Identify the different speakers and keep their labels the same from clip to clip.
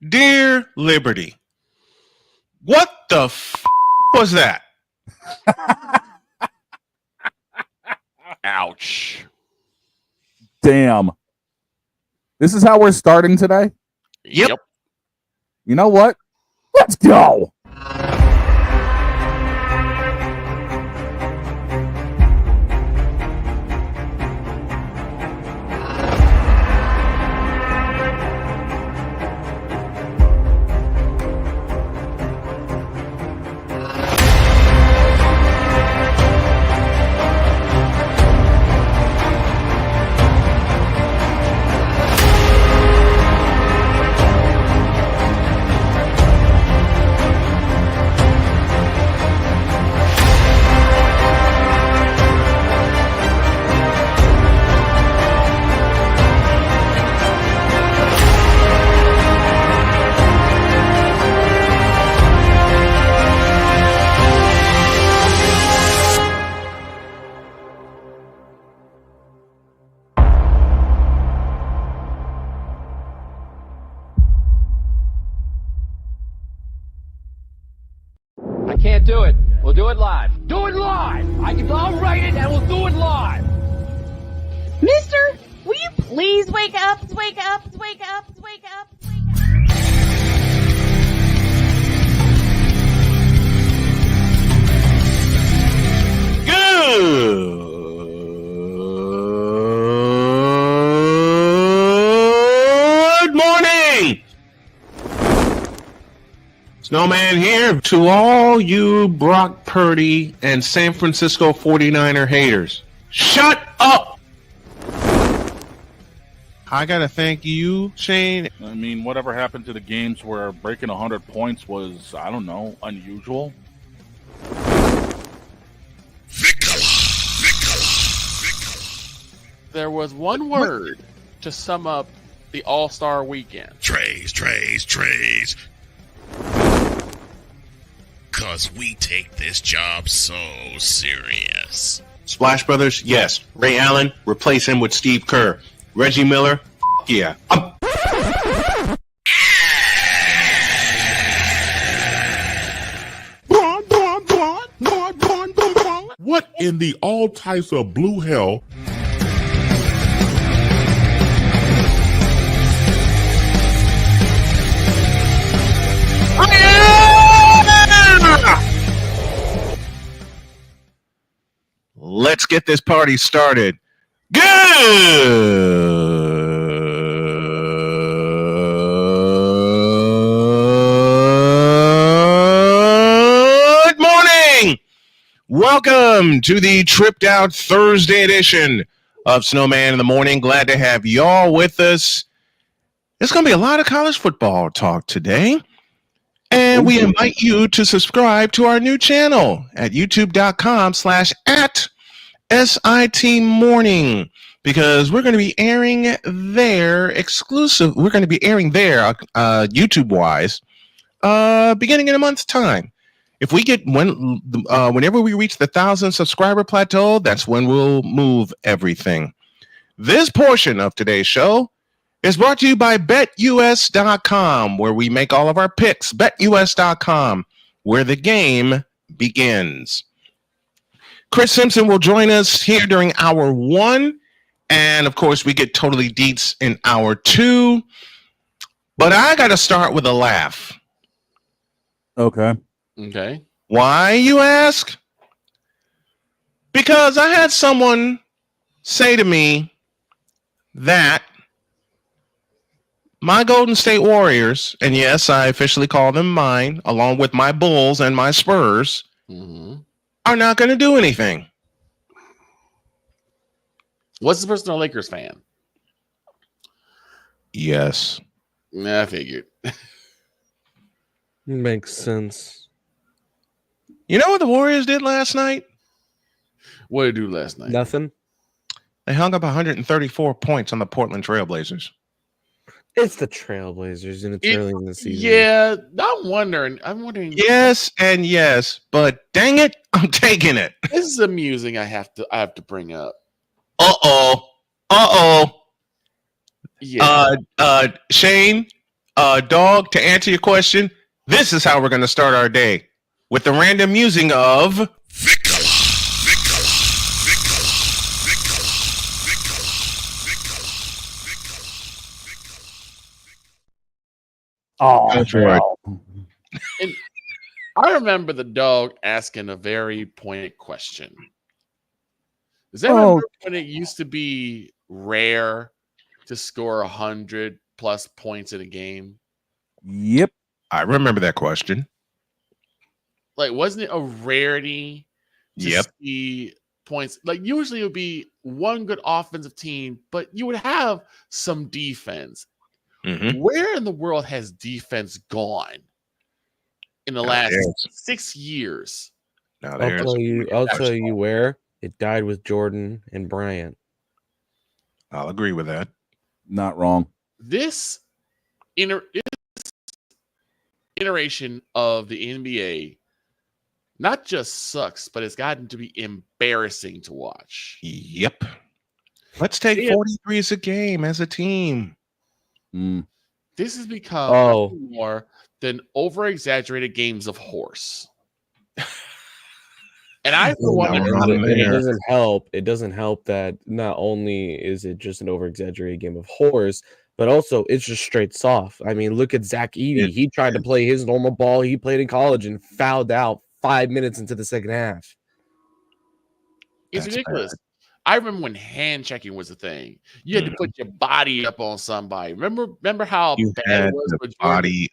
Speaker 1: Dear Liberty, what the was that? Ouch.
Speaker 2: Damn. This is how we're starting today?
Speaker 1: Yep.
Speaker 2: You know what? Let's go.
Speaker 3: Can't do it. We'll do it live. Do it live! I'll write it and we'll do it live!
Speaker 4: Mister, will you please wake up, wake up, wake up, wake up, wake up?
Speaker 1: Good morning! Snowman here to all you Brock Purdy and San Francisco 49er haters. Shut up! I gotta thank you, Shane.
Speaker 2: I mean, whatever happened to the games where breaking 100 points was, I don't know, unusual?
Speaker 5: There was one word to sum up the All-Star weekend.
Speaker 6: Trays. Cause we take this job so serious.
Speaker 1: Splash Brothers, yes. Ray Allen, replace him with Steve Kerr. Reggie Miller, yeah.
Speaker 7: What in the all types of blue hell?
Speaker 1: Let's get this party started. Good morning. Welcome to the Tripped Out Thursday edition of Snowman in the Morning. Glad to have y'all with us. There's going to be a lot of college football talk today. And we invite you to subscribe to our new channel at youtube.com/@SIT Morning, because we're going to be airing there exclusive. We're going to be airing there YouTube wise beginning in a month's time. If we get whenever we reach the 1,000 subscriber plateau, that's when we'll move everything. This portion of today's show is brought to you by BetUS.com, where we make all of our picks. BetUS.com, where the game begins. Chris Simpson will join us here during hour 1. And, of course, we get Totally DIETZ in hour 2. But I got to start with a laugh.
Speaker 2: Okay.
Speaker 1: Why, you ask? Because I had someone say to me that my Golden State Warriors, and yes, I officially call them mine, along with my Bulls and my Spurs, are not going to do anything.
Speaker 5: What's the person a Lakers fan?
Speaker 1: Yes.
Speaker 5: I figured.
Speaker 8: Makes sense.
Speaker 1: You know what the Warriors did last night?
Speaker 5: What did they do last night?
Speaker 8: Nothing.
Speaker 1: They hung up 134 points on the Portland Trailblazers.
Speaker 8: It's the Trailblazers, and it's early in the season.
Speaker 5: Yeah, I'm wondering.
Speaker 1: Yes and yes, but dang it, I'm taking it.
Speaker 5: This is amusing. I have to bring up.
Speaker 1: Uh-oh.
Speaker 5: Yeah.
Speaker 1: Shane, Dog, to answer your question, this is how we're going to start our day with the random musing of
Speaker 6: Vicola.
Speaker 9: Oh,
Speaker 1: Go for it.
Speaker 5: And I remember the dog asking a very poignant question. Does that remember when it used to be rare to score 100 plus points in a game?
Speaker 9: Yep.
Speaker 1: I remember that question.
Speaker 5: Like, wasn't it a rarity to
Speaker 1: Yep.
Speaker 5: see points? Like, usually it would be one good offensive team, but you would have some defense.
Speaker 1: Mm-hmm.
Speaker 5: Where in the world has defense gone in the last 6 years?
Speaker 1: Now
Speaker 8: I'll
Speaker 1: there's
Speaker 8: tell you where it died with Jordan and Bryant.
Speaker 1: I'll agree with that.
Speaker 9: Not wrong.
Speaker 5: This iteration of the NBA not just sucks, but it's gotten to be embarrassing to watch.
Speaker 1: Yep. Let's take 43s a game as a team.
Speaker 5: This has become nothing more than over-exaggerated games of horse. And I, for one,
Speaker 8: it doesn't help. It doesn't help that not only is it just an over-exaggerated game of horse, but also it's just straight soft. I mean, look at Zach Edey. He tried to play his normal ball he played in college and fouled out 5 minutes into the second half.
Speaker 5: It's ridiculous. I remember when hand checking was a thing. You had to put your body up on somebody. Remember how bad it was for Jordan?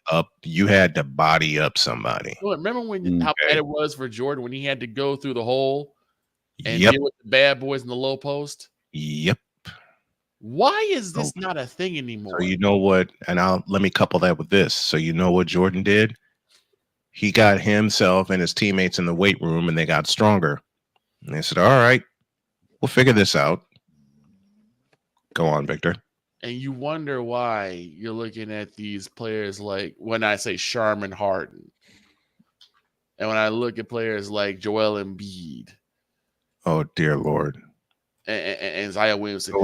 Speaker 1: You had to body up somebody.
Speaker 5: Remember how bad it was for Jordan when he had to go through the hole and deal with the bad boys in the low post?
Speaker 1: Yep.
Speaker 5: Why is this not a thing anymore?
Speaker 1: So you know what? And let me couple that with this. So you know what Jordan did? He got himself and his teammates in the weight room, and they got stronger. And they said, "All right, we'll figure this out." Go on, Victor.
Speaker 5: And you wonder why you're looking at these players like, when I say Sharman Harden, and when I look at players like Joel Embiid.
Speaker 1: Oh, dear Lord.
Speaker 5: And Isaiah Williamson.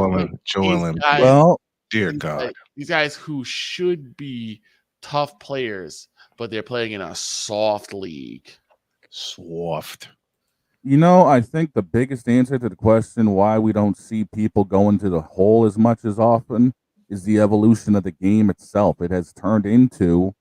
Speaker 1: Joel Embiid. Dear God.
Speaker 5: These guys who should be tough players, but they're playing in a soft league.
Speaker 1: Soft.
Speaker 9: You know, I think the biggest answer to the question why we don't see people go into the hole as much as often is the evolution of the game itself. It has turned into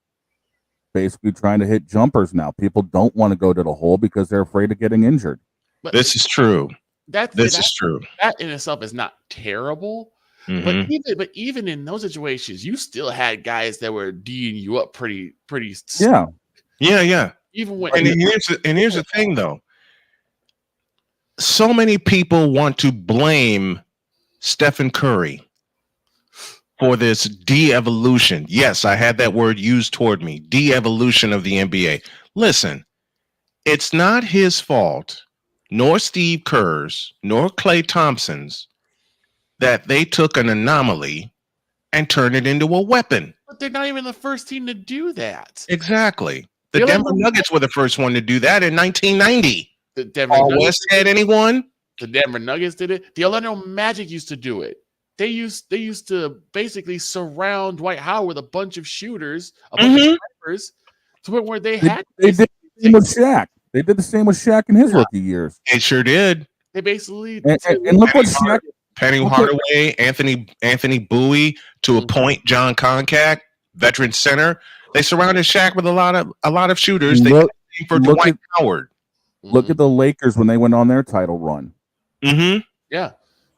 Speaker 9: basically trying to hit jumpers now. People don't want to go to the hole because they're afraid of getting injured.
Speaker 5: But
Speaker 1: this is true.
Speaker 5: This
Speaker 1: is true.
Speaker 5: That in itself is not terrible. Mm-hmm. But even in those situations, you still had guys that were D'ing you up pretty.
Speaker 1: Yeah.
Speaker 5: Even when
Speaker 1: and here's the thing though. So many people want to blame Stephen Curry for this de-evolution. Yes, I had that word used toward me. De-evolution of the NBA. Listen, it's not his fault, nor Steve Kerr's, nor Klay Thompson's, that they took an anomaly and turned it into a weapon.
Speaker 5: But they're not even the first team to do that.
Speaker 1: Exactly. The Denver Nuggets were the first one to do that in 1990.
Speaker 5: The Denver Nuggets
Speaker 1: West had anyone?
Speaker 5: The Denver Nuggets did it. The Orlando Magic used to do it. They used to basically surround Dwight Howard with a bunch of shooters, a bunch of snipers, to where they had.
Speaker 9: They did the same with Shaq. They did the same with Shaq in his rookie years.
Speaker 1: They sure did.
Speaker 5: They basically
Speaker 9: and look what Shaq.
Speaker 1: Penny Hardaway, Anthony Bowie, to a point, John Koncak, veteran center. They surrounded Shaq with a lot of shooters. They did the same for Dwight Howard.
Speaker 9: Look at the Lakers when they went on their title run.
Speaker 1: Mm-hmm.
Speaker 5: Yeah.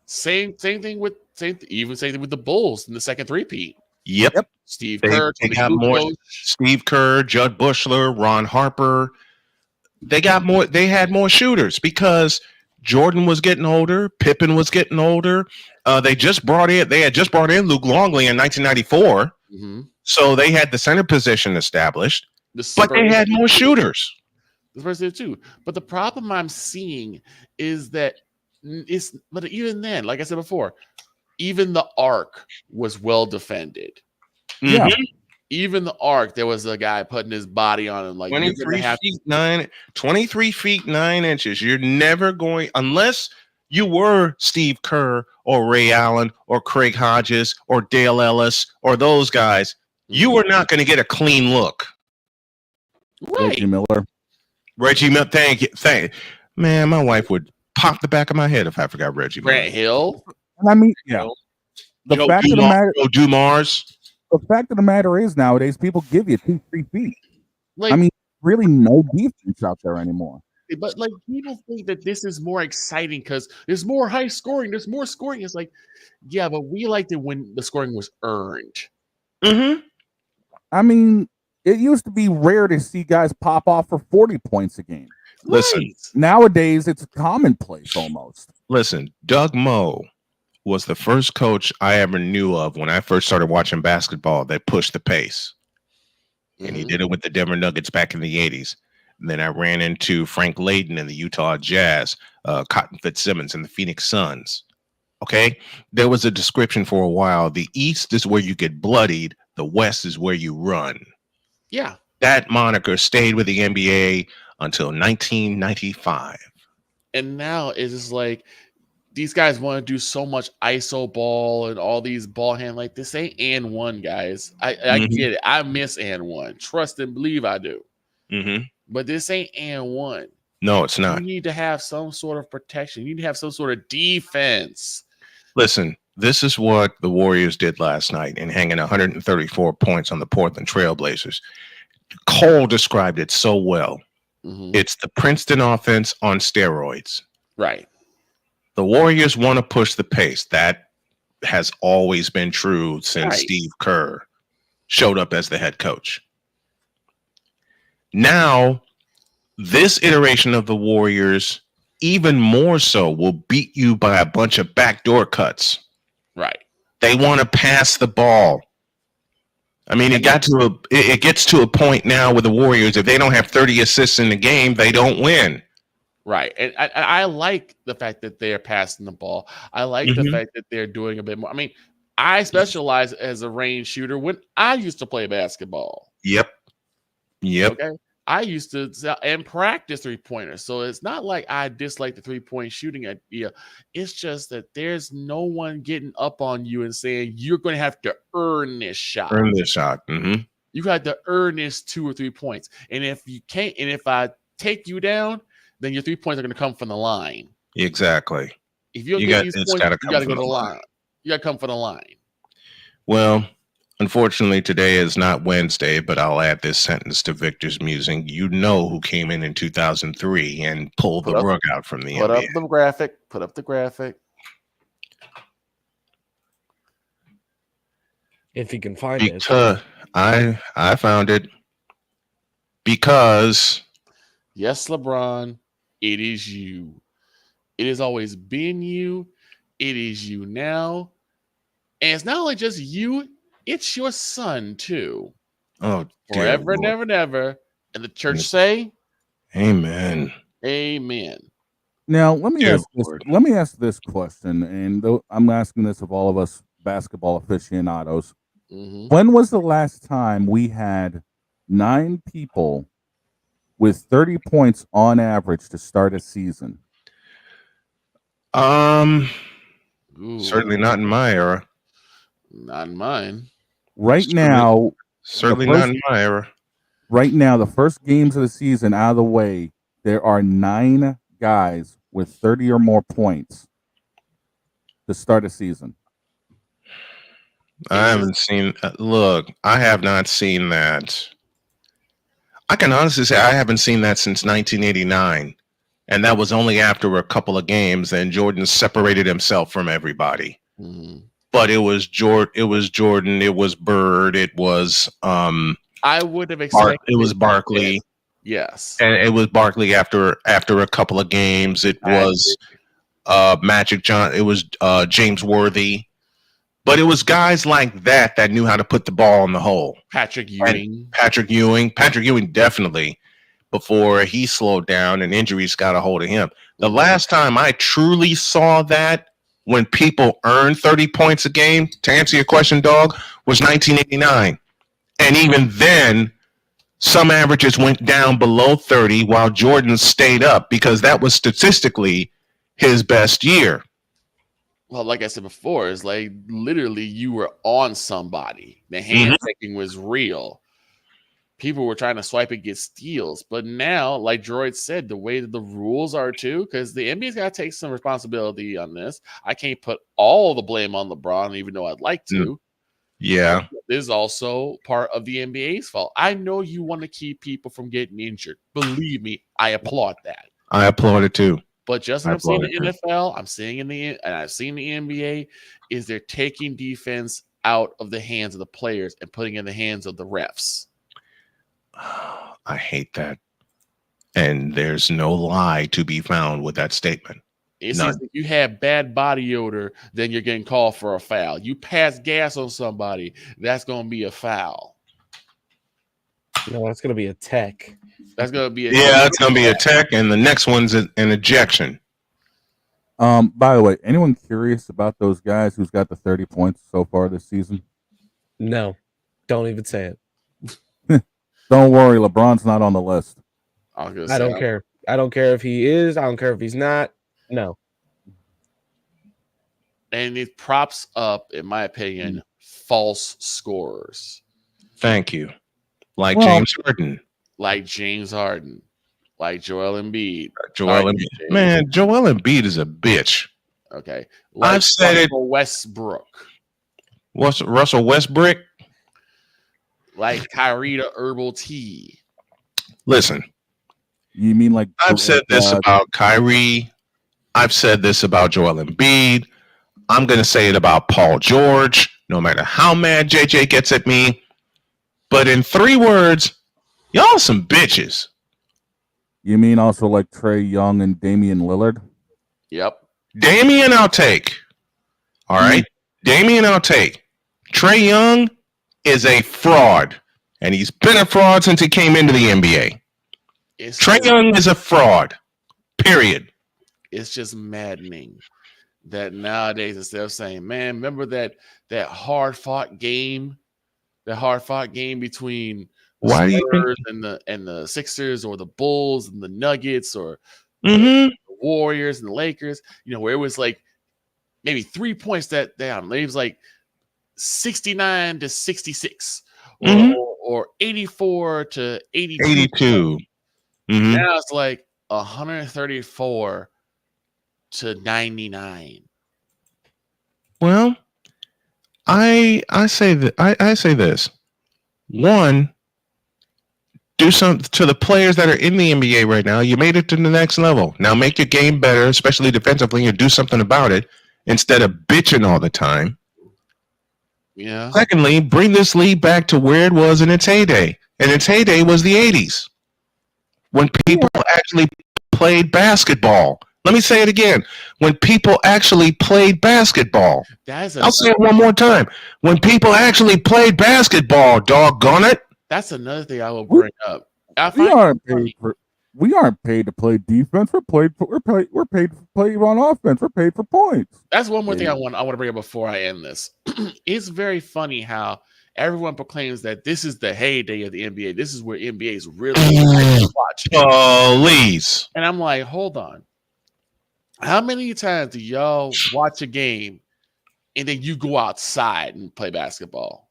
Speaker 5: Same thing with the Bulls in the second three-peat.
Speaker 1: Yep.
Speaker 5: Steve Kerr,
Speaker 1: they got more. Steve Kerr, Judd Bushler, Ron Harper. They got more. They had more shooters because Jordan was getting older. Pippen was getting older. They had just brought in Luke Longley in 1994.
Speaker 5: Mm-hmm.
Speaker 1: So they had the center position established, but they had more shooters.
Speaker 5: Too. But the problem I'm seeing is that but even then, like I said before, even the arc was well defended.
Speaker 9: Yeah.
Speaker 5: Even the arc, there was a guy putting his body on him like
Speaker 1: 23 feet 9 inches. You're never going, unless you were Steve Kerr or Ray Allen or Craig Hodges or Dale Ellis or those guys, you are not going to get a clean look.
Speaker 5: Right.
Speaker 9: Reggie Miller.
Speaker 1: Reggie Miller, thank you. Man, my wife would pop the back of my head if I forgot Reggie Miller.
Speaker 5: Grant Hill.
Speaker 9: And I mean, yeah. The
Speaker 1: Joe
Speaker 9: fact of the matter,
Speaker 1: Joe Dumars.
Speaker 9: the fact of the matter is nowadays people give you 2-3 feet.
Speaker 5: Like,
Speaker 9: I mean, really no defense out there anymore.
Speaker 5: but like people think that this is more exciting because there's more high scoring, there's more scoring. It's like, yeah, but we liked it when the scoring was earned.
Speaker 1: Mm-hmm.
Speaker 9: I mean, it used to be rare to see guys pop off for 40 points a game.
Speaker 1: Listen,
Speaker 5: Right.
Speaker 9: Nowadays, it's commonplace almost.
Speaker 1: listen, Doug Moe was the first coach I ever knew of when I first started watching basketball that pushed the pace. And he did it with the Denver Nuggets back in the 80s. And then I ran into Frank Layden and the Utah Jazz, Cotton Fitzsimmons and the Phoenix Suns. Okay? There was a description for a while. The East is where you get bloodied. The West is where you run.
Speaker 5: Yeah.
Speaker 1: That moniker stayed with the NBA until 1995.
Speaker 5: And now it's just like these guys want to do so much ISO ball and all these ball hand. Like, this ain't and one, guys. I get it. I miss and one. Trust and believe I do.
Speaker 1: Mm-hmm.
Speaker 5: But this ain't and one.
Speaker 1: No, it's not.
Speaker 5: You need to have some sort of protection. You need to have some sort of defense.
Speaker 1: Listen, this is what the Warriors did last night in hanging 134 points on the Portland Trailblazers. Cole described it so well. It's the Princeton offense on steroids.
Speaker 5: Right.
Speaker 1: The Warriors want to push the pace. That has always been true since Steve Kerr showed up as the head coach. Now, this iteration of the Warriors, even more so, will beat you by a bunch of backdoor cuts.
Speaker 5: Right.
Speaker 1: They want to pass the ball. I mean, it gets to a point now with the Warriors. If they don't have 30 assists in the game, they don't win.
Speaker 5: Right. And I like the fact that they're passing the ball. I like the fact that they're doing a bit more. I mean, I specialize as a range shooter when I used to play basketball.
Speaker 1: Yep.
Speaker 5: Okay. I used to and practice 3-pointers. So it's not like I dislike the 3-point shooting idea. It's just that there's no one getting up on you and saying you're going to have to earn this shot.
Speaker 1: Earn this shot. Mm-hmm.
Speaker 5: You got to earn this 2 or 3 points. And if you can't, and if I take you down, then your 3 points are going to come from the line.
Speaker 1: Exactly.
Speaker 5: If you get these points, you got to go to the line. You got to come from the line.
Speaker 1: Well, unfortunately, today is not Wednesday, but I'll add this sentence to Victor's musing. You know who came in 2003 and pulled the rug out from the NBA.
Speaker 5: Put up the graphic. Put up the graphic.
Speaker 8: If you can find it.
Speaker 1: I found it. Because.
Speaker 5: Yes, LeBron, it is you. It has always been you. It is you now. And it's not only just you, it's your son too.
Speaker 1: Oh,
Speaker 5: forever, never, never. And the church say,
Speaker 1: Amen.
Speaker 5: Amen.
Speaker 9: Now, let me ask this question, and I'm asking this of all of us basketball aficionados. When was the last time we had 9 people with 30 points on average to start a season?
Speaker 1: Certainly not in my era.
Speaker 5: Not in mine.
Speaker 1: Certainly not in my era.
Speaker 9: Right now, the first games of the season out of the way, there are 9 guys with 30 or more points to start a season.
Speaker 1: I haven't seen. Look, I have not seen that. I can honestly say I haven't seen that since 1989, and that was only after a couple of games. And Jordan separated himself from everybody. But it was Jordan. It was Bird. It was.
Speaker 5: I would have expected.
Speaker 1: It was Barkley.
Speaker 5: Yes,
Speaker 1: and it was Barkley after a couple of games. It was Magic John. It was James Worthy. But it was guys like that knew how to put the ball in the hole.
Speaker 5: Patrick Ewing.
Speaker 1: Patrick Ewing definitely, before he slowed down and injuries got a hold of him. The last time I truly saw that, when people earned 30 points a game, to answer your question, Dog, was 1989. And even then, some averages went down below 30 while Jordan stayed up because that was statistically his best year.
Speaker 5: well, like I said before, it's like literally you were on somebody. The hand checking was real. People were trying to swipe and get steals. But now, like Droid said, the way that the rules are too, because the NBA's got to take some responsibility on this. I can't put all the blame on LeBron, even though I'd like to.
Speaker 1: Yeah.
Speaker 5: This is also part of the NBA's fault. I know you want to keep people from getting injured. Believe me, I applaud that.
Speaker 1: I applaud it too.
Speaker 5: But just like I'm seeing in the NFL, I'm seeing and I've seen the NBA, is they're taking defense out of the hands of the players and putting it in the hands of the refs.
Speaker 1: I hate that. And there's no lie to be found with that statement.
Speaker 5: It seems like you have bad body odor, then you're getting called for a foul. You pass gas on somebody, that's going to be a foul.
Speaker 8: No, that's going to be a tech.
Speaker 5: That's going to be
Speaker 1: that's going to be a tech, and the next one's an ejection.
Speaker 9: By the way, anyone curious about those guys who's got the 30 points so far this season?
Speaker 8: No, don't even say it.
Speaker 9: Don't worry, LeBron's not on the list.
Speaker 8: I don't care. I don't care if he is. I don't care if he's not. No.
Speaker 5: And it props up, in my opinion, false scorers.
Speaker 1: Thank you. Like James Harden.
Speaker 5: Like James Harden. Like Joel Embiid.
Speaker 1: Man, Joel Embiid is a bitch.
Speaker 5: Okay. Like
Speaker 1: I've said
Speaker 5: Russell Westbrook.
Speaker 1: What's Russell Westbrook?
Speaker 5: Like Kyrie Herbal Tea.
Speaker 1: Listen.
Speaker 9: You mean like
Speaker 1: I've said this about Kyrie. I've said this about Joel Embiid. I'm going to say it about Paul George, no matter how mad JJ gets at me. But in 3 words, y'all some bitches.
Speaker 9: You mean also like Trae Young and Damian Lillard?
Speaker 5: Yep.
Speaker 1: Damian, I'll take. All right? Damian, I'll take. Trae Young is a fraud. And he's been a fraud since he came into the NBA. Trae Young is a fraud. Period.
Speaker 5: It's just maddening that nowadays, instead of saying, man, remember that hard-fought game? That hard-fought game between the Spurs and the Sixers, or the Bulls and the Nuggets, or the Warriors and the Lakers, where it was like maybe 3 points that down. It was like 69 to 66 or 84 to 82. Now it's like 134 to 99.
Speaker 1: Well, I say that I say this. One, do something to the players that are in the NBA right now. You made it to the next level. Now make your game better, especially defensively, and do something about it instead of bitching all the time.
Speaker 5: Yeah.
Speaker 1: Secondly, bring this league back to where it was in its heyday. And its heyday was the 80s. When people actually played basketball. Let me say it again. When people actually played basketball. I'll say it one more time. When people actually played basketball, doggone it.
Speaker 5: That's another thing I will bring up.
Speaker 9: We aren't paid to play defense. We're paid to play on offense. We're paid for points.
Speaker 5: That's one more thing I want to bring up before I end this. It's very funny how everyone proclaims that this is the heyday of the NBA. This is where NBA is really watching.
Speaker 1: Please.
Speaker 5: And I'm like, hold on. How many times do y'all watch a game and then you go outside and play basketball?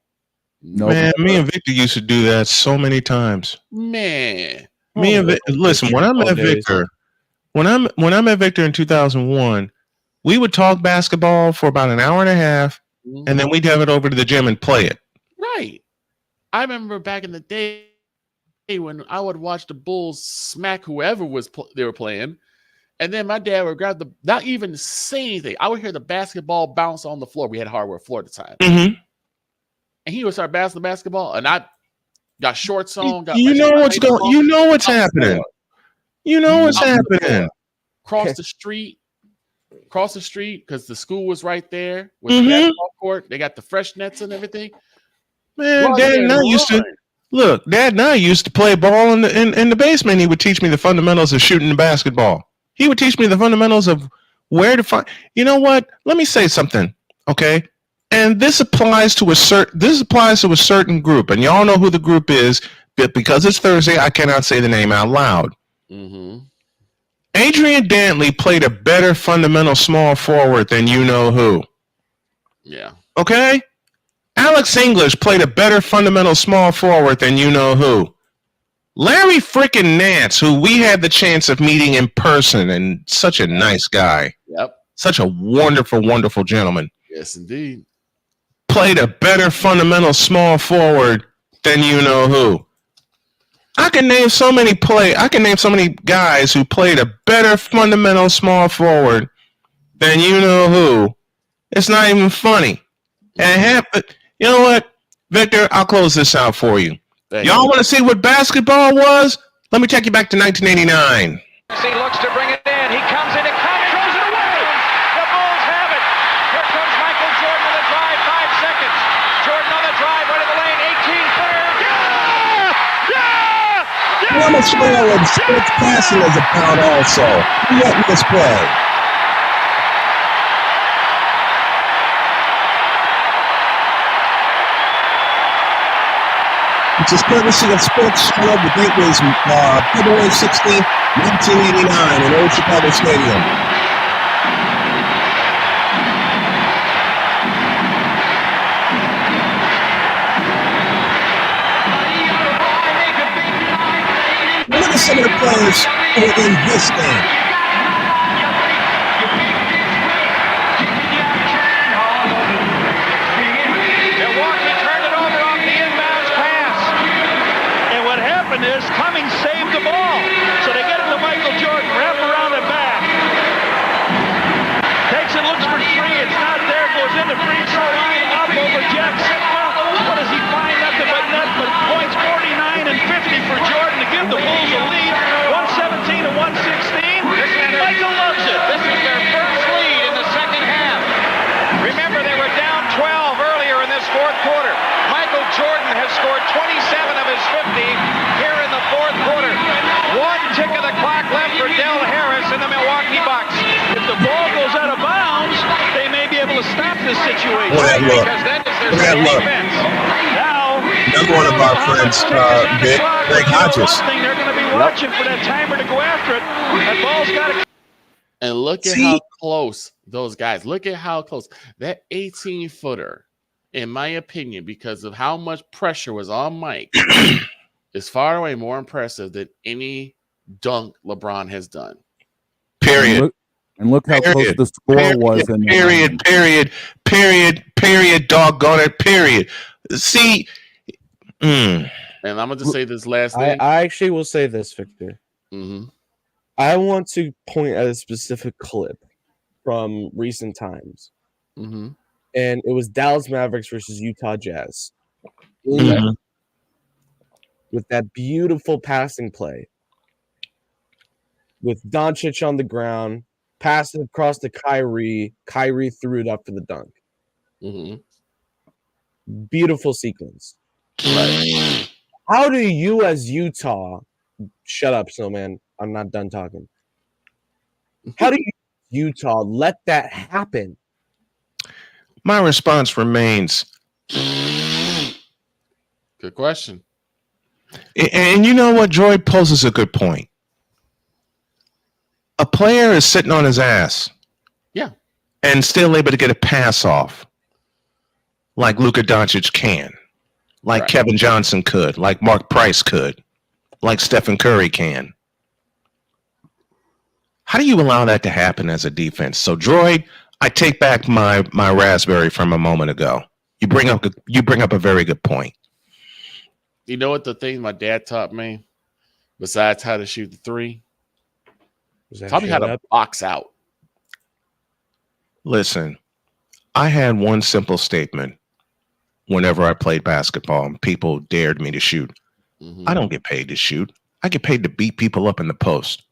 Speaker 9: No,
Speaker 1: man, me and Victor used to do that so many times.
Speaker 5: Man.
Speaker 1: Me and listen, when I met Victor, when I met Victor in 2001, we would talk basketball for about an hour and a half, and then we'd have it over to the gym and play it.
Speaker 5: Right. I remember back in the day when I would watch the Bulls smack whoever they were playing, and then my dad would grab not even say anything. I would hear the basketball bounce on the floor. We had hardwood floor at the time. And he would start bouncing the basketball, and I got shorts on.
Speaker 1: You know what's happening. You know what's happening.
Speaker 5: Cross the street, because the school was right there with the basketball court. They got the fresh nets and everything.
Speaker 1: Man, Dad and I used to play ball in the basement. He would teach me the fundamentals of shooting the basketball. He would teach me the fundamentals of where to find. You know what? Let me say something, okay? And this applies to a certain group, and y'all know who the group is. But because it's Thursday, I cannot say the name out loud. Adrian Dantley played a better fundamental small forward than you know who.
Speaker 5: Yeah.
Speaker 1: Okay? Alex English played a better fundamental small forward than you know who. Larry frickin' Nance, who we had the chance of meeting in person, and such a nice guy.
Speaker 5: Yep.
Speaker 1: Such a wonderful, wonderful gentleman.
Speaker 5: Yes, indeed.
Speaker 1: Played a better fundamental small forward than you know who. I can name so many guys who played a better fundamental small forward than you know who. It's not even funny. And you know what, Victor? I'll close this out for you. Y'all want to see what basketball was? Let me take you back to 1989.
Speaker 3: He looks to bring it in. He comes in and throws it away. The Bulls have it. Here comes Michael Jordan on the drive. 5 seconds. Jordan on the drive, right in the lane. 18-footer.
Speaker 10: How much more of sports passing is about also? Who let this play? Which is courtesy of Sports Club. The date was February 16th, 1989 in Old Chicago Stadium. Look at some of the players who are in this game.
Speaker 3: Milwaukee turned it over off the inbounds pass. And what happened is Cummings saved the ball. So they get it to Michael Jordan, wrap around the back. Takes it, looks for three. It's not there. Goes into free throw line. Up over Jack Sigma. What does he find? Nothing but points 49 and 50 for Jordan to give the Bulls a lead. 117 to 116. Michael loves it. This is their first lead in the second half. Remember, they were down 12 earlier in this fourth quarter. Michael Jordan has scored 27 of his 50 here in the fourth quarter. 1 tick of the clock left for Del Harris and the Milwaukee Bucks. If the ball goes out of bounds, they may be able to stop this situation. Because then if there's a defense. Now,
Speaker 10: another one of our friends, Greg Hodges.
Speaker 3: They're going to be watching for that timer to go after it. That ball's got to.
Speaker 5: And look at how close those guys. Look at how close that 18-footer, in my opinion, because of how much pressure was on Mike, is far away more impressive than any dunk LeBron has done.
Speaker 1: Period.
Speaker 9: And look how close the score was.
Speaker 1: Period. Doggone it. Period. See.
Speaker 5: And I'm going to say this last thing.
Speaker 8: I actually will say this, Victor.
Speaker 5: Mm-hmm.
Speaker 8: I want to point at a specific clip from recent times.
Speaker 5: Mm-hmm.
Speaker 8: And it was Dallas Mavericks versus Utah Jazz.
Speaker 1: Mm-hmm.
Speaker 8: With that beautiful passing play. With Doncic on the ground, passed it across to Kyrie. Kyrie threw it up for the dunk.
Speaker 5: Mm-hmm.
Speaker 8: Beautiful sequence. Right. How do you, as Utah, shut up, Snowman? I'm not done talking. How do you, Utah, let that happen?
Speaker 1: My response remains.
Speaker 5: Good question.
Speaker 1: And you know what? Joy poses a good point. A player is sitting on his ass.
Speaker 5: Yeah.
Speaker 1: And still able to get a pass off. Like Luka Doncic can. Like Kevin Johnson could. Like Mark Price could. Like Stephen Curry can. How do you allow that to happen as a defense? So, Droid, I take back my raspberry from a moment ago. You bring up a very good point.
Speaker 5: You know what the thing my dad taught me, besides how to shoot the three? Taught me how to box out.
Speaker 1: Listen, I had one simple statement whenever I played basketball and people dared me to shoot. Mm-hmm. I don't get paid to shoot. I get paid to beat people up in the post.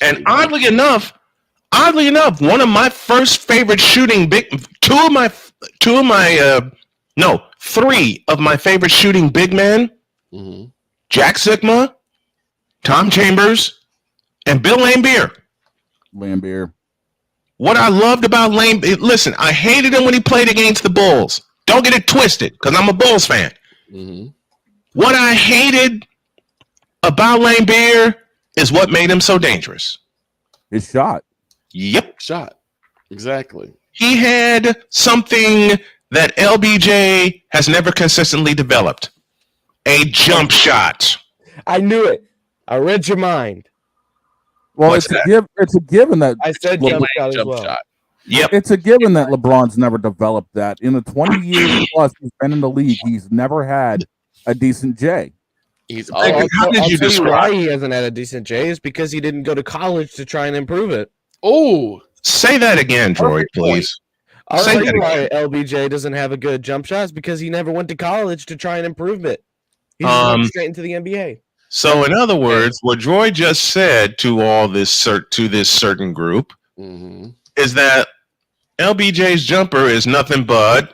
Speaker 1: And oddly enough, one of my first favorite shooting three of my favorite shooting big men, mm-hmm. Jack Sigma, Tom Chambers, and Bill Laimbeer. What I loved about Laimbeer, listen, I hated him when he played against the Bulls. Don't get it twisted, because I'm a Bulls fan. Mm-hmm. What I hated about Laimbeer is what made him so dangerous.
Speaker 9: His shot.
Speaker 1: Yep.
Speaker 5: Shot. Exactly.
Speaker 1: He had something that LBJ has never consistently developed. A jump shot.
Speaker 8: I knew it. I read your mind.
Speaker 9: Well,
Speaker 1: What's
Speaker 9: it's a given that
Speaker 8: I said jump shot as well.
Speaker 5: Shot.
Speaker 1: Yep.
Speaker 9: it's a given that LeBron's never developed that. In the 20 years plus he's been in the league, he's never had a decent J.
Speaker 5: He's
Speaker 1: How
Speaker 5: always.
Speaker 1: did you
Speaker 8: I'll tell
Speaker 1: describe-
Speaker 8: why he hasn't had a decent J is because he didn't go to college to try and improve it.
Speaker 5: Oh,
Speaker 1: Say that again, Droid, please.
Speaker 8: I'll
Speaker 1: Say
Speaker 8: tell
Speaker 1: that
Speaker 8: you why LBJ doesn't have a good jump shot is because he never went to college to try and improve it. He just went straight into the NBA.
Speaker 1: So, in other words, what Droid just said to all this to this certain group is that LBJ's jumper is nothing but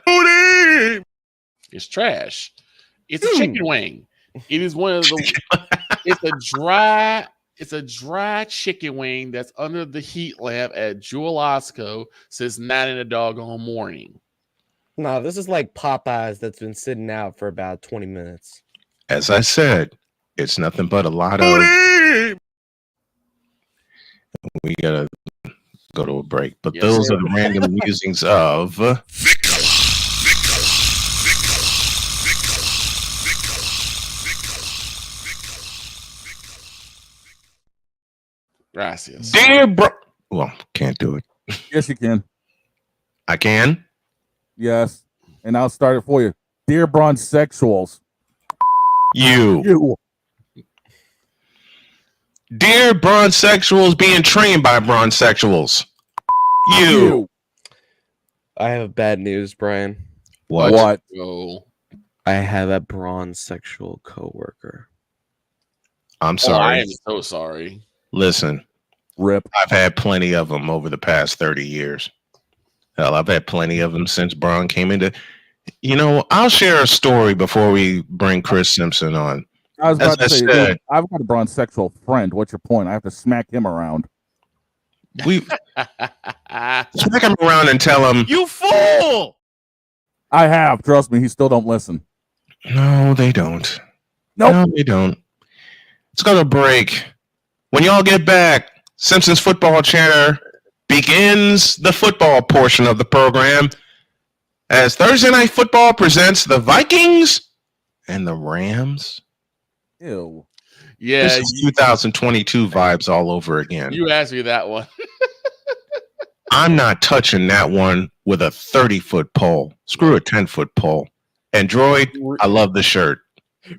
Speaker 5: it's trash. It's a chicken wing. It is one of the. It's a dry chicken wing that's under the heat lamp at Jewel Osco since 9 in the doggone morning.
Speaker 8: No, this is like Popeyes that's been sitting out for about 20 minutes.
Speaker 1: As I said, it's nothing but a lot of. We gotta go to a break, but
Speaker 5: Yes,
Speaker 1: those
Speaker 5: sir.
Speaker 1: are the random musings of.
Speaker 5: Gracias.
Speaker 1: Dear bro, well, can't do it.
Speaker 9: Yes, you can.
Speaker 1: I can.
Speaker 9: Yes. And I'll start it for you. Dear bronzexuals.
Speaker 1: You. Dear bronzexuals being trained by bronzexuals. You.
Speaker 8: I have bad news, Brian.
Speaker 1: What?
Speaker 5: Oh,
Speaker 8: I have a bronze sexual coworker.
Speaker 1: I'm
Speaker 5: I
Speaker 1: sorry.
Speaker 5: am so sorry.
Speaker 1: Listen,
Speaker 9: Rip.
Speaker 1: I've had plenty of them over the past 30 years. Hell, I've had plenty of them since Braun came into. You know, I'll share a story before we bring Chris Simpson on.
Speaker 9: I was about
Speaker 1: As
Speaker 9: to
Speaker 1: I
Speaker 9: say,
Speaker 1: said-
Speaker 9: dude, I've got a bronzexual friend. What's your point? I have to smack him around.
Speaker 1: We smack him around and tell him,
Speaker 2: You fool!
Speaker 9: I have. Trust me, he still don't listen.
Speaker 1: no, they don't.
Speaker 9: Nope.
Speaker 1: No, they don't. Let's go to break. When y'all get back, Simpsons Football Chatter begins the football portion of the program as Thursday Night Football presents the Vikings and the Rams.
Speaker 9: Ew.
Speaker 5: Yeah,
Speaker 1: This is 2022 vibes all over again.
Speaker 5: you asked me that one.
Speaker 1: I'm not touching that one with a 30-foot pole. Screw a 10-foot pole. And Droid, I love the shirt.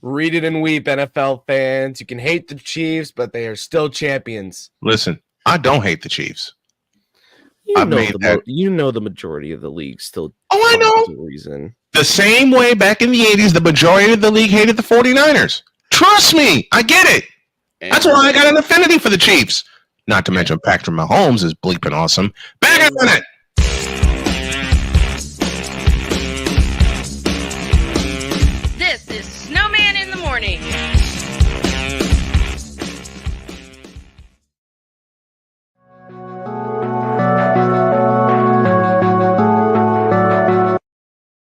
Speaker 8: Read it and weep, NFL fans. You can hate the Chiefs, but they are still champions.
Speaker 1: Listen, I don't hate the Chiefs.
Speaker 8: You
Speaker 1: I
Speaker 8: know,
Speaker 1: made that.
Speaker 8: you know the majority of the league still.
Speaker 1: Oh, I know.
Speaker 8: for a reason.
Speaker 1: The same way back in the 80s, the majority of the league hated the 49ers. Trust me, I get it. That's why I got an affinity for the Chiefs. Not to mention Patrick Mahomes is bleeping awesome. Back in a minute.
Speaker 11: This is Snowman in the morning.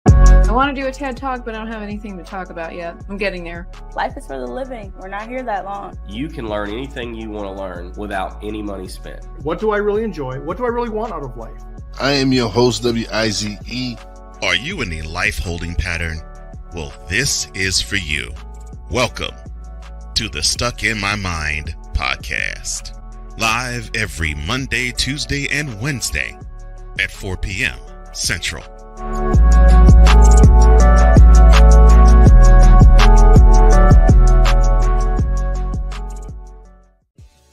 Speaker 12: I want to do a TED Talk, but I don't have anything to talk about yet. I'm getting there.
Speaker 13: Life is for the living. We're not here that long.
Speaker 14: You can learn anything you want to learn without any money spent.
Speaker 15: What do I really enjoy? What do I really want out of life?
Speaker 6: I am your host, WIZE. Are you in a life holding pattern? Well, this is for you. Welcome to the Stuck in My Mind podcast. Live every Monday, Tuesday, and Wednesday at 4 p.m. Central.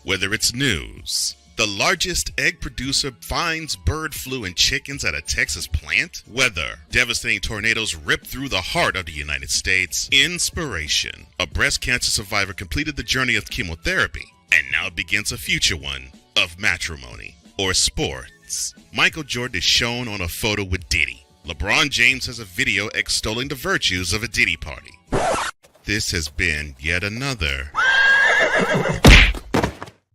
Speaker 6: Whether it's news, the largest egg producer finds bird flu in chickens at a Texas plant, weather, devastating tornadoes rip through the heart of the United States, inspiration, a breast cancer survivor completed the journey of chemotherapy, and now begins a future one of matrimony or sports. Michael Jordan is shown on a photo with Diddy. LeBron James has a video extolling the virtues of a Diddy party. This has been yet another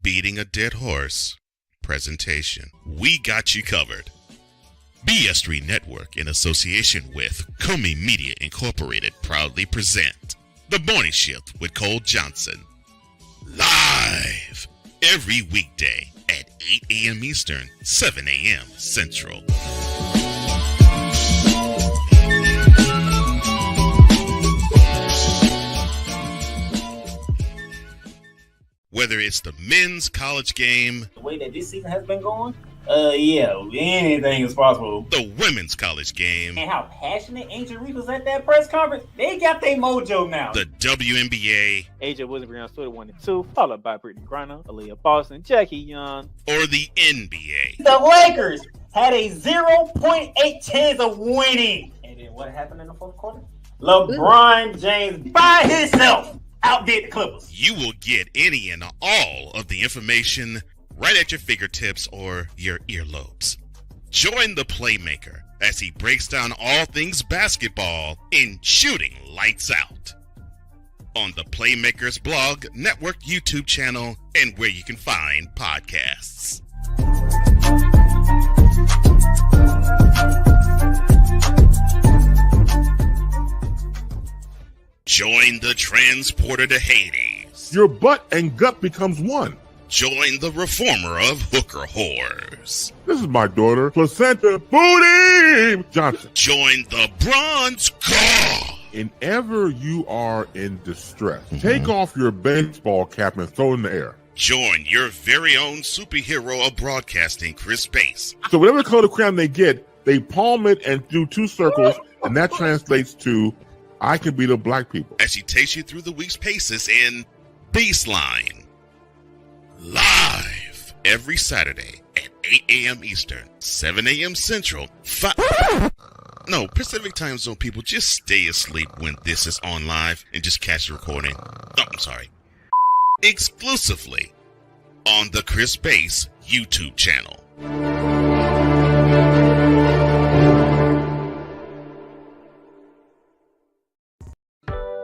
Speaker 6: Beating a Dead Horse presentation. We got you covered. BS3 Network, in association with Comey Media Incorporated, proudly present The Morning Shift with Cole Johnson. Live! live every weekday at 8 a.m. Eastern, 7 a.m. Central. Whether it's the men's college game,
Speaker 16: the way that this season has been going, yeah, anything is possible.
Speaker 6: The women's college game,
Speaker 16: And how passionate Ancient Reef was at that press conference, they got their mojo now.
Speaker 6: The WNBA,
Speaker 17: AJ Williams stood at 1 and 2, followed by Brittany Griner, Aaliyah Boston, Jackie Young,
Speaker 6: or the NBA.
Speaker 16: The Lakers had a 0.8 chance of winning. And then what happened in the fourth quarter? LeBron James by himself outdid the Clippers.
Speaker 6: You will get any and all of the information right at your fingertips or your earlobes. Join the Playmaker as he breaks down all things basketball in Shooting Lights Out on the Playmaker's blog, network, YouTube channel, and where you can find podcasts. Join the transporter to Hades.
Speaker 7: Your butt and gut becomes one.
Speaker 6: Join the reformer of hooker whores.
Speaker 7: This is my daughter, Placenta Booty Johnson.
Speaker 6: Join the bronze car.
Speaker 7: Whenever you are in distress, take off your baseball cap and throw it in the air.
Speaker 6: Join your very own superhero of broadcasting, Chris Bass.
Speaker 7: So whatever color crayon they get, they palm it and do 2 circles, and that translates to I can beat up black people.
Speaker 6: As she takes you through the week's paces in Baseline. Live every Saturday at 8 a.m. Eastern, 7 a.m. Central, Pacific Time Zone people, just stay asleep when this is on live and just catch the recording. Oh, I'm sorry. Exclusively on the Chris Bass YouTube channel.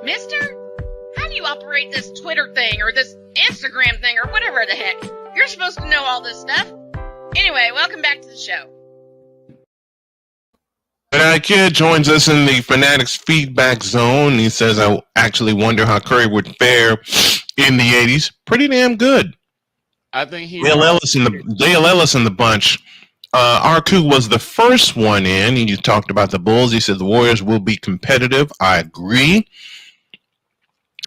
Speaker 11: Mister, how do you operate this Twitter thing or this Instagram thing or whatever the heck? You're supposed to know all this stuff. Anyway, welcome back to the show.
Speaker 1: That kid joins us in the Fanatics feedback zone. He says, I actually wonder how Curry would fare in the 80s. Pretty damn good.
Speaker 5: I think he
Speaker 1: Dale Ellis and the bunch. Arku was the first one in. He talked about the Bulls. He said the Warriors will be competitive. I agree.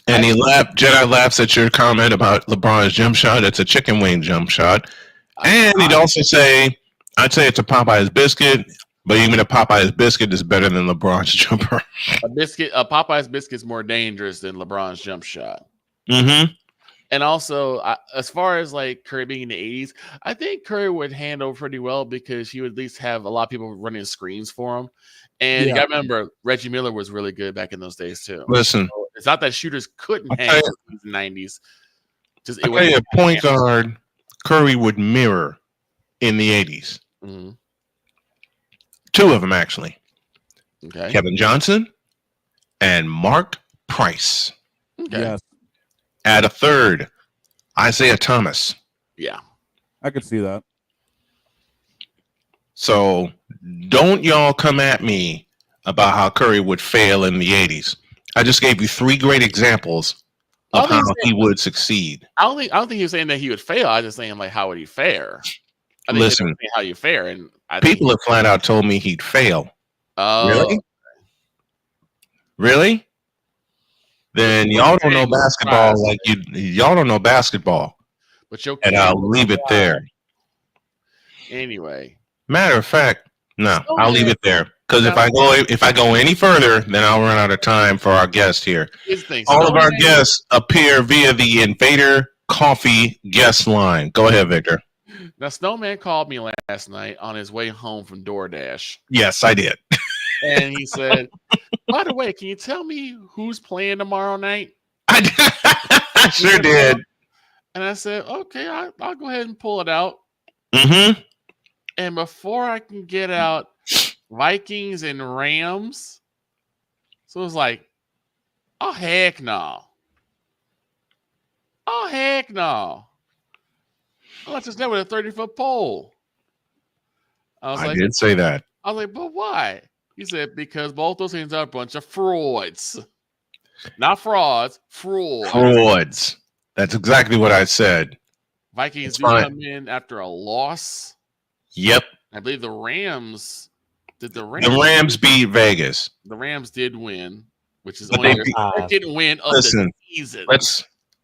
Speaker 1: And Jedi laughs at your comment about LeBron's jump shot. It's a chicken wing jump shot. And he'd also say, I'd say it's a Popeye's biscuit, but even a Popeye's biscuit is better than LeBron's jumper.
Speaker 5: A Popeye's biscuit's more dangerous than LeBron's jump shot.
Speaker 1: Mm-hmm.
Speaker 5: And also, as far as like Curry being in the 80s, I think Curry would handle pretty well because he would at least have a lot of people running screens for him. And you got to remember, Reggie Miller was really good back in those days too.
Speaker 1: Listen,
Speaker 5: so it's not that shooters couldn't hang in the 90s. Just
Speaker 1: I'll tell you, a point guard Curry would mirror in the 80s.
Speaker 5: Mm-hmm.
Speaker 1: 2 of them, actually.
Speaker 5: Okay.
Speaker 1: Kevin Johnson and Mark Price.
Speaker 5: Okay.
Speaker 9: Yes,
Speaker 1: At a third, Isaiah Thomas.
Speaker 5: Yeah.
Speaker 9: I could see that.
Speaker 1: So don't y'all come at me about how Curry would fail in the 80s. I just gave you 3 great examples of how he would succeed.
Speaker 5: I don't think he was saying that he would fail. I was just saying, like, how would he fare? I think
Speaker 1: Listen,
Speaker 5: how you fare. And I think
Speaker 1: people have flat out told me he'd fail.
Speaker 5: Oh.
Speaker 1: Really? Really? Then y'all don't know basketball like y'all don't know basketball.
Speaker 5: But
Speaker 1: and I'll leave it there.
Speaker 5: Anyway.
Speaker 1: Matter of fact, no, I'll leave it there. Because if I go any further, then I'll run out of time for our guest here. All of our guests appear via the Invader Coffee guest line. Go ahead, Victor.
Speaker 5: Now, Snowman called me last night on his way home from DoorDash.
Speaker 1: Yes, I did.
Speaker 5: And he said, by the way, can you tell me who's playing tomorrow night?
Speaker 1: I sure did.
Speaker 5: And I said, okay, I'll go ahead and pull it out.
Speaker 1: Mm-hmm.
Speaker 5: And before I can get out Vikings and Rams, so it was like, oh, heck no. Oh, heck no. Let's just net with a 30-foot pole.
Speaker 1: I did say that.
Speaker 5: I was like, but why? He said, because both those things are a bunch of frauds. Not frauds, frauds.
Speaker 1: Frauds. That's exactly what I said.
Speaker 5: Vikings do
Speaker 1: fine.
Speaker 5: come in after a loss.
Speaker 1: Yep.
Speaker 5: I believe the Rams. Did the
Speaker 1: Rams beat Vegas?
Speaker 5: The Rams did win, which is
Speaker 1: But
Speaker 5: only
Speaker 1: they
Speaker 5: their second win of
Speaker 1: Listen,
Speaker 5: the season.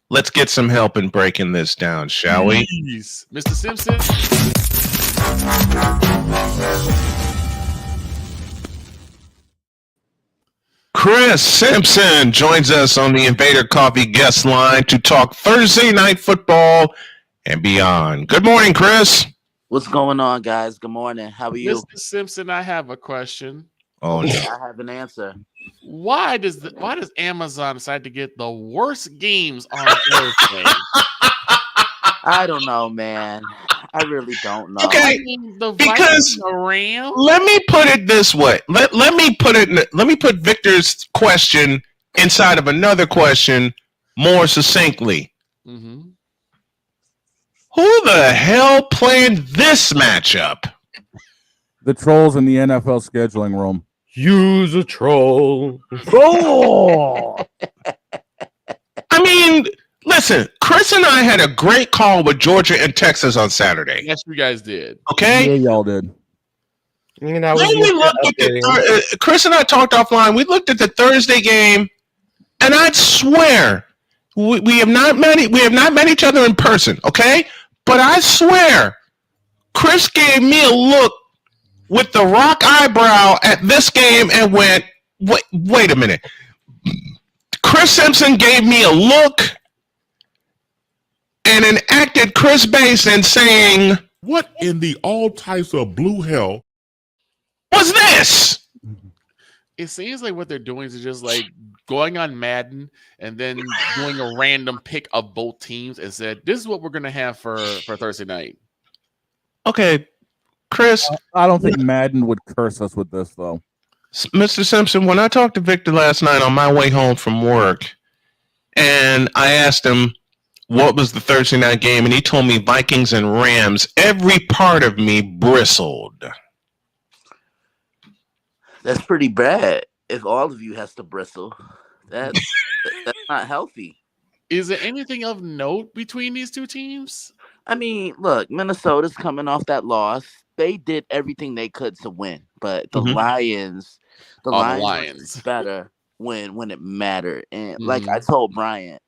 Speaker 1: let's get some help in breaking this down, shall we?
Speaker 5: Please. Mr. Simpson.
Speaker 1: Chris Simpson joins us on the Invader Coffee guest line to talk Thursday night football and beyond. Good morning, Chris.
Speaker 18: What's going on, guys? Good morning. How are you?
Speaker 5: Mr. Simpson, I have a question.
Speaker 1: Oh no.
Speaker 18: I have an answer.
Speaker 5: Why does Amazon decide to get the worst games on Thursday?
Speaker 18: I don't know, man. I really don't know.
Speaker 1: Okay,
Speaker 5: the
Speaker 1: because
Speaker 5: the Rams.
Speaker 1: Let me put it this way. Let me put Victor's question inside of another question more succinctly.
Speaker 5: Mm-hmm.
Speaker 1: Who the hell planned this matchup?
Speaker 9: The trolls in the NFL scheduling room.
Speaker 8: Use a troll.
Speaker 9: Oh!
Speaker 1: I mean, listen, Chris and I had a great call with Georgia and Texas on Saturday.
Speaker 5: Yes, you guys did.
Speaker 1: Okay?
Speaker 9: Yeah, y'all did.
Speaker 8: You know,
Speaker 1: Then we looked at Chris and I talked offline. We looked at the Thursday game, and I'd swear we have not met each other in person, okay? But I swear, Chris gave me a look with the rock eyebrow at this game and went, wait a minute. Chris Simpson gave me a look and enacted Chris Basin saying,
Speaker 7: "What in the all types of blue hell
Speaker 1: was this?"
Speaker 5: It seems like what they're doing is just like going on Madden and then doing a random pick of both teams and said, "This is what we're gonna have for Thursday night."
Speaker 1: Okay, Chris.
Speaker 9: I don't think Madden would curse us with this, though.
Speaker 1: Mr. Simpson, when I talked to Victor last night on my way home from work, and I asked him what was the Thursday night game, and he told me Vikings and Rams, every part of me bristled.
Speaker 18: That's pretty bad. If all of you has to bristle, that's not healthy.
Speaker 5: Is there anything of note between these two teams?
Speaker 18: I mean, look, Minnesota's coming off that loss. They did everything they could to win, but the Lions were better when it mattered. And like I told Bryant,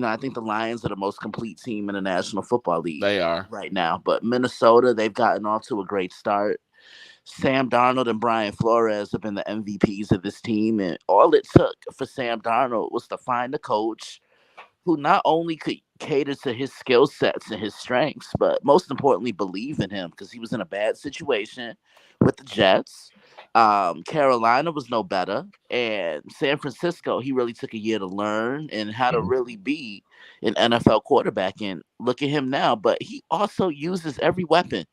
Speaker 18: I think the Lions are the most complete team in the National Football League.
Speaker 5: They are
Speaker 18: right now. But Minnesota, they've gotten off to a great start. Sam Darnold and Brian Flores have been the MVPs of this team, and all it took for Sam Darnold was to find a coach who not only could cater to his skill sets and his strengths, but most importantly, believe in him, because he was in a bad situation with the Jets. Carolina was no better, and San Francisco, he really took a year to learn and how to really be an NFL quarterback. And look at him now, but he also uses every weapon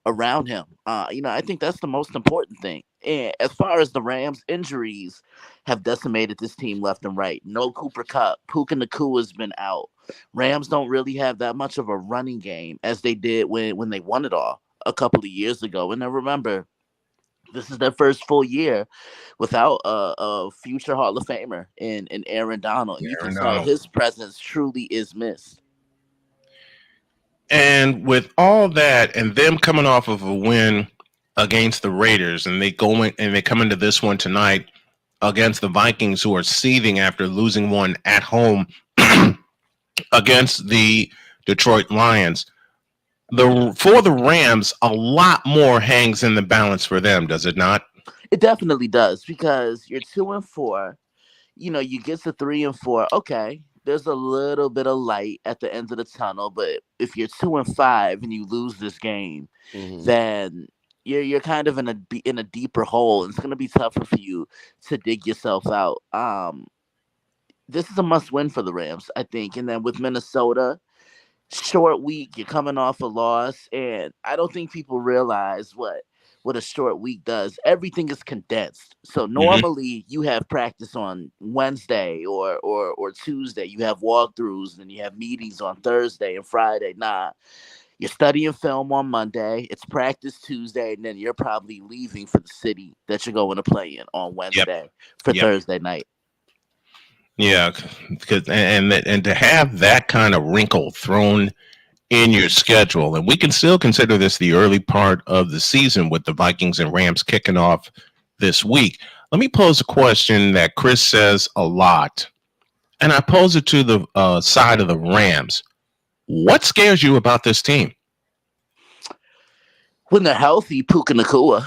Speaker 18: around him. I think that's the most important thing. And as far as the Rams, injuries have decimated this team left and right. No Cooper Kupp. Puka Nacua has been out. Rams don't really have that much of a running game as they did when they won it all a couple of years ago. And then remember, this is their first full year without a future Hall of Famer in Aaron Donald. You can tell his presence truly is missed.
Speaker 1: And with all that, and them coming off of a win against the Raiders, and they come into this one tonight against the Vikings, who are seething after losing one at home against the Detroit Lions. For the Rams, a lot more hangs in the balance for them, does it not?
Speaker 18: It definitely does, because you're 2-4. You get to 3-4. Okay, there's a little bit of light at the end of the tunnel, but if you're 2-5 and you lose this game, then you're kind of in a deeper hole, and it's going to be tougher for you to dig yourself out. This is a must-win for the Rams, I think. And then with Minnesota, short week, you're coming off a loss, and I don't think people realize what a short week does. Everything is condensed. So normally you have practice on Wednesday or Tuesday. You have walkthroughs, and you have meetings on Thursday and Friday. Nah, you're studying film on Monday. It's practice Tuesday, and then you're probably leaving for the city that you're going to play in on Wednesday for Thursday night.
Speaker 1: Yeah, because and to have that kind of wrinkle thrown in your schedule, and we can still consider this the early part of the season with the Vikings and Rams kicking off this week. Let me pose a question that Chris says a lot, and I pose it to the side of the Rams. What scares you about this team?
Speaker 18: When they're healthy, Puka Nacua.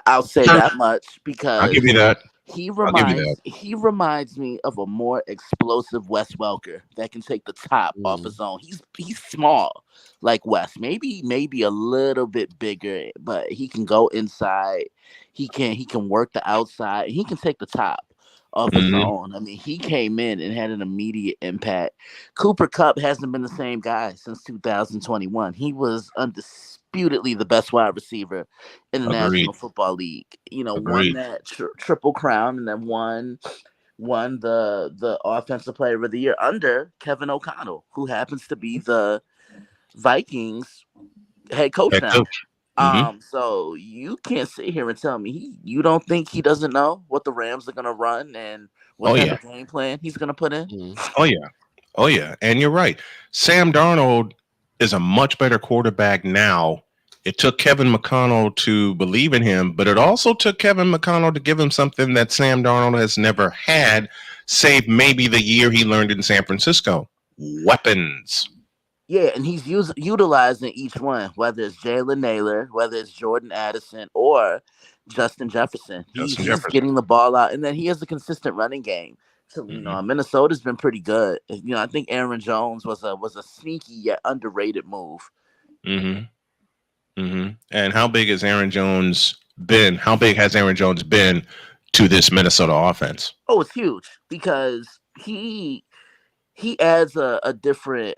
Speaker 18: I'll say that much because
Speaker 1: I'll give you that.
Speaker 18: he reminds me of a more explosive Wes Welker that can take the top off his own. He's small like Wes, maybe a little bit bigger, but he can go inside. He can work the outside. He can take the top off his own. I mean, he came in and had an immediate impact. Cooper Kupp hasn't been the same guy since 2021. He was undisputedly the best wide receiver in the National Football League. You know, won that triple crown and then won the Offensive Player of the Year under Kevin O'Connell, who happens to be the Vikings head coach now. So you can't sit here and tell me you don't think he doesn't know what the Rams are gonna run and what kind of game plan he's gonna put in.
Speaker 1: Oh yeah, and you're right. Sam Darnold is a much better quarterback now. It took Kevin McConnell to believe in him, but it also took Kevin McConnell to give him something that Sam Darnold has never had, save maybe the year he learned in San Francisco: weapons.
Speaker 18: Yeah, and he's utilizing each one, whether it's Jalen Naylor, whether it's Jordan Addison, or Justin Jefferson. He's getting the ball out, and then he has a consistent running game. So, you know, Minnesota's been pretty good. You know, I think Aaron Jones was a sneaky yet underrated move.
Speaker 1: And how big has Aaron Jones been? How big has Aaron Jones been to this Minnesota offense?
Speaker 18: Oh, it's huge because he adds a different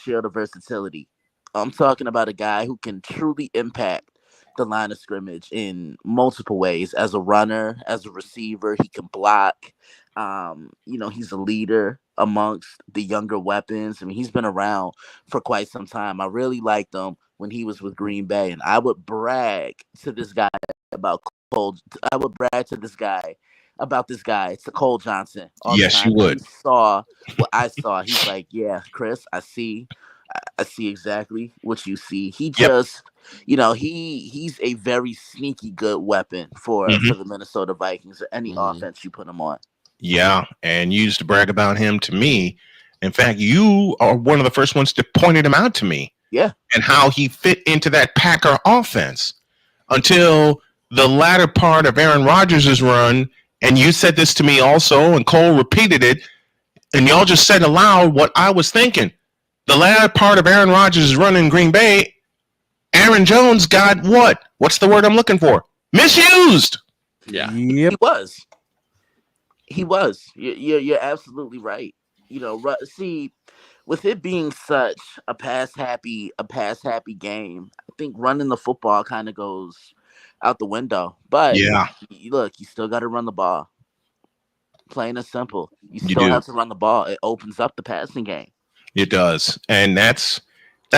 Speaker 18: shield of versatility. I'm talking about a guy who can truly impact the line of scrimmage in multiple ways. As a runner, as a receiver, he can block. You know, he's a leader amongst the younger weapons. I mean, he's been around for quite some time. I really liked him when he was with Green Bay, and I would brag to this guy about Cole. I would brag to this guy about this guy. It's Cole Johnson.
Speaker 1: Yes, you would.
Speaker 18: He saw what I saw. He's like, yeah, Chris, I see exactly what you see. He just, you know, he's a very sneaky good weapon for the Minnesota Vikings or any offense you put him on.
Speaker 1: Yeah, and you used to brag about him to me. In fact, you are one of the first ones to pointed him out to me.
Speaker 18: Yeah.
Speaker 1: And how he fit into that Packer offense until the latter part of Aaron Rodgers' run. And you said this to me also, and Cole repeated it, and y'all just said aloud what I was thinking. The latter part of Aaron Rodgers' run in Green Bay, Aaron Jones got what? What's the word I'm looking for? Misused.
Speaker 5: Yeah.
Speaker 18: He was. You're absolutely right. You know, see, with it being such a pass happy game, I think running the football kind of goes out the window. But look, you still got to run the ball. Plain and simple. You still have to run the ball. It opens up the passing game.
Speaker 1: It does, and that's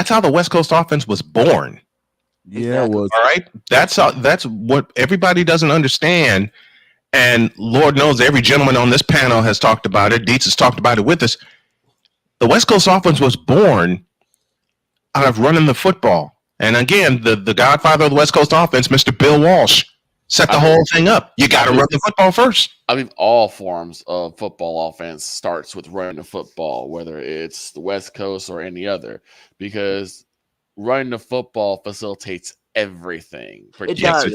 Speaker 1: how the West Coast offense was born.
Speaker 9: Yeah, it was.
Speaker 1: All right, that's what everybody doesn't understand. And Lord knows every gentleman on this panel has talked about it. Dietz has talked about it with us. The West Coast offense was born out of running the football. And again, the godfather of the West Coast offense, Mr. Bill Walsh, set the whole thing up. You got to run the football first.
Speaker 5: I mean, all forms of football offense starts with running the football, whether it's the West Coast or any other, because running the football facilitates everything.
Speaker 18: It does.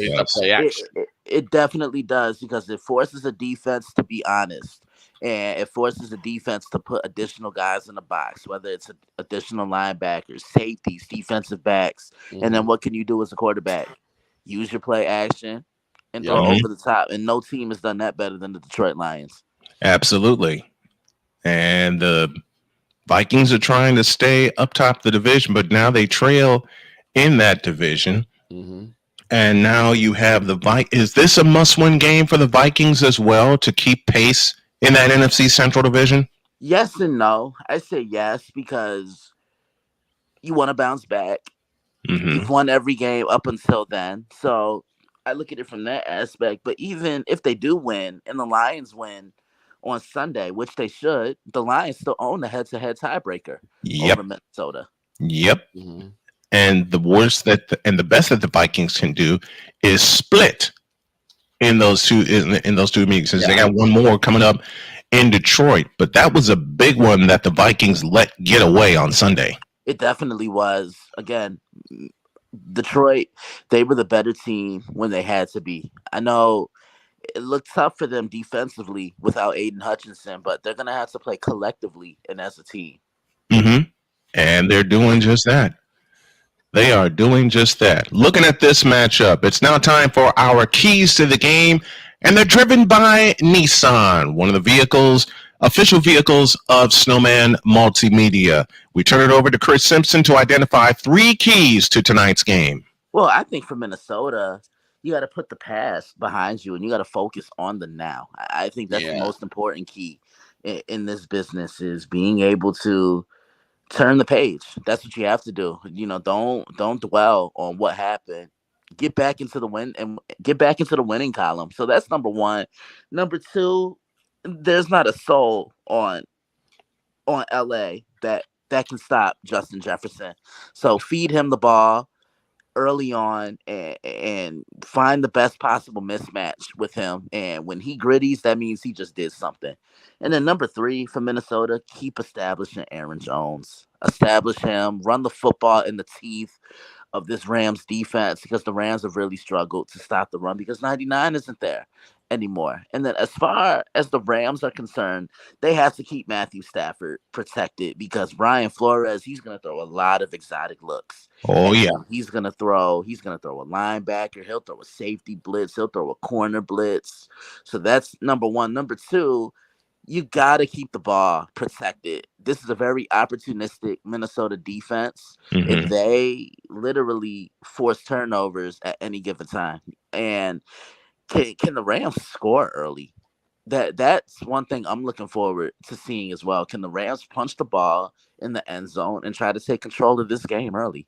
Speaker 18: It definitely does, because it forces a defense to be honest, and it forces the defense to put additional guys in the box, whether it's additional linebackers, safeties, defensive backs. And then what can you do as a quarterback? Use your play action and throw over the top. And no team has done that better than the Detroit Lions.
Speaker 1: Absolutely. And the Vikings are trying to stay up top of the division, but now they trail in that division. And now you have the Is this a must-win game for the Vikings as well to keep pace in that NFC Central division?
Speaker 18: Yes and no. I say yes because you want to bounce back. You've won every game up until then. So I look at it from that aspect. But even if they do win and the Lions win on Sunday, which they should, the Lions still own the head-to-head tiebreaker over Minnesota.
Speaker 1: Yep.
Speaker 5: Mm-hmm.
Speaker 1: And the worst and the best that the Vikings can do is split in those two meetings. Since they got one more coming up in Detroit, but that was a big one that the Vikings let get away on Sunday.
Speaker 18: It definitely was. Again, Detroit, they were the better team when they had to be. I know it looked tough for them defensively without Aiden Hutchinson, but they're going to have to play collectively and as a team.
Speaker 1: Mm-hmm. And they're doing just that. They are doing just that. Looking at this matchup, it's now time for our keys to the game, and they're driven by Nissan, one of the official vehicles of Snowman Multimedia. We turn it over to Chris Simpson to identify 3 keys to tonight's game.
Speaker 18: Well, I think for Minnesota, you got to put the past behind you, and you got to focus on the now. I think that's the most important key in this business, is being able to turn the page. That's what you have to do. Don't dwell on what happened. Get back into the winning column. So that's number 1. Number 2, there's not a soul on LA that can stop Justin Jefferson. So feed him the ball early on and find the best possible mismatch with him. And when he gritties, that means he just did something. And then number 3 for Minnesota, keep establishing Aaron Jones. Establish him, run the football in the teeth of this Rams defense, because the Rams have really struggled to stop the run because 99 isn't there anymore. And then as far as the Rams are concerned, they have to keep Matthew Stafford protected, because Brian Flores, he's going to throw a lot of exotic looks.
Speaker 1: Oh, yeah.
Speaker 18: He's going to throw a linebacker. He'll throw a safety blitz. He'll throw a corner blitz. So that's number 1. Number 2, you got to keep the ball protected. This is a very opportunistic Minnesota defense.
Speaker 1: Mm-hmm.
Speaker 18: If they literally force turnovers at any given time, and can the Rams score early? That's one thing I'm looking forward to seeing as well. Can the Rams punch the ball in the end zone and try to take control of this game early?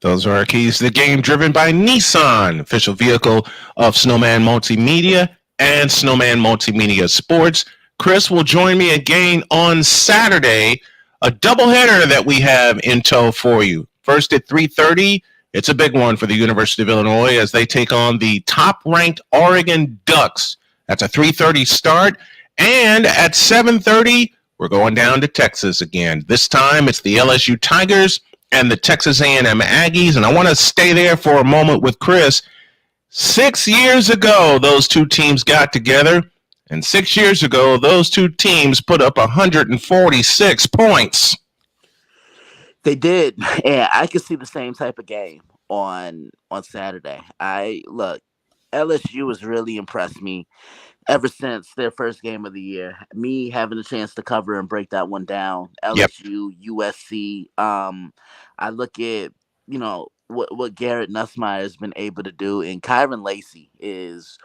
Speaker 1: Those are our keys to the game, driven by Nissan, official vehicle of Snowman Multimedia and Snowman Multimedia Sports. Chris will join me again on Saturday, a doubleheader that we have in tow for you. First at 3:30, it's a big one for the University of Illinois as they take on the top-ranked Oregon Ducks. That's a 3:30 start. And at 7:30, we're going down to Texas again. This time, it's the LSU Tigers and the Texas A&M Aggies. And I want to stay there for a moment with Chris. 6 years ago, those two teams got together. And 6 years ago, those two teams put up 146 points.
Speaker 18: They did. And I could see the same type of game on Saturday. LSU has really impressed me ever since their first game of the year. Me having a chance to cover and break that one down. LSU, USC. I look at, what Garrett Nussmeier has been able to do. And Kyron Lacey is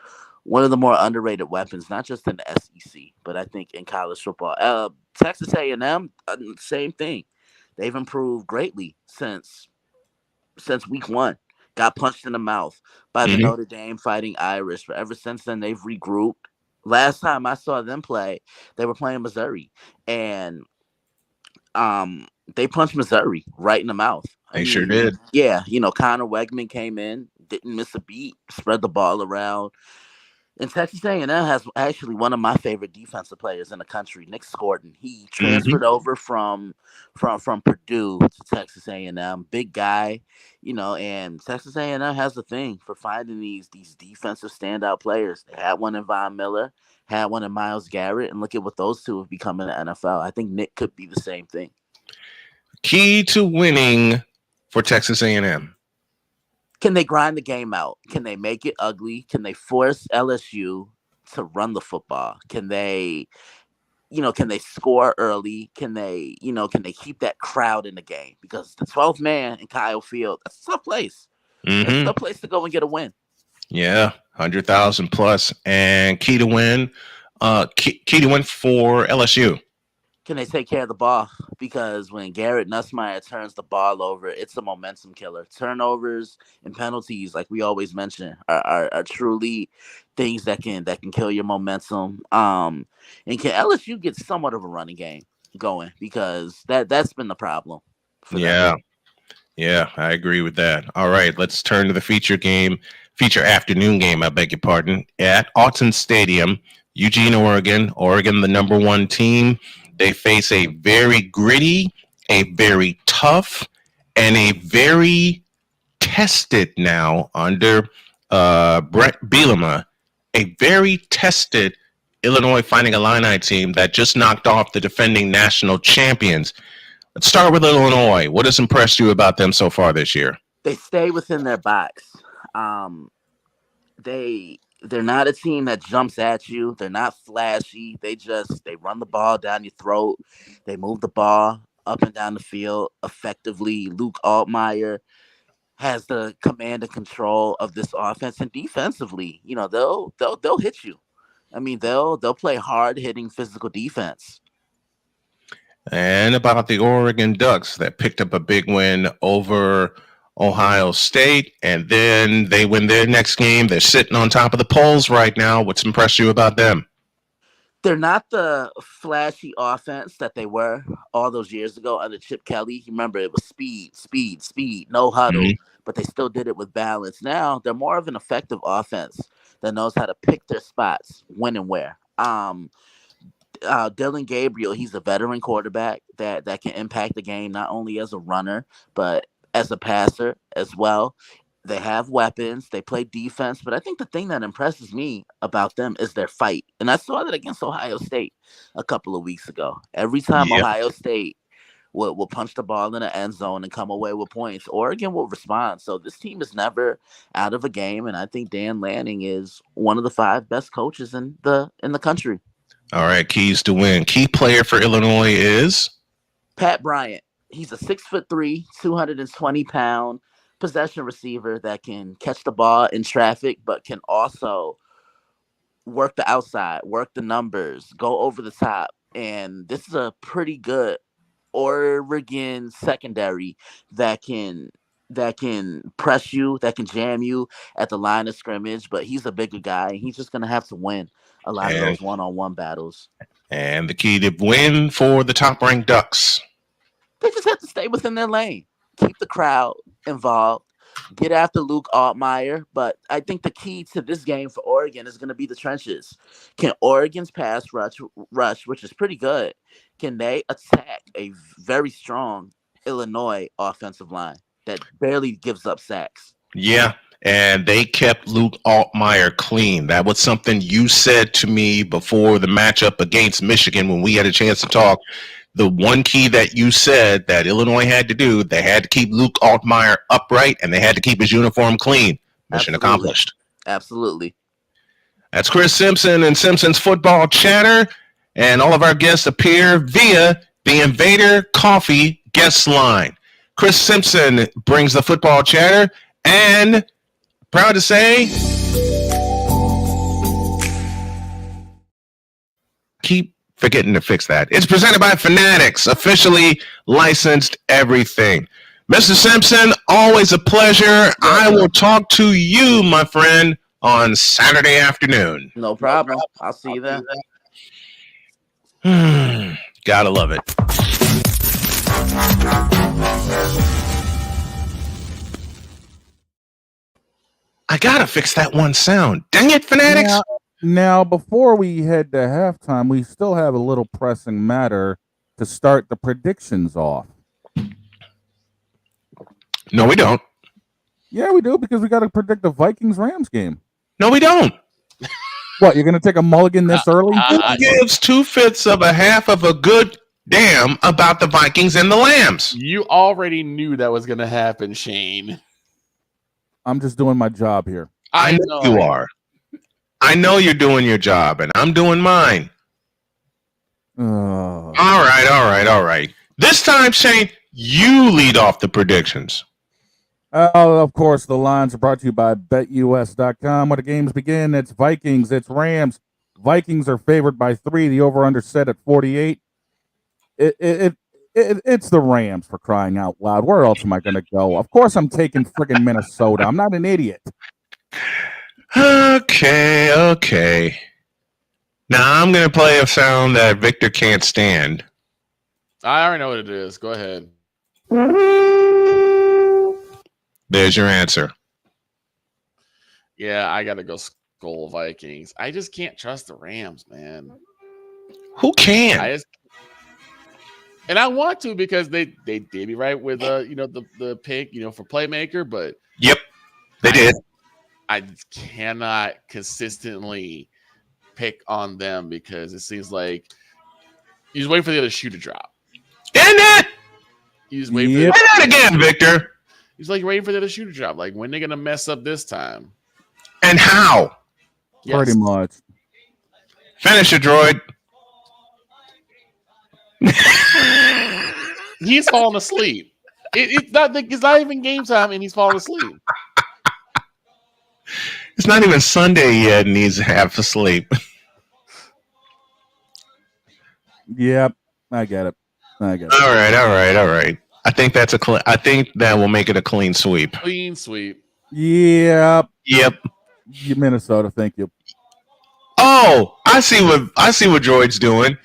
Speaker 18: one of the more underrated weapons, not just in the SEC, but I think in college football. Texas A&M, same thing. They've improved greatly since week 1. Got punched in the mouth by the Notre Dame Fighting Irish, but ever since then, they've regrouped. Last time I saw them play, they were playing Missouri, and they punched Missouri right in the mouth.
Speaker 1: They sure did.
Speaker 18: Yeah, Connor Wegman came in, didn't miss a beat, spread the ball around. And Texas A&M has actually one of my favorite defensive players in the country, Nick Scorton. He transferred over from Purdue to Texas A&M. Big guy, and Texas A&M has a thing for finding these defensive standout players. They had one in Von Miller, had one in Myles Garrett, and look at what those two have become in the NFL. I think Nick could be the same thing.
Speaker 1: Key to winning for Texas A&M.
Speaker 18: Can they grind the game out? Can they make it ugly? Can they force LSU to run the football? Can they score early? Can they keep that crowd in the game? Because the 12th man in Kyle Field, that's a tough place. It's a tough place to go and get a win.
Speaker 1: Yeah, 100,000 plus, and key to win for LSU.
Speaker 18: can they take care of the ball? Because when Garrett Nussmeier turns the ball over, it's a momentum killer. Turnovers and penalties, like we always mention, are truly things that can kill your momentum. And can LSU get somewhat of a running game going? Because that's been the problem for them.
Speaker 1: Yeah, I agree with that. All right, let's turn to the feature afternoon game, I beg your pardon, at Autzen Stadium, Eugene, Oregon. Oregon, the number 1 team. They face a very gritty, a very tough, and a very tested now under Brett Bielema, a very tested Illinois Fighting Illini team that just knocked off the defending national champions. Let's start with Illinois. What has impressed you about them so far this year?
Speaker 18: They stay within their box. They're not a team that jumps at you. They're not flashy. They run the ball down your throat. They move the ball up and down the field effectively. Luke Altmaier has the command and control of this offense, and defensively, they'll hit you. I mean, they'll play hard hitting physical defense.
Speaker 1: And about the Oregon Ducks that picked up a big win over Ohio State, and then they win their next game. They're sitting on top of the polls right now. What's impressed you about them?
Speaker 18: They're not the flashy offense that they were all those years ago under Chip Kelly. You remember it was speed, no huddle, but they still did it with balance. Now they're more of an effective offense that knows how to pick their spots, when and where. Dylan Gabriel, he's a veteran quarterback that can impact the game not only as a runner, but as a passer as well. They have weapons. They play defense. But I think the thing that impresses me about them is their fight. And I saw that against Ohio State a couple of weeks ago. Every time Ohio State will punch the ball in the end zone and come away with points, Oregon will respond. So this team is never out of a game. And I think Dan Lanning is one of the 5 best coaches in the country.
Speaker 1: All right, keys to win. Key player for Illinois is?
Speaker 18: Pat Bryant. He's a 6'3", 220-pound possession receiver that can catch the ball in traffic, but can also work the outside, work the numbers, go over the top. And this is a pretty good Oregon secondary that can press you, that can jam you at the line of scrimmage. But he's a bigger guy, and he's just going to have to win a lot of those one-on-one battles.
Speaker 1: And the key to win for the top-ranked Ducks?
Speaker 18: They just have to stay within their lane, keep the crowd involved, get after Luke Altmaier. But I think the key to this game for Oregon is going to be the trenches. Can Oregon's pass rush, which is pretty good, can they attack a very strong Illinois offensive line that barely gives up sacks?
Speaker 1: Yeah, and they kept Luke Altmaier clean. That was something you said to me before the matchup against Michigan when we had a chance to talk. The one key that you said that Illinois had to do, they had to keep Luke Altmaier upright, and they had to keep his uniform clean. Mission accomplished.
Speaker 18: Absolutely.
Speaker 1: That's Chris Simpson and Simpson's Football Chatter, and all of our guests appear via the Invader Coffee guest line. Chris Simpson brings the Football Chatter, and proud to say, keep forgetting to fix that. It's presented by Fanatics, officially licensed everything. Mr. Simpson, always a pleasure. I will talk to you, my friend, on Saturday afternoon.
Speaker 18: No problem. I'll see you then.
Speaker 1: Gotta love it. I gotta fix that one sound. Dang it, Fanatics.
Speaker 9: Now, before we head to halftime, we still have a little pressing matter to start the predictions off.
Speaker 1: No, we don't.
Speaker 9: Yeah, we do, because we got to predict the Vikings-Rams game.
Speaker 1: No, we don't.
Speaker 9: What, you're going to take a mulligan this early?
Speaker 1: Who gives 2/5 of a half of a good damn about the Vikings and the Lambs?
Speaker 5: You already knew that was going to happen, Shane.
Speaker 9: I'm just doing my job here.
Speaker 1: I know you are. I know you're doing your job, and I'm doing mine. All right. This time, Shane, you lead off the predictions.
Speaker 9: Of course, the lines are brought to you by BetUS.com. When the games begin, it's Vikings, it's Rams. Vikings are favored by 3. The over-under set at 48. It's the Rams, for crying out loud. Where else am I going to go? Of course I'm taking friggin' Minnesota. I'm not an idiot.
Speaker 1: Okay. Now I'm going to play a sound that Victor can't stand.
Speaker 5: I already know what it is. Go ahead.
Speaker 1: There's your answer.
Speaker 5: Yeah, I got to go Skull Vikings. I just can't trust the Rams, man.
Speaker 1: Who can?
Speaker 5: And I want to because they did me right with the pick, for playmaker, but
Speaker 1: yep, they did.
Speaker 5: I just cannot consistently pick on them because it seems like you just wait for the other shoe to drop.
Speaker 1: Isn't it?
Speaker 5: You just wait
Speaker 1: for that again, Victor.
Speaker 5: He's like waiting for the other shoe to drop. Like, when they gonna mess up this time?
Speaker 1: And how?
Speaker 5: Yes.
Speaker 9: Pretty much.
Speaker 1: Finish it, droid.
Speaker 5: He's falling asleep. It's not even game time, and he's falling asleep.
Speaker 1: It's not even Sunday yet, and he's half asleep.
Speaker 9: Yep, I get it.
Speaker 1: All right. I think that will make it a clean sweep.
Speaker 5: Clean sweep.
Speaker 9: Yep.
Speaker 1: Yep.
Speaker 9: Minnesota, thank you.
Speaker 1: Oh, I see what Droid's doing.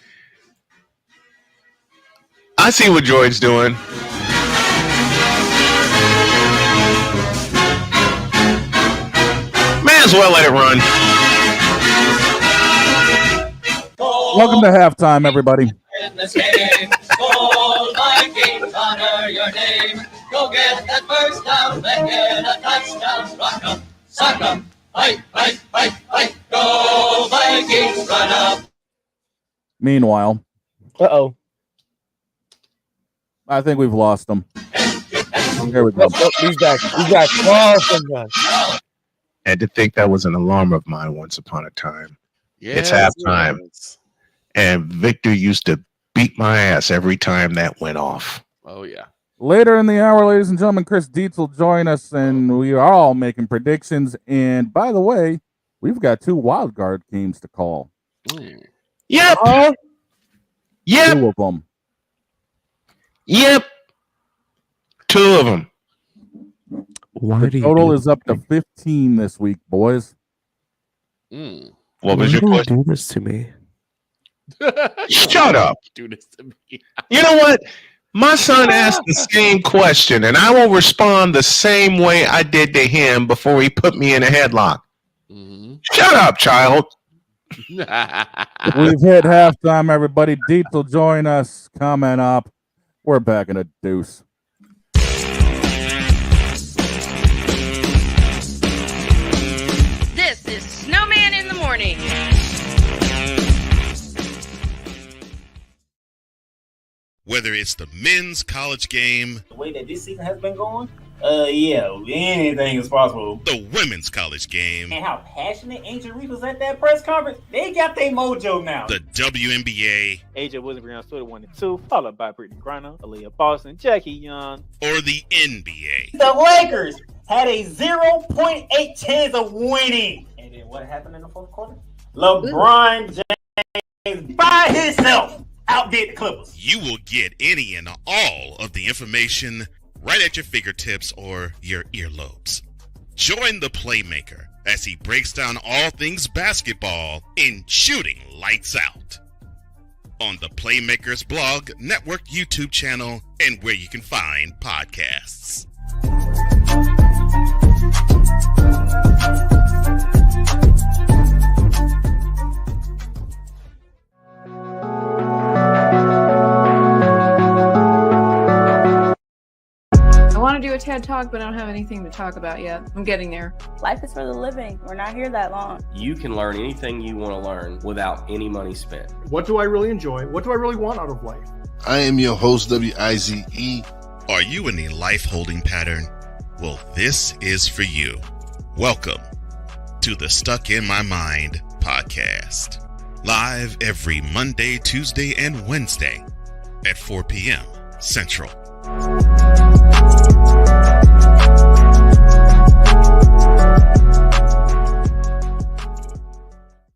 Speaker 1: May as well let it run.
Speaker 9: Welcome to halftime, everybody.
Speaker 19: In this game, Skull Vikings, honor your name. Go get that first down, then get a touchdown. Rock 'em, sock 'em, fight, fight, fight, fight. Go Vikings, run up.
Speaker 9: Meanwhile, I think we've lost them. Here we go.
Speaker 8: He's back.
Speaker 1: Had to think that was an alarm of mine once upon a time.
Speaker 5: Yeah,
Speaker 1: it's halftime. And Victor used to beat my ass every time that went off.
Speaker 5: Oh, yeah.
Speaker 9: Later in the hour, ladies and gentlemen, Chris Dietz will join us, and we are all making predictions. And by the way, we've got 2 wild card games to call.
Speaker 1: Yep. Yep.
Speaker 9: 2 of them.
Speaker 1: Yep. 2 of them.
Speaker 9: The total is up to 15 this week, boys.
Speaker 1: What was your question?
Speaker 8: Do this to me.
Speaker 1: Shut up.
Speaker 5: Do this to me.
Speaker 1: You know what? My son asked the same question, and I will respond the same way I did to him before he put me in a headlock. Shut up, child.
Speaker 9: We've hit halftime, everybody. Dietz will join us coming up. We're back in a deuce.
Speaker 11: This is Snowman in the morning.
Speaker 6: Whether it's the men's college game,
Speaker 16: The way that this season has been going, anything is possible.
Speaker 6: the women's college game,
Speaker 16: And how passionate Ancient Reef was at that press conference, they got their mojo now.
Speaker 6: the WNBA,
Speaker 17: AJ Wilson on Twitter 1 and 2, followed by Brittany Griner, Aaliyah Boston, Jackie Young.
Speaker 6: or the NBA.
Speaker 16: The Lakers had a 0.8 chance of winning. And then what happened in the fourth quarter? LeBron James by himself outdid the Clippers.
Speaker 6: You will get any and all of the information right at your fingertips or your earlobes. Join the Playmaker as he breaks down all things basketball in Shooting Lights Out on the Playmakers blog, network, YouTube channel, and where you can find podcasts.
Speaker 12: I want to do a TED Talk, but I don't have anything to talk about yet. I'm getting there.
Speaker 13: Life is for the living. We're not here that long.
Speaker 14: You can learn anything you want to learn without any money spent.
Speaker 15: What do I really enjoy? What do I really want out of life?
Speaker 20: I am your host, WIZE.
Speaker 6: Are you in a life holding pattern? Well, this is for you. Welcome to the Stuck in My Mind podcast. Live every Monday, Tuesday, and Wednesday at 4 p.m. Central.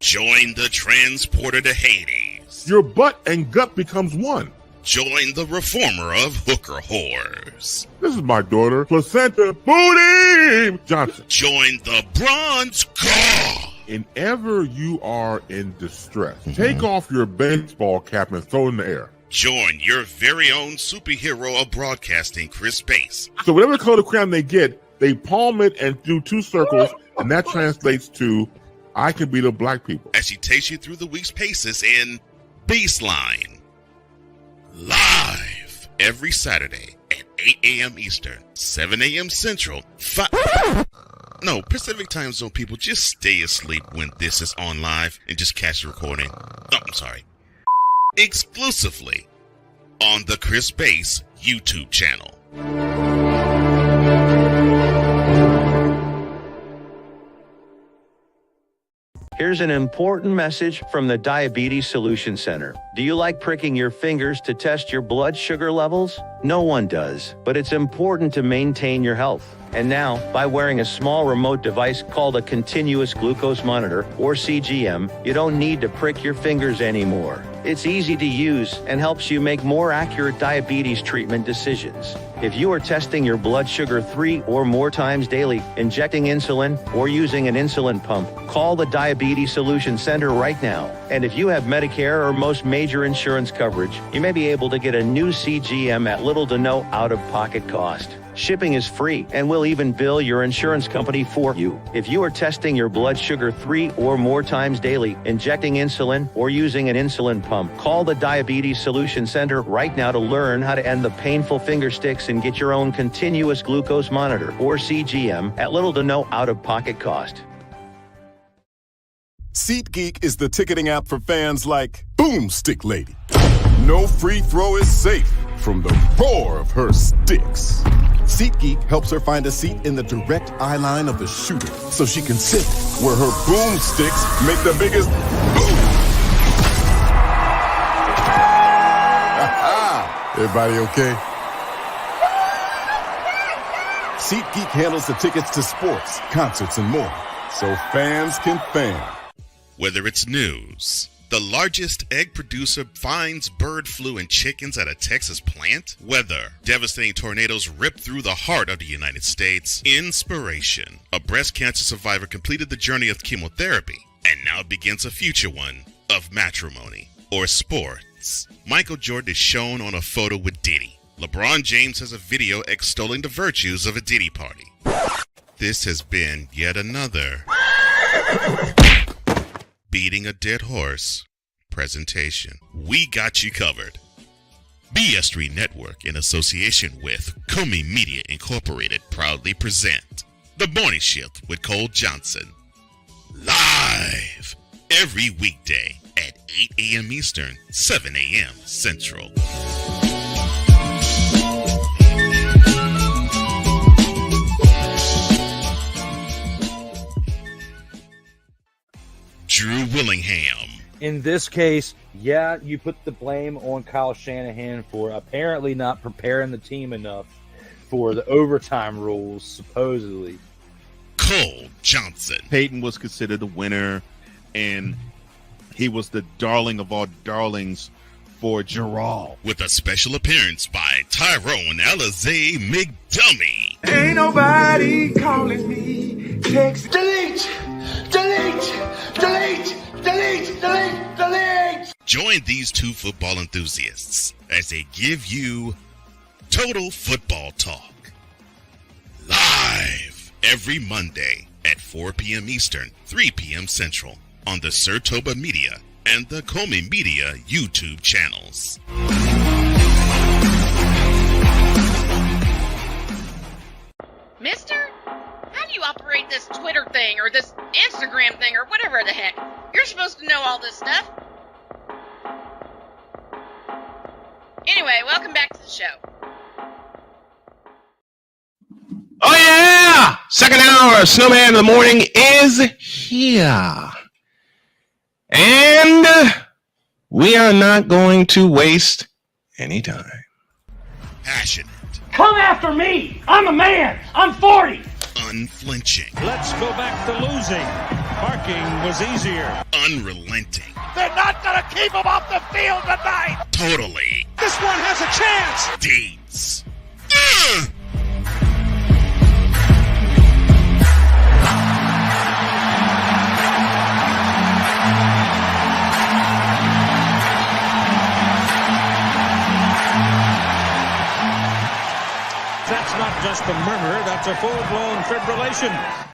Speaker 6: Join the transporter to Hades.
Speaker 7: Your butt and gut becomes one.
Speaker 6: Join the reformer of hooker whores.
Speaker 7: This is my daughter, Placenta Booty Johnson.
Speaker 6: Join the bronze guard.
Speaker 7: Whenever you are in distress, take off your baseball cap and throw it in the air.
Speaker 6: Join your very own superhero of broadcasting, Chris Bass.
Speaker 7: So whatever color crayon they get, they palm it and do 2 circles, and that translates to, I can beat up black people.
Speaker 6: As she takes you through the week's paces in Baseline. Live every Saturday at 8 a.m. Eastern, 7 a.m. Central, Pacific Time Zone people, just stay asleep when this is on live and just catch the recording. Oh, I'm sorry. Exclusively on the Chris Bass YouTube channel.
Speaker 21: Here's an important message from the Diabetes Solution Center. Do you like pricking your fingers to test your blood sugar levels? No one does, but it's important to maintain your health. And now, by wearing a small remote device called a continuous glucose monitor, or CGM, you don't need to prick your fingers anymore. It's easy to use and helps you make more accurate diabetes treatment decisions. If you are testing your blood sugar 3 or more times daily, injecting insulin, or using an insulin pump, call the Diabetes Solution Center right now. And if you have Medicare or most major insurance coverage, you may be able to get a new CGM at little to no out-of-pocket cost. Shipping is free, and we'll even bill your insurance company for you. If you are testing your blood sugar 3 or more times daily, injecting insulin, or using an insulin pump, call the Diabetes Solution Center right now to learn how to end the painful finger sticks and get your own continuous glucose monitor, or CGM, at little to no out-of-pocket cost.
Speaker 22: SeatGeek is the ticketing app for fans like Boomstick Lady. No free throw is safe from the roar of her sticks. SeatGeek helps her find a seat in the direct eye line of the shooter so she can sit where her boomsticks make the biggest boom. Everybody okay? SeatGeek handles the tickets to sports, concerts, and more, so fans can fan.
Speaker 6: Whether it's news, the largest egg producer finds bird flu in chickens at a Texas plant, weather, devastating tornadoes rip through the heart of the United States, inspiration, a breast cancer survivor completed the journey of chemotherapy, and now begins a future one of matrimony or sports. Michael Jordan is shown on a photo with Diddy. LeBron James has a video extolling the virtues of a Diddy party. This has been yet another beating a dead horse presentation. We got you covered. BS3 Network, in association with Comey Media Incorporated, proudly present The Morning Shift with Cole Johnson. Live every weekday at 8 a.m. Eastern, 7 a.m. Central. Drew Willingham.
Speaker 23: In this case, yeah, you put the blame on Kyle Shanahan for apparently not preparing the team enough for the overtime rules, supposedly.
Speaker 6: Cole Johnson.
Speaker 24: Peyton was considered the winner, and he was the darling of all darlings for Gerald.
Speaker 6: With a special appearance by Tyrone Alizé McDummy.
Speaker 25: Ain't nobody calling me. Text. Delete!
Speaker 6: Join these two football enthusiasts as they give you Total Football Talk. Live every Monday at 4 p.m. Eastern, 3 p.m. Central on the Sertoba Media and the Comey Media YouTube channels.
Speaker 11: Mister? How do you operate this Twitter thing or this Instagram thing or whatever the heck? You're supposed to know all this stuff. Anyway, welcome back to the show.
Speaker 1: Oh yeah! Second hour, Snowman in the morning is here. And we are not going to waste any time.
Speaker 6: Passionate.
Speaker 16: Come after me! I'm a man! I'm 40!
Speaker 6: Unflinching.
Speaker 3: Let's go back to losing. Parking was easier.
Speaker 6: Unrelenting.
Speaker 3: They're not going to keep him off the field tonight.
Speaker 6: Totally.
Speaker 3: This one has a chance.
Speaker 6: DIETZ.
Speaker 3: That's not just a murmur, that's a full-blown fibrillation.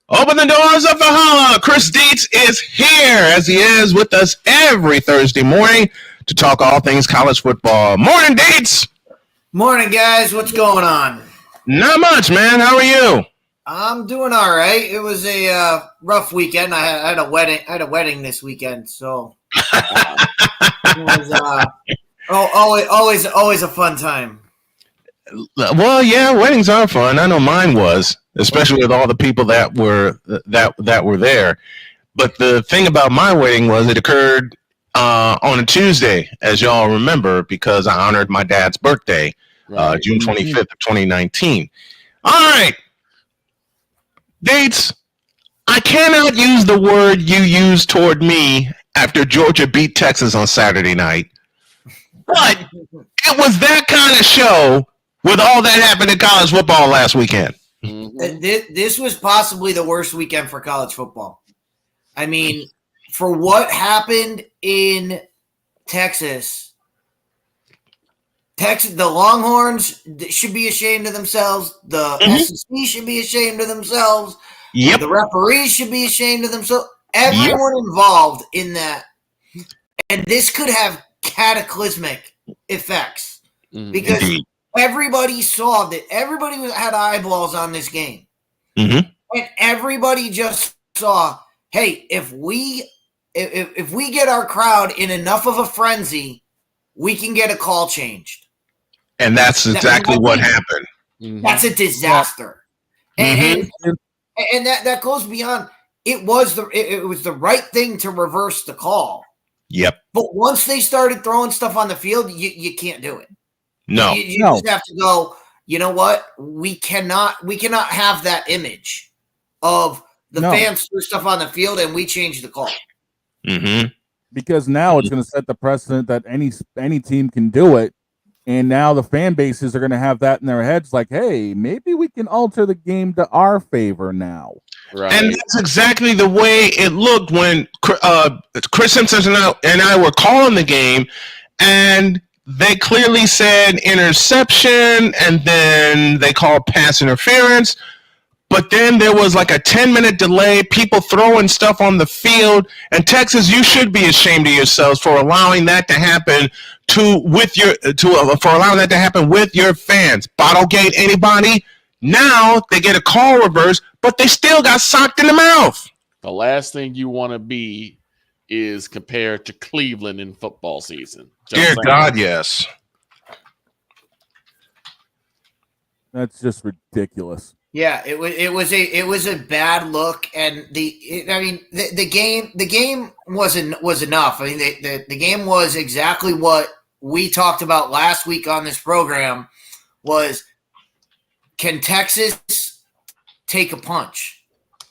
Speaker 1: Open the doors of Valhalla. Chris DIETZ is here, as he is with us every Thursday morning to talk all things college football. Morning, DIETZ.
Speaker 2: Morning, guys. What's going on?
Speaker 1: Not much, man. How are you?
Speaker 2: I'm doing all right. It was a rough weekend. I had a wedding. I had a wedding this weekend, so it was always a fun time.
Speaker 1: Well, yeah, weddings are fun. I know mine was, especially with all the people that were there. But the thing about my wedding was it occurred on a Tuesday, as y'all remember, because I honored my dad's birthday, June 25th of 2019. All right, DIETZ, I cannot use the word you used toward me after Georgia beat Texas on Saturday night, but it was that kind of show with all that happened in college football last weekend.
Speaker 2: This was possibly the worst weekend for college football. I mean, for what happened in Texas, the Longhorns should be ashamed of themselves. The SEC should be ashamed of themselves.
Speaker 1: Yep.
Speaker 2: The referees should be ashamed of themselves. Everyone involved in that. And this could have cataclysmic effects because everybody saw that everybody had eyeballs on this game. And everybody just saw, hey, if we get our crowd in enough of a frenzy, we can get a call changed.
Speaker 1: And that's exactly what happened.
Speaker 2: That's a disaster. And that goes beyond. It was the right thing to reverse the call.
Speaker 1: Yep.
Speaker 2: But once they started throwing stuff on the field, you can't do it.
Speaker 1: No.
Speaker 2: You just have to go, you know what? We cannot have that image of the fans threw stuff on the field and we changed the call.
Speaker 9: Because now it's going to set the precedent that any team can do it. And now the fan bases are going to have that in their heads like, hey, maybe we can alter the game to our favor now.
Speaker 1: Right. And that's exactly the way it looked when Chris Simpson and I were calling the game, and they clearly said interception, and then they called pass interference. But then there was like a 10-minute delay, people throwing stuff on the field. And Texas, you should be ashamed of yourselves for allowing that to happen for allowing that to happen with your fans. Bottlegate anybody? Now they get a call reverse, but they still got socked in the mouth.
Speaker 5: The last thing you want to be is compared to Cleveland in football season.
Speaker 1: Dear God, yes.
Speaker 9: That's just ridiculous.
Speaker 2: Yeah, it was a bad look, and the game was enough. I mean, the game was exactly what we talked about last week on this program. Was, can Texas take a punch?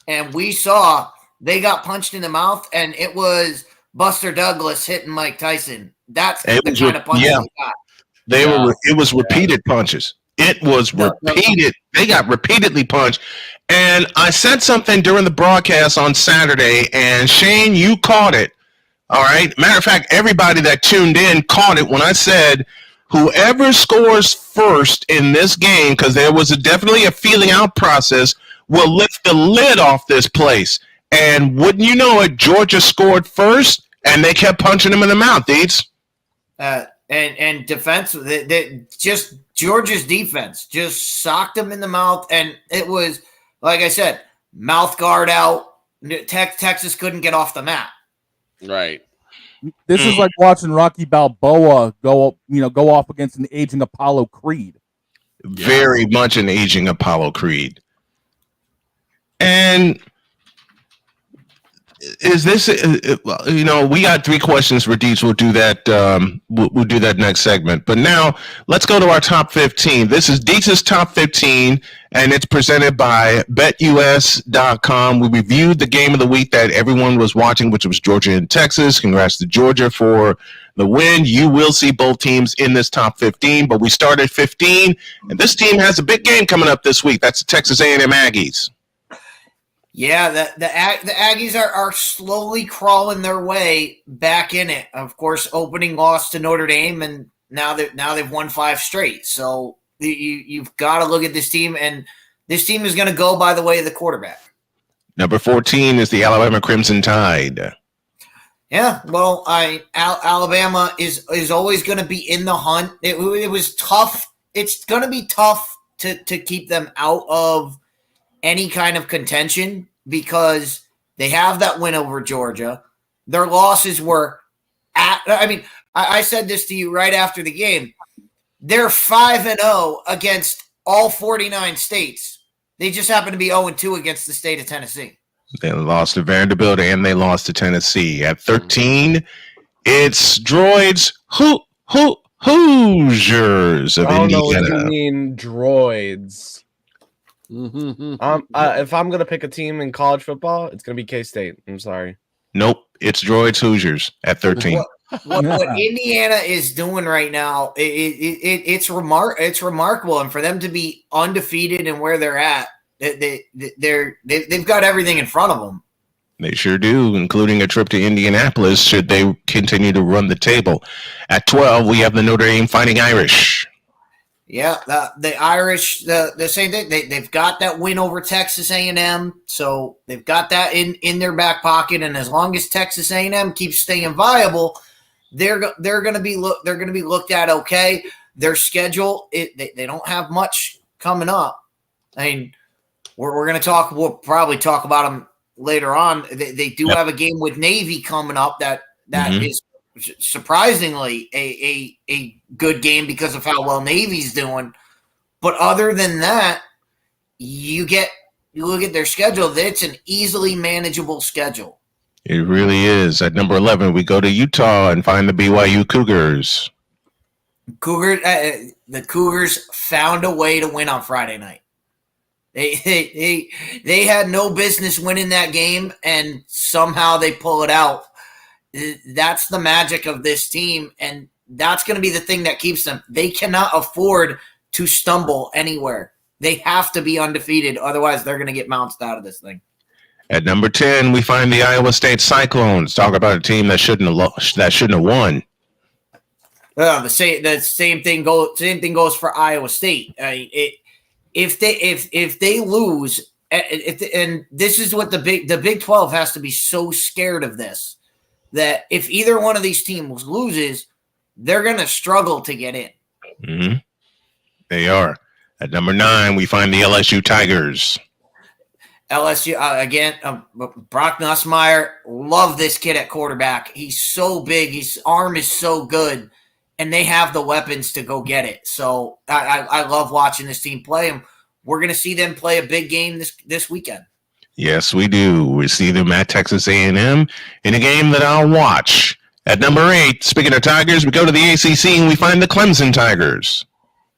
Speaker 2: And we saw they got punched in the mouth, and it was Buster Douglas hitting Mike Tyson. That's the kind of punch they got.
Speaker 1: It was repeated punches. It was repeated. They got repeatedly punched. And I said something during the broadcast on Saturday, and Shane, you caught it. All right. Matter of fact, everybody that tuned in caught it when I said, whoever scores first in this game, because there was definitely a feeling out process, will lift the lid off this place. And wouldn't you know it, Georgia scored first, and they kept punching him in the mouth, DIETZ.
Speaker 2: And defense, just Georgia's defense just socked him in the mouth, and it was, like I said, mouth guard out. Texas couldn't get off the mat.
Speaker 5: Right.
Speaker 9: This is like watching Rocky Balboa go off against an aging Apollo Creed.
Speaker 1: Very much an aging Apollo Creed. And is this? You know, we got 3 questions for Dietz. We'll do that. We'll do that next segment. But now let's go to our top 15. This is Dietz's top 15, and it's presented by BetUS.com. We reviewed the game of the week that everyone was watching, which was Georgia and Texas. Congrats to Georgia for the win. You will see both teams in this top 15, but we start at 15, and this team has a big game coming up this week. That's the Texas A&M Aggies.
Speaker 2: Yeah, the Aggies are slowly crawling their way back in it. Of course, opening loss to Notre Dame, and now they've won 5 straight. So you've got to look at this team, and this team is going to go by the way of the quarterback.
Speaker 1: Number 14 is the Alabama Crimson Tide.
Speaker 2: Yeah, well, Alabama is always going to be in the hunt. It was tough. It's going to be tough to keep them out of any kind of contention because they have that win over Georgia. Their losses were I said this to you right after the game. They're 5-0 against all 49 states. They just happen to be 0-2 against the state of Tennessee.
Speaker 1: They lost to Vanderbilt and they lost to Tennessee. At 13, it's Droids Hoosiers of Indiana.
Speaker 4: I don't know what you mean, Droids. If I'm gonna pick a team in college football, it's gonna be K-State. I'm sorry.
Speaker 1: Nope, it's Droids Hoosiers at 13.
Speaker 2: What Indiana is doing right now, it's remarkable, and for them to be undefeated and where they're at, they've got everything in front of them.
Speaker 1: They sure do, including a trip to Indianapolis should they continue to run the table. At 12, we have the Notre Dame Fighting Irish.
Speaker 2: Yeah, the Irish, the same thing. They've got that win over Texas A&M, so they've got that in their back pocket. And as long as Texas A&M keeps staying viable, they're going to be looked at okay. Their schedule, they don't have much coming up. I mean, we're going to talk. We'll probably talk about them later on. They do have a game with Navy coming up that is surprisingly a good game because of how well Navy's doing. But other than that, you look at their schedule, it's an easily manageable schedule.
Speaker 1: It really is. At number 11, we go to Utah and find the BYU Cougars.
Speaker 2: The Cougars found a way to win on Friday night. They had no business winning that game, and somehow they pull it out. That's the magic of this team, and that's going to be the thing that keeps them. They cannot afford to stumble anywhere. They have to be undefeated, otherwise they're going to get bounced out of this thing.
Speaker 1: At number 10, we find the Iowa State Cyclones. Talk about a team that shouldn't have won.
Speaker 2: The same thing goes for Iowa State. If they lose, and this is what the Big 12 has to be so scared of this, that if either one of these teams loses, they're going to struggle to get in.
Speaker 1: Mm-hmm. They are. At number 9, we find the LSU Tigers.
Speaker 2: LSU, again, Brock Nussmeier, love this kid at quarterback. He's so big. His arm is so good, and they have the weapons to go get it. So I love watching this team play, and we're going to see them play a big game this weekend.
Speaker 1: Yes, we do. We see them at Texas A&M in a game that I'll watch. At number 8, speaking of Tigers, we go to the ACC and we find the Clemson Tigers.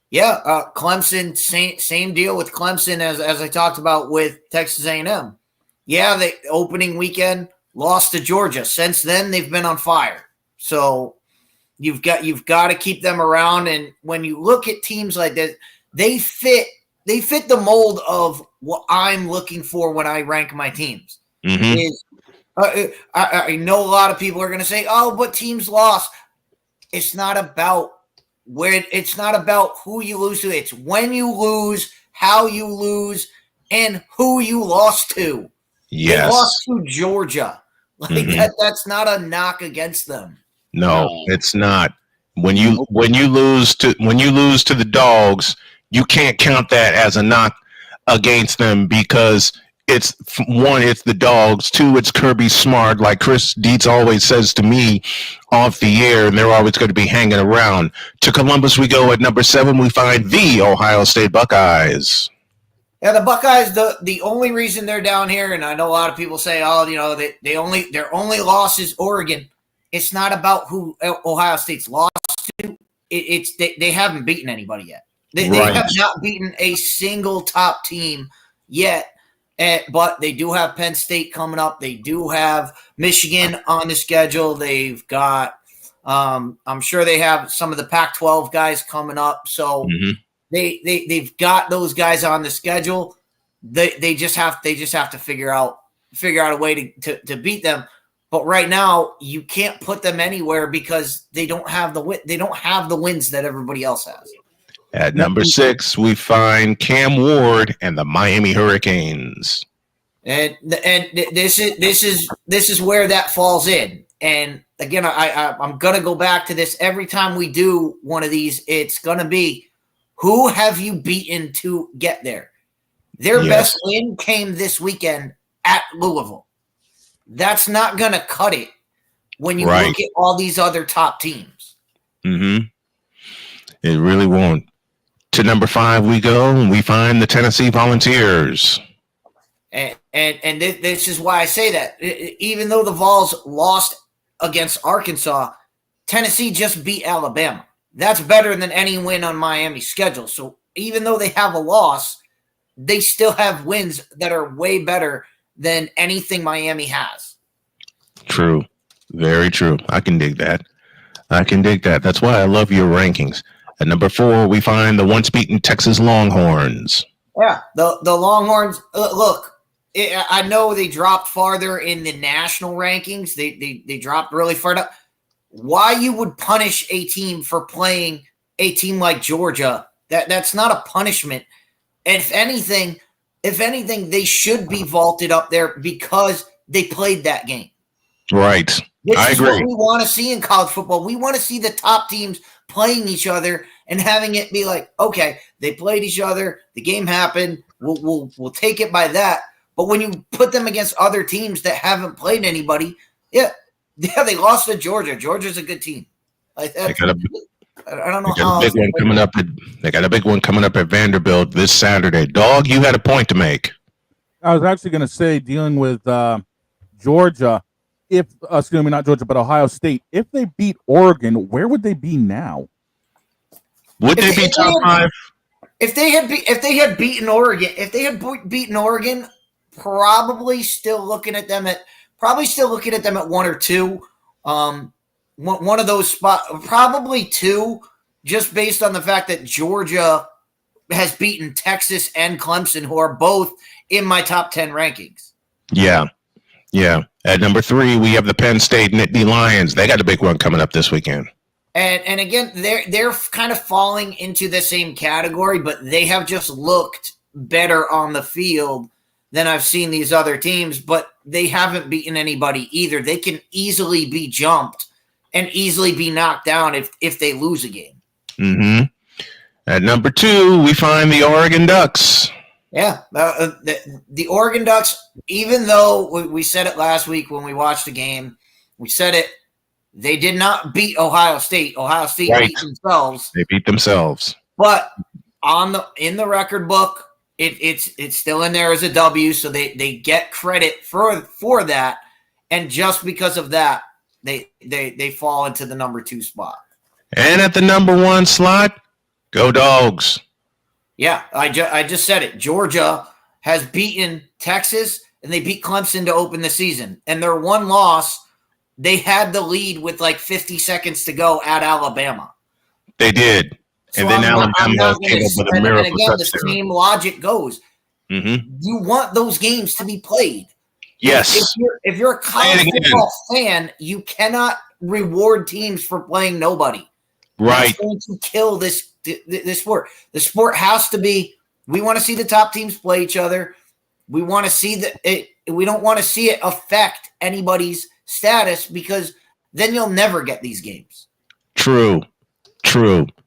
Speaker 2: Yeah, Clemson, same deal with Clemson as I talked about with Texas A&M. Yeah, the opening weekend lost to Georgia. Since then, they've been on fire. So you've got to keep them around. And when you look at teams like this, they fit the mold of what I'm looking for when I rank my teams.
Speaker 1: Mm-hmm.
Speaker 2: I know a lot of people are going to say, "Oh, but teams lost." It's not about who you lose to. It's when you lose, how you lose, and who you lost to.
Speaker 1: Yes.
Speaker 2: They lost to Georgia. That's not a knock against them.
Speaker 1: No, it's not. When you lose to the Dogs, you can't count that as a knock against them because it's the Dogs. 2, it's Kirby Smart, like Chris Dietz always says to me off the air, and they're always going to be hanging around. To Columbus we go. At number 7, we find the Ohio State Buckeyes.
Speaker 2: Yeah, the Buckeyes. The only reason they're down here, and I know a lot of people say, "Oh, their only loss is Oregon." It's not about who Ohio State's lost to. They haven't beaten anybody yet. They have not beaten a single top team yet. But they do have Penn State coming up. They do have Michigan on the schedule. They've got, I'm sure they have some of the Pac-12 guys coming up. So they've got those guys on the schedule. They just have to figure out a way to beat them. But right now, you can't put them anywhere because they don't have the wins that everybody else has.
Speaker 1: At number 6, we find Cam Ward and the Miami Hurricanes.
Speaker 2: And this is where that falls in. And again, I'm gonna go back to this every time we do one of these. It's gonna be, who have you beaten to get there? Their best win came this weekend at Louisville. That's not gonna cut it when you look at all these other top teams.
Speaker 1: It really won't. To number 5 we go, and we find the Tennessee Volunteers.
Speaker 2: And this is why I say that. Even though the Vols lost against Arkansas, Tennessee just beat Alabama. That's better than any win on Miami's schedule. So even though they have a loss, they still have wins that are way better than anything Miami has.
Speaker 1: True. Very true. I can dig that. That's why I love your rankings. At number 4, we find the once beaten Texas Longhorns.
Speaker 2: Yeah, the Longhorns. Look, I know they dropped farther in the national rankings. They dropped really far up. Why you would punish a team for playing a team like Georgia? That's not a punishment. And if anything, they should be vaulted up there because they played that game.
Speaker 1: Right. I agree.
Speaker 2: What we want to see in college football. We want to see the top teams playing each other and having it be like, okay, they played each other, the game happened, we'll take it by that. But when you put them against other teams that haven't played anybody, they lost to Georgia. Georgia's a good team. I don't know how.
Speaker 1: They got a big one coming up at Vanderbilt this Saturday. Dog, you had a point to make.
Speaker 9: I was actually going to say, dealing with Georgia, not Georgia, but Ohio State, if they beat Oregon, where would they be now?
Speaker 1: Would they be top 5?
Speaker 2: If they had beaten Oregon, probably still looking at them at 1 or 2. One of those spots, probably 2, just based on the fact that Georgia has beaten Texas and Clemson, who are both in my top 10 rankings.
Speaker 1: Yeah. At number 3, we have the Penn State Nittany Lions. They got a big one coming up this weekend.
Speaker 2: And again, they're kind of falling into the same category, but they have just looked better on the field than I've seen these other teams, but they haven't beaten anybody either. They can easily be jumped and easily be knocked down if they lose a game.
Speaker 1: At number 2, we find the Oregon Ducks.
Speaker 2: Yeah, the Oregon Ducks, even though we said it last week when we watched the game, we said it, they did not beat Ohio State. Ohio State beat themselves.
Speaker 1: They beat themselves.
Speaker 2: But in the record book, it's still in there as a W, so they get credit for that. And just because of that, they fall into the number 2 spot.
Speaker 1: And at the number 1 slot, go Dogs.
Speaker 2: Yeah, I just said it. Georgia has beaten Texas, and they beat Clemson to open the season. And their one loss, they had the lead with like 50 seconds to go at Alabama.
Speaker 1: They did. And then Alabama came up with a miracle touchdown.
Speaker 2: The same logic goes. You want those games to be played.
Speaker 1: Yes.
Speaker 2: If you're a college football fan, you cannot reward teams for playing nobody.
Speaker 1: Right.
Speaker 2: That's going to kill this sport. The sport has to be, we want to see the top teams play each other. We want to see we don't want to see it affect anybody's status, because then you'll never get these games.
Speaker 1: True.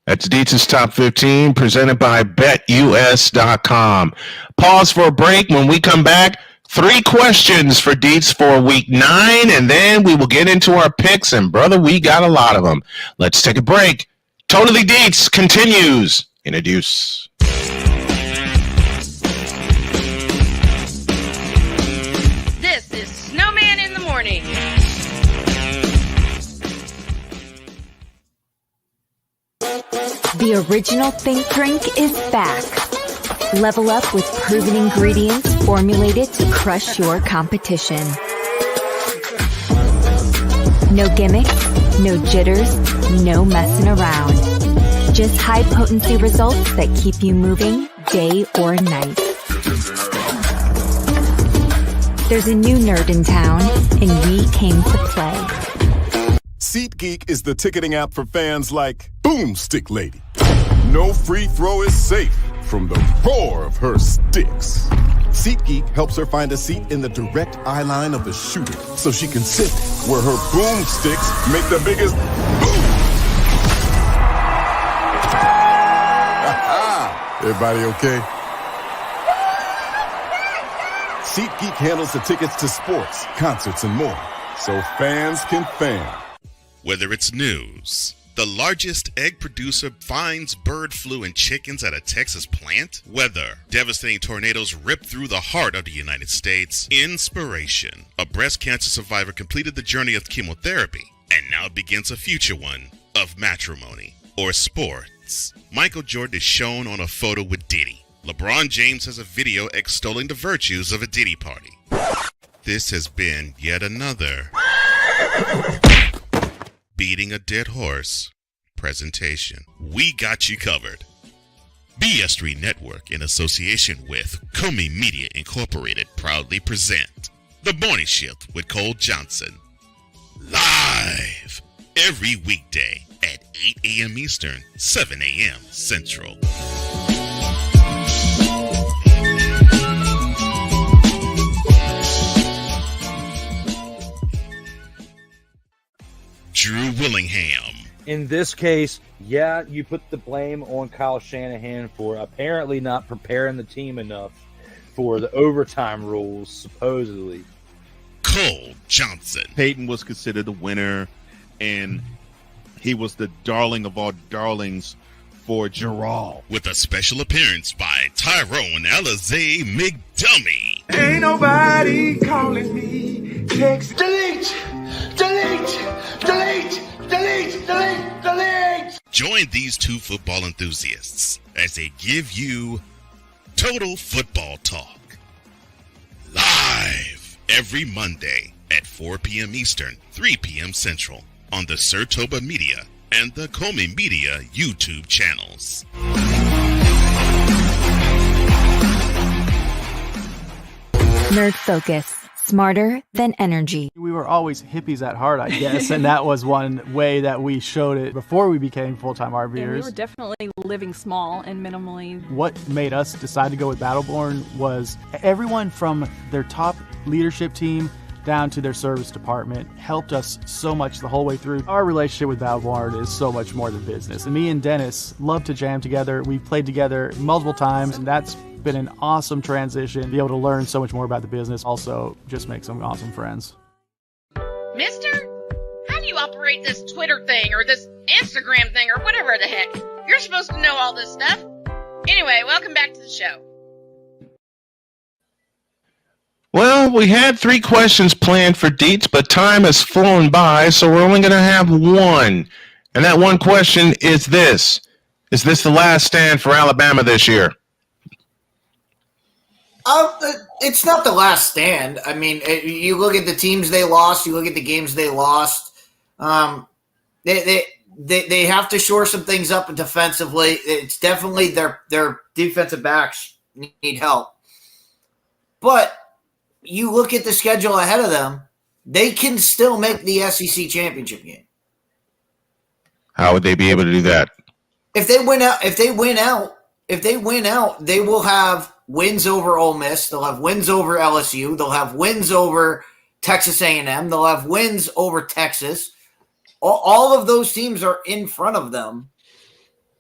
Speaker 1: That's DIETZ's Top 15 presented by BetUS.com. Pause for a break. When we come back, 3 questions for DIETZ for week 9, and then we will get into our picks. And brother, we got a lot of them. Let's take a break. Totally DIETZ continues in a deuce.
Speaker 8: The original Think Drink is back. Level up with proven ingredients formulated to crush your competition. No gimmicks, no jitters, no messing around. Just high-potency results that keep you moving day or night. There's a new nerd in town, and we came to play.
Speaker 22: SeatGeek is the ticketing app for fans like Boomstick Lady. No free throw is safe from the roar of her sticks. SeatGeek helps her find a seat in the direct eye line of the shooter so she can sit where her boomsticks make the biggest boom. Everybody okay? SeatGeek handles the tickets to sports, concerts, and more, so fans can fan.
Speaker 6: Whether it's news, the largest egg producer finds bird flu in chickens at a Texas plant, weather, devastating tornadoes rip through the heart of the United States, inspiration, a breast cancer survivor completed the journey of chemotherapy and now begins a future one of matrimony or sports. Michael Jordan is shown on a photo with Diddy. LeBron James has a video extolling the virtues of a Diddy party. This has been yet another beating a dead horse presentation. We got you covered. BS3 Network, in association with Comey Media Incorporated, proudly present The Morning Shift with Cole Johnson. Live every weekday at 8 a.m. Eastern, 7 a.m. Central. Drew Willingham.
Speaker 23: In this case, yeah, you put the blame on Kyle Shanahan for apparently not preparing the team enough for the overtime rules, supposedly.
Speaker 6: Cole Johnson.
Speaker 24: Peyton was considered the winner, and he was the darling of all darlings for Gerald.
Speaker 6: With a special appearance by Tyrone Alizé McDummy.
Speaker 25: Ain't nobody calling me. Text. Delete! Delete! Delete! Delete! Delete! Delete!
Speaker 6: Join these two football enthusiasts as they give you Total Football Talk. Live every Monday at 4 p.m. Eastern, 3 p.m. Central on the Sertoba Media and the Comey Media YouTube channels.
Speaker 8: Nerd Focus. Smarter than energy.
Speaker 10: We were always hippies at heart, I guess, and that was one way that we showed it before we became full-time RVers.
Speaker 12: Yeah, we were definitely living small and minimally.
Speaker 10: What made us decide to go with Battleborn was everyone from their top leadership team down to their service department helped us so much the whole way through. Our relationship with Battleborn is so much more than business. And me and Dennis love to jam together. We've played together multiple times, and that's been an awesome transition. Be able to learn so much more about the business. Also, just make some awesome friends.
Speaker 11: Mister, how do you operate this Twitter thing or this Instagram thing or whatever the heck? You're supposed to know all this stuff. Anyway, welcome back to the show.
Speaker 1: Well, we had 3 questions planned for Dietz, but time has flown by, so we're only going to have one. And that one question is this. Is this the last stand for Alabama this year?
Speaker 2: It's not the last stand. I mean, you look at the teams they lost. You look at the games they lost. They have to shore some things up defensively. It's definitely their defensive backs need help. But you look at the schedule ahead of them, they can still make the SEC championship game.
Speaker 1: How would they be able to do that?
Speaker 2: If they win out, they will have wins over Ole Miss. They'll have wins over LSU. They'll have wins over Texas A&M. They'll have wins over Texas. All of those teams are in front of them,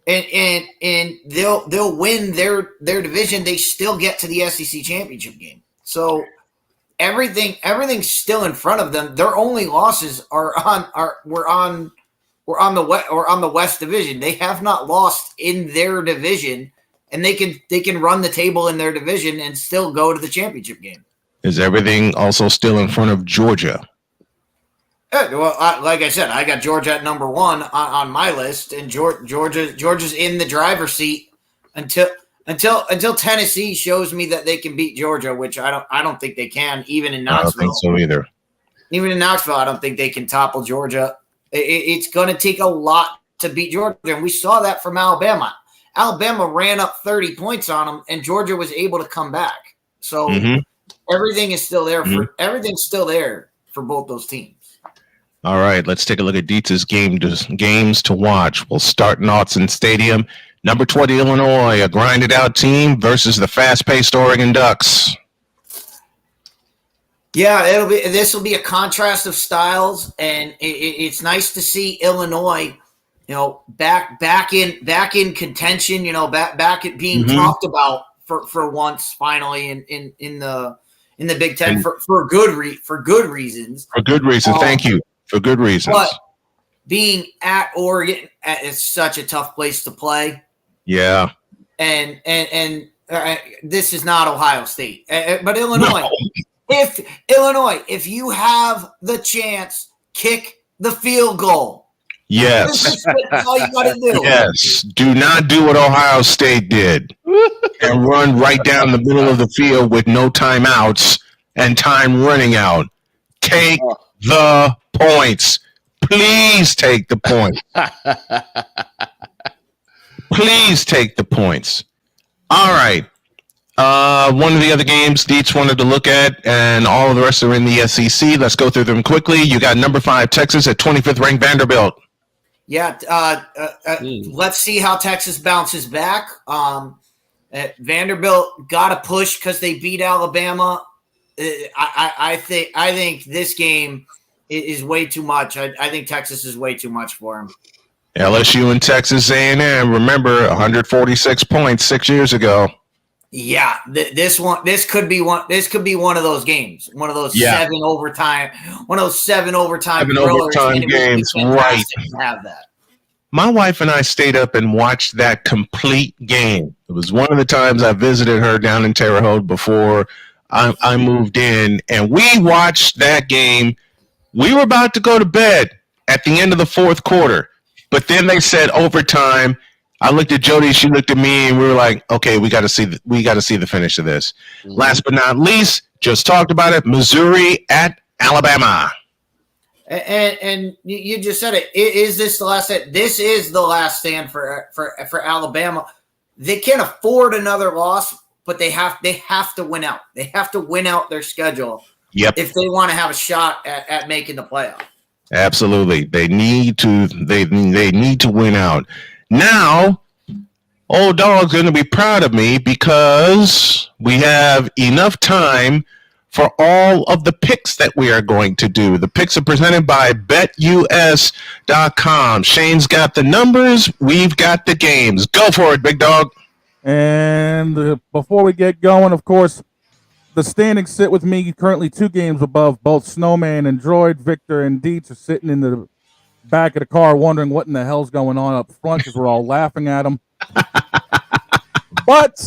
Speaker 2: and they'll win their division. They still get to the SEC championship game. So everything's still in front of them. Their only losses were on the West Division. They have not lost in their division. And they can run the table in their division and still go to the championship game.
Speaker 1: Is everything also still in front of Georgia?
Speaker 2: Well, like I said, I got Georgia at number 1 on my list, and Georgia's in the driver's seat until Tennessee shows me that they can beat Georgia, which I don't think they can, even in Knoxville.
Speaker 1: I don't think so either.
Speaker 2: Even in Knoxville, I don't think they can topple Georgia. It's going to take a lot to beat Georgia, and we saw that from Alabama. Alabama ran up 30 points on them, and Georgia was able to come back. So everything is still there everything's still there for both those teams.
Speaker 1: All right, let's take a look at DIETZ's games to watch. We'll start in Autzen Stadium. Number 20, Illinois, a grinded-out team versus the fast-paced Oregon Ducks.
Speaker 2: Yeah, this will be a contrast of styles, and it's nice to see Illinois, back in contention. Back at being talked about for once, finally in the Big Ten for good reasons.
Speaker 1: For good reasons, thank you. For good reasons.
Speaker 2: But being at Oregon is such a tough place to play.
Speaker 1: Yeah.
Speaker 2: And this is not Ohio State, but Illinois. No. If you have the chance, kick the field goal.
Speaker 1: Yes.
Speaker 2: That's all you got to do.
Speaker 1: Yes. Do not do what Ohio State did and run right down the middle of the field with no timeouts and time running out. Take the points. Please take the points. Please take the points. All right. One of the other games DIETZ wanted to look at, and all of the rest are in the SEC. Let's go through them quickly. You got number 5 Texas at 25th ranked Vanderbilt.
Speaker 2: Yeah. Let's see how Texas bounces back. Vanderbilt got to push because they beat Alabama. I think this game is way too much. I think Texas is way too much for him.
Speaker 1: LSU and Texas A&M. Remember, 146 points 6 years ago.
Speaker 2: Yeah, this could be one of those games. One of those 7 overtime. One of those 7 overtime
Speaker 1: games. Right.
Speaker 2: To have that.
Speaker 1: My wife and I stayed up and watched that complete game. It was one of the times I visited her down in Terre Haute before I moved in, and we watched that game. We were about to go to bed at the end of the 4th quarter, but then they said overtime. I looked at Jody, she looked at me, and we were like, "Okay, we got to see the finish of this." Last but not least, just talked about it. Missouri at Alabama.
Speaker 2: And you just said it. Is this the last stand? This is the last stand for Alabama. They can't afford another loss, but they have to win out. They have to win out their schedule.
Speaker 1: Yep.
Speaker 2: If they want to have a shot at making the playoff.
Speaker 1: Absolutely. They need to win out. Now, old dog's going to be proud of me because we have enough time for all of the picks that we are going to do. The picks are presented by BetUS.com. Shane's got the numbers. We've got the games. Go for it, big dog.
Speaker 9: And before we get going, of course, the standings sit with me currently 2 games above both Snowman and Droid. Victor and DIETZ are sitting in the back of the car wondering what in the hell's going on up front because we're all laughing at them. But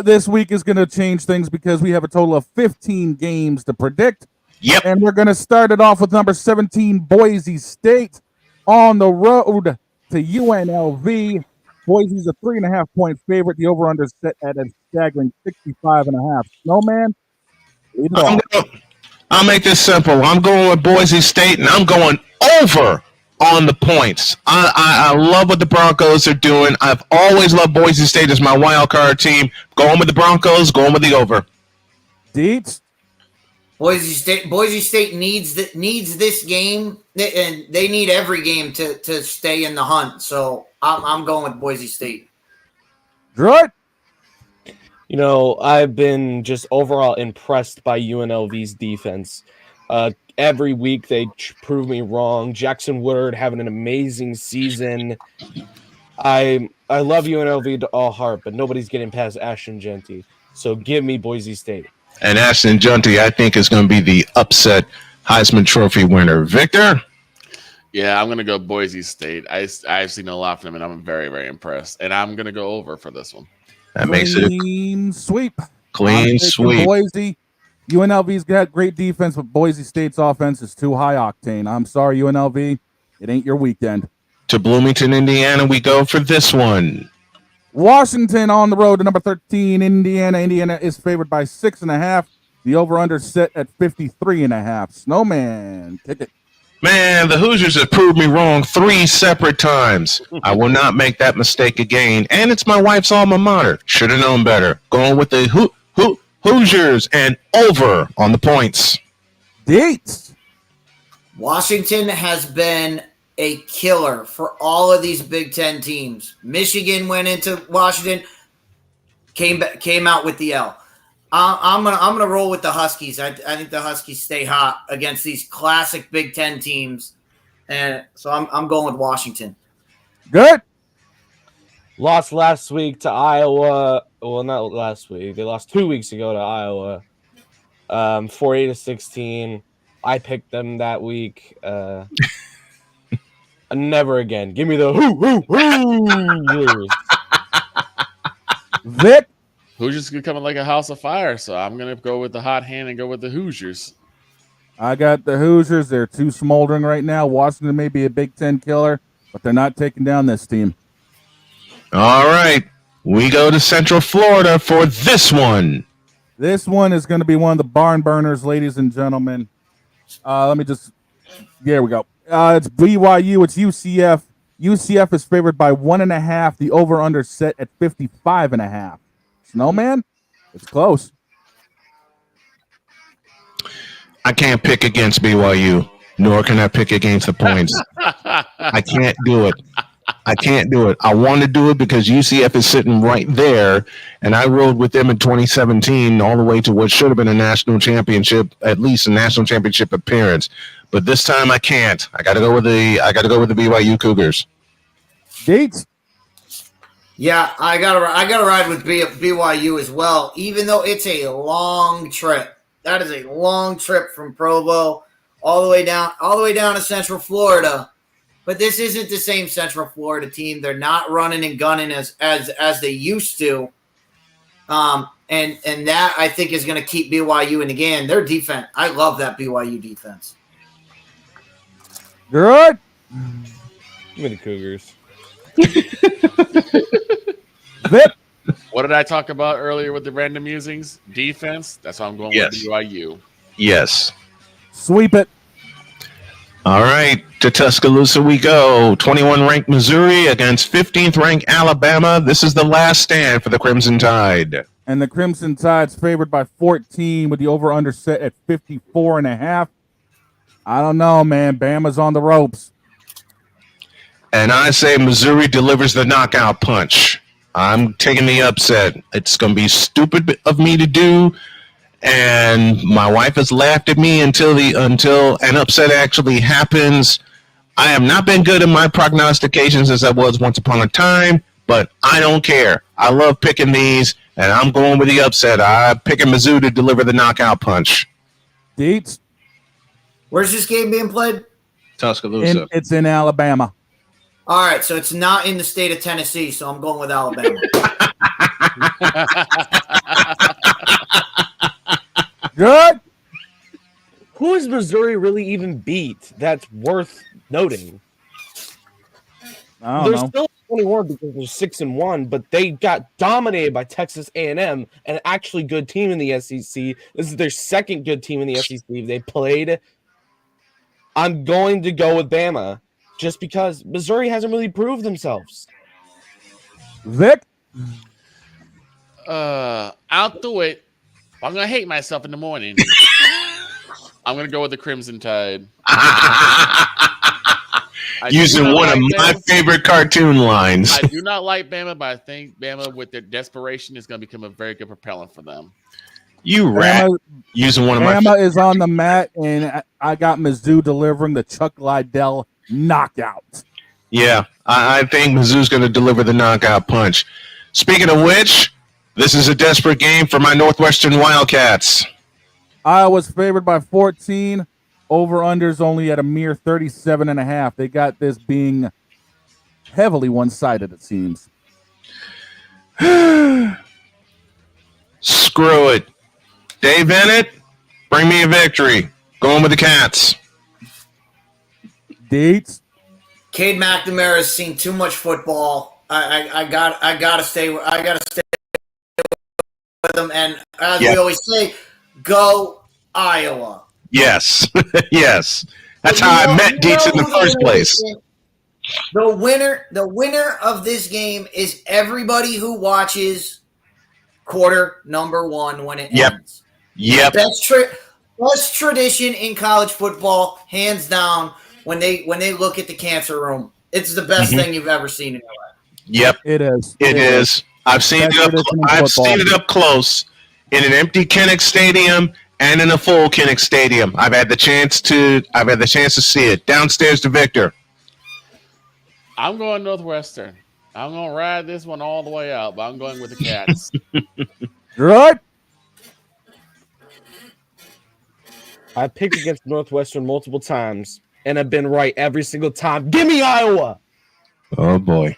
Speaker 9: this week is going to change things because we have a total of 15 games to predict.
Speaker 1: Yep.
Speaker 9: And we're going to start it off with number 17, Boise State, on the road to UNLV. Boise's a 3.5-point favorite. The over-under is set at a staggering 65.5. Snowman, lead it off.
Speaker 1: I'll make this simple. I'm going with Boise State, and I'm going over on the points. I love what the Broncos are doing. I've always loved Boise State as my wild card team. Going with the Broncos, going with the over.
Speaker 9: DIETZ?
Speaker 2: Boise State needs this game, and they need every game to stay in the hunt. So I'm going with Boise State.
Speaker 9: Right.
Speaker 4: I've been just overall impressed by UNLV's defense. Every week they prove me wrong. Jackson Woodard having an amazing season. I love UNLV to all heart, but nobody's getting past Ashton Genty. So give me Boise State.
Speaker 1: And Ashton Genty, I think, is going to be the upset Heisman Trophy winner. Victor?
Speaker 5: Yeah, I'm going to go Boise State. I've seen a lot from them, and I'm very, very impressed. And I'm going to go over for this one.
Speaker 1: That makes it
Speaker 9: clean sweep.
Speaker 1: Clean sweep.
Speaker 9: Boise. UNLV's got great defense, but Boise State's offense is too high octane. I'm sorry, UNLV. It ain't your weekend.
Speaker 1: To Bloomington, Indiana, we go for this one.
Speaker 9: Washington on the road to number 13, Indiana. Indiana is favored by 6.5. The over-under set at 53.5. Snowman, kick it.
Speaker 1: Man, the Hoosiers have proved me wrong 3 separate times. I will not make that mistake again. And it's my wife's alma mater. Should have known better. Going with the Hoosiers and over on the points.
Speaker 9: DIETZ.
Speaker 2: Washington has been a killer for all of these Big Ten teams. Michigan went into Washington, came out with the L. I'm gonna roll with the Huskies. I think the Huskies stay hot against these classic Big Ten teams, and so I'm going with Washington.
Speaker 9: Good.
Speaker 4: Lost last week to Iowa. Well, not last week. They lost 2 weeks ago to Iowa. 48-16. I picked them that week. Never again. Give me the Hoosiers.
Speaker 9: Vic.
Speaker 5: Hoosiers could come in like a house of fire, so I'm going to go with the hot hand and go with the Hoosiers.
Speaker 9: I got the Hoosiers. They're too smoldering right now. Washington may be a Big Ten killer, but they're not taking down this team.
Speaker 1: All right. We go to Central Florida for this one.
Speaker 9: This one is going to be one of the barn burners, ladies and gentlemen. There we go. It's BYU. It's UCF. UCF is favored by 1.5. The over-under set at 55.5. Snowman, it's close.
Speaker 1: I can't pick against BYU, nor can I pick against the points. I can't do it. I want to do it because UCF is sitting right there, and I rode with them in 2017 all the way to what should have been a national championship, at least a national championship appearance. But this time I can't. I got to go with the BYU Cougars.
Speaker 9: DIETZ.
Speaker 2: Yeah, I gotta ride with BYU as well, even though it's a long trip. That is a long trip from Provo all the way down to Central Florida. But this isn't the same Central Florida team. They're not running and gunning as they used to. And that I think is going to keep BYU in the game. Their defense, I love that BYU defense.
Speaker 9: Good.
Speaker 4: Give me the Cougars.
Speaker 5: What did I talk about earlier with the random musings? Defense. That's why I'm going with BYU.
Speaker 1: Yes.
Speaker 9: Sweep it.
Speaker 1: All right. To Tuscaloosa we go. 21th-ranked Missouri against 15th-ranked Alabama. This is the last stand for the Crimson Tide.
Speaker 9: And the Crimson Tide's favored by 14 with the over-under set at 54.5. I don't know, man. Bama's on the ropes.
Speaker 1: And I say Missouri delivers the knockout punch. I'm taking the upset. It's going to be stupid of me to do, and my wife has laughed at me until an upset actually happens. I have not been good at my prognostications as I was once upon a time, but I don't care. I love picking these, and I'm going with the upset. I'm picking Mizzou to deliver the knockout punch.
Speaker 9: DIETZ.
Speaker 2: Where's this game being played?
Speaker 1: Tuscaloosa.
Speaker 9: It's in Alabama.
Speaker 2: All right, so it's not in the state of Tennessee, so I'm going with Alabama.
Speaker 9: Good.
Speaker 4: Who has Missouri really even beat? That's worth noting.
Speaker 9: I don't
Speaker 4: They're
Speaker 9: know.
Speaker 4: still 21 because they're 6-1, but they got dominated by Texas A&M, an actually good team in the SEC. This is their second good team in the SEC. They played. I'm going to go with Bama just because Missouri hasn't really proved themselves.
Speaker 9: Vic?
Speaker 5: Out the way. I'm going to hate myself in the morning. I'm going to go with the Crimson Tide.
Speaker 1: Using one of my favorite cartoon lines.
Speaker 5: I do not like Bama, but I think Bama, with their desperation, is going to become a very good propellant for them.
Speaker 1: You rat. Using one of my
Speaker 9: Bama is on the mat, and I got Mizzou delivering the Chuck Liddell knockout.
Speaker 1: Yeah, I think Mizzou's going to deliver the knockout punch. Speaking of which, this is a desperate game for my Northwestern Wildcats.
Speaker 9: Iowa's favored by 14. Over-unders only at a mere 37.5. They got this being heavily one-sided, it seems.
Speaker 1: Screw it. Dave Bennett, Bring me a victory. Going with the Cats.
Speaker 9: Dates.
Speaker 2: Cade McNamara has seen too much football. I gotta stay with him. And as we always say, go Iowa.
Speaker 1: Yes. Yes. That's how I met Dietz in the first place.
Speaker 2: The winner of this game is everybody who watches quarter number 1 when it ends.
Speaker 1: Yep.
Speaker 2: Best tradition in college football, hands down. When they look at the cancer room, it's the best thing you've ever seen in your life.
Speaker 1: Yep.
Speaker 9: It is.
Speaker 1: It is. I've seen it up close in an empty Kinnick Stadium and in a full Kinnick Stadium. I've had the chance to see it. Downstairs to Victor.
Speaker 5: I'm going Northwestern. I'm going to ride this one all the way out, but I'm going with the Cats.
Speaker 9: Right.
Speaker 4: I picked against Northwestern multiple times, and I've been right every single time. Give me Iowa.
Speaker 1: Oh, boy.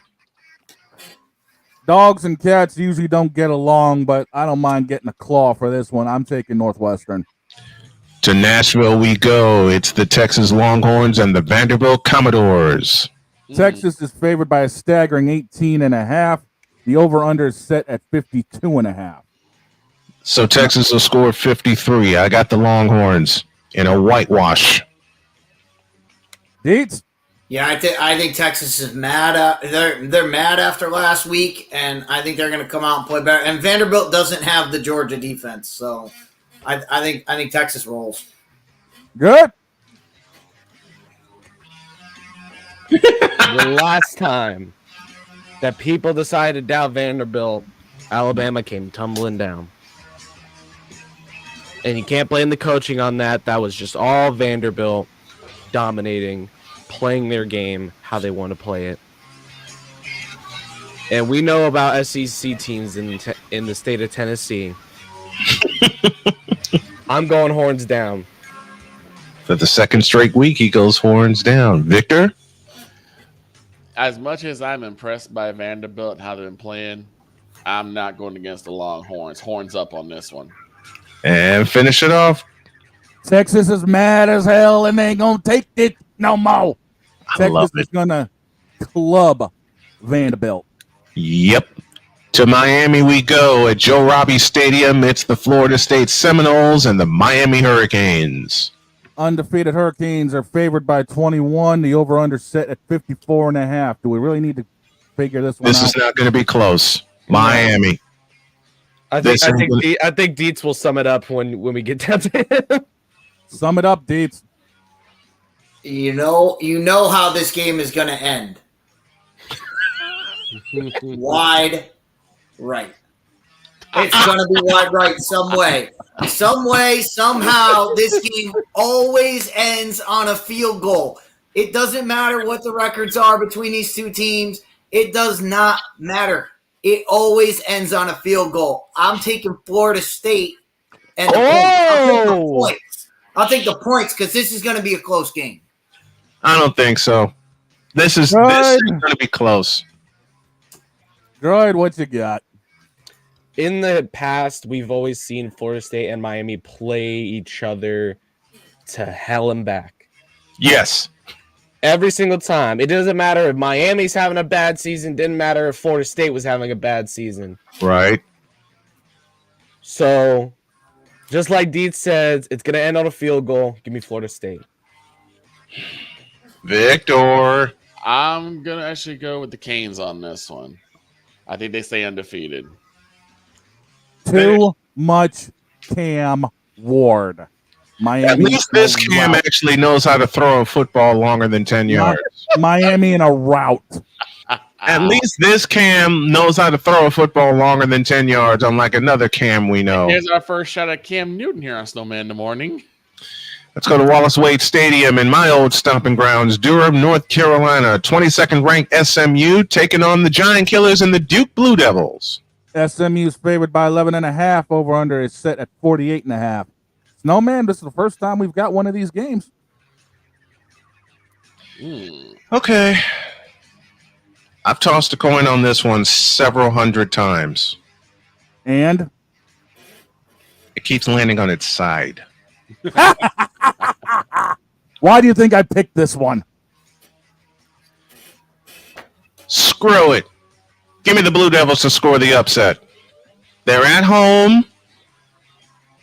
Speaker 9: Dogs and cats usually don't get along, but I don't mind getting a claw for this one. I'm taking Northwestern.
Speaker 1: To Nashville we go. It's the Texas Longhorns and the Vanderbilt Commodores.
Speaker 9: Texas is favored by a staggering 18.5. The over-under is set at 52.5.
Speaker 1: So Texas will score 53. I got the Longhorns in a whitewash.
Speaker 9: Dietz?
Speaker 2: Yeah, I think Texas is mad. They're mad after last week, and I think they're going to come out and play better. And Vanderbilt doesn't have the Georgia defense, so I think Texas rolls.
Speaker 9: Good.
Speaker 4: The last time that people decided to doubt Vanderbilt, Alabama came tumbling down. And you can't blame the coaching on that. That was just all Vanderbilt dominating, playing their game how they want to play it. And we know about SEC teams in the state of Tennessee. I'm going horns down.
Speaker 1: For the second straight week, he goes horns down. Victor?
Speaker 5: As much as I'm impressed by Vanderbilt and how they've been playing, I'm not going against the Longhorns. Horns up on this one.
Speaker 1: And finish it off.
Speaker 9: Texas is mad as hell, and they ain't going to take it no more. Texas is going to club Vanderbilt.
Speaker 1: Yep. To Miami we go. At Joe Robbie Stadium, it's the Florida State Seminoles and the Miami Hurricanes.
Speaker 9: Undefeated Hurricanes are favored by 21. The over-under set at 54.5. Do we really need to figure this one out?
Speaker 1: This is not going to be close. Miami.
Speaker 4: I think Dietz will sum it up when we get down to him.
Speaker 9: Sum it up, Dietz.
Speaker 2: You know how this game is going to end. Wide right. It's going to be wide right some way. Some way, somehow, this game always ends on a field goal. It doesn't matter what the records are between these two teams. It does not matter. It always ends on a field goal. I'm taking Florida State. And I'll take the points because this is going to be a close game.
Speaker 1: I don't think so. This is going to be close.
Speaker 9: Droid, what you got?
Speaker 4: In the past, we've always seen Florida State and Miami play each other to hell and back.
Speaker 1: Yes.
Speaker 4: Every single time. It doesn't matter if Miami's having a bad season. Didn't matter if Florida State was having a bad season.
Speaker 1: Right.
Speaker 4: So, just like Dietz says, it's going to end on a field goal. Give me Florida State.
Speaker 1: Victor.
Speaker 5: I'm going to actually go with the Canes on this one. I think they stay undefeated.
Speaker 9: Too much Cam Ward. Miami.
Speaker 1: At least this Cam actually knows how to throw a football longer than 10 yards.
Speaker 9: Miami in a rout.
Speaker 1: At least this Cam knows how to throw a football longer than 10 yards, unlike another Cam we know.
Speaker 5: Here's our first shot at Cam Newton here on Snowman in the Morning.
Speaker 1: Let's go to Wallace Wade Stadium in my old stomping grounds, Durham, North Carolina. 22nd ranked SMU taking on the Giant Killers and the Duke Blue Devils.
Speaker 9: SMU is favored by 11.5. Over-under is set at 48.5. Snowman, this is the first time we've got one of these games.
Speaker 1: Okay. I've tossed a coin on this one several hundred times.
Speaker 9: And?
Speaker 1: It keeps landing on its side.
Speaker 9: Why do you think I picked this one?
Speaker 1: Screw it. Give me the Blue Devils to score the upset. They're at home.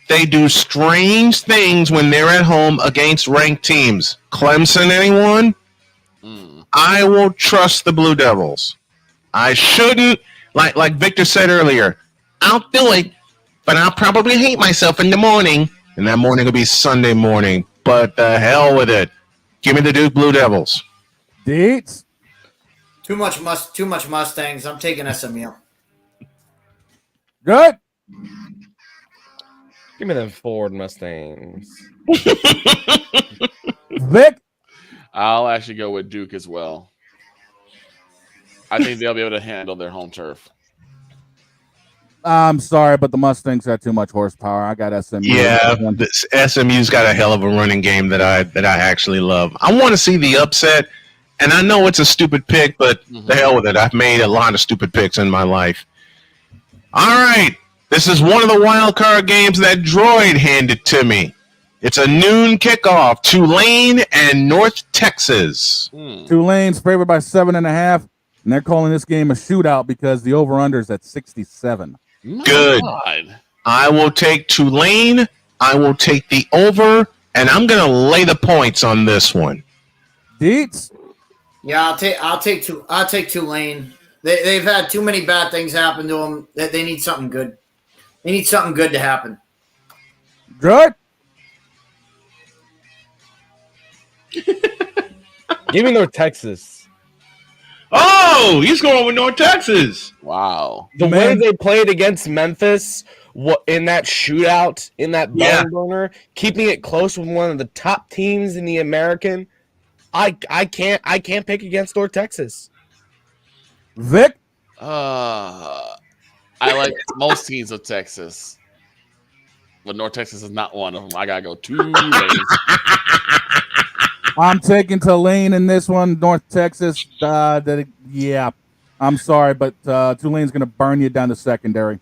Speaker 1: They do strange things when they're at home against ranked teams. Clemson, anyone? I will trust the Blue Devils. I shouldn't, like Victor said earlier, I'll do it, but I'll probably hate myself in the morning. And that morning will be Sunday morning. But the hell with it. Give me the Duke Blue Devils.
Speaker 9: Dates?
Speaker 2: Too much Mustangs. I'm taking SMU.
Speaker 9: Good.
Speaker 4: Give me them Ford Mustangs.
Speaker 9: Vic?
Speaker 5: I'll actually go with Duke as well. I think they'll be able to handle their home turf.
Speaker 9: I'm sorry, but the Mustangs got too much horsepower. I got SMU.
Speaker 1: Yeah, SMU's got a hell of a running game that I actually love. I want to see the upset, and I know it's a stupid pick, but the hell with it. I've made a lot of stupid picks in my life. All right, this is one of the wild card games that Droid handed to me. It's a noon kickoff. Tulane and North Texas.
Speaker 9: Tulane's favored by 7.5, and they're calling this game a shootout because the over/under is at 67.
Speaker 1: Good. I will take Tulane. I will take the over, and I'm going to lay the points on this one.
Speaker 9: Deets?
Speaker 2: Yeah, I'll take Tulane. They've had too many bad things happen to them that they need something good. They need something good to happen.
Speaker 9: Good.
Speaker 4: Give me North Texas.
Speaker 1: Oh, he's going with North Texas.
Speaker 5: Wow.
Speaker 4: The way they played against Memphis in that shootout, in that barn burner, keeping it close with one of the top teams in the American, I can't pick against North Texas.
Speaker 9: Vic?
Speaker 5: I like most teams of Texas. But North Texas is not one of them. I got to go Tulane.
Speaker 9: I'm taking Tulane in this one. North Texas, yeah. I'm sorry, but Tulane's going to burn you down the secondary.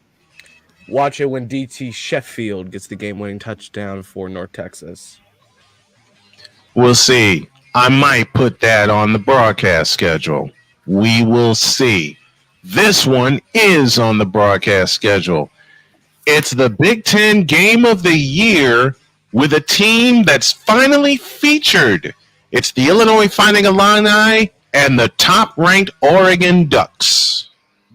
Speaker 4: Watch it when DT Sheffield gets the game-winning touchdown for North Texas.
Speaker 1: We'll see. I might put that on the broadcast schedule. We will see. This one is on the broadcast schedule. It's the Big Ten Game of the Year with a team that's finally featured. It's the Illinois Fighting Illini and the top-ranked Oregon Ducks.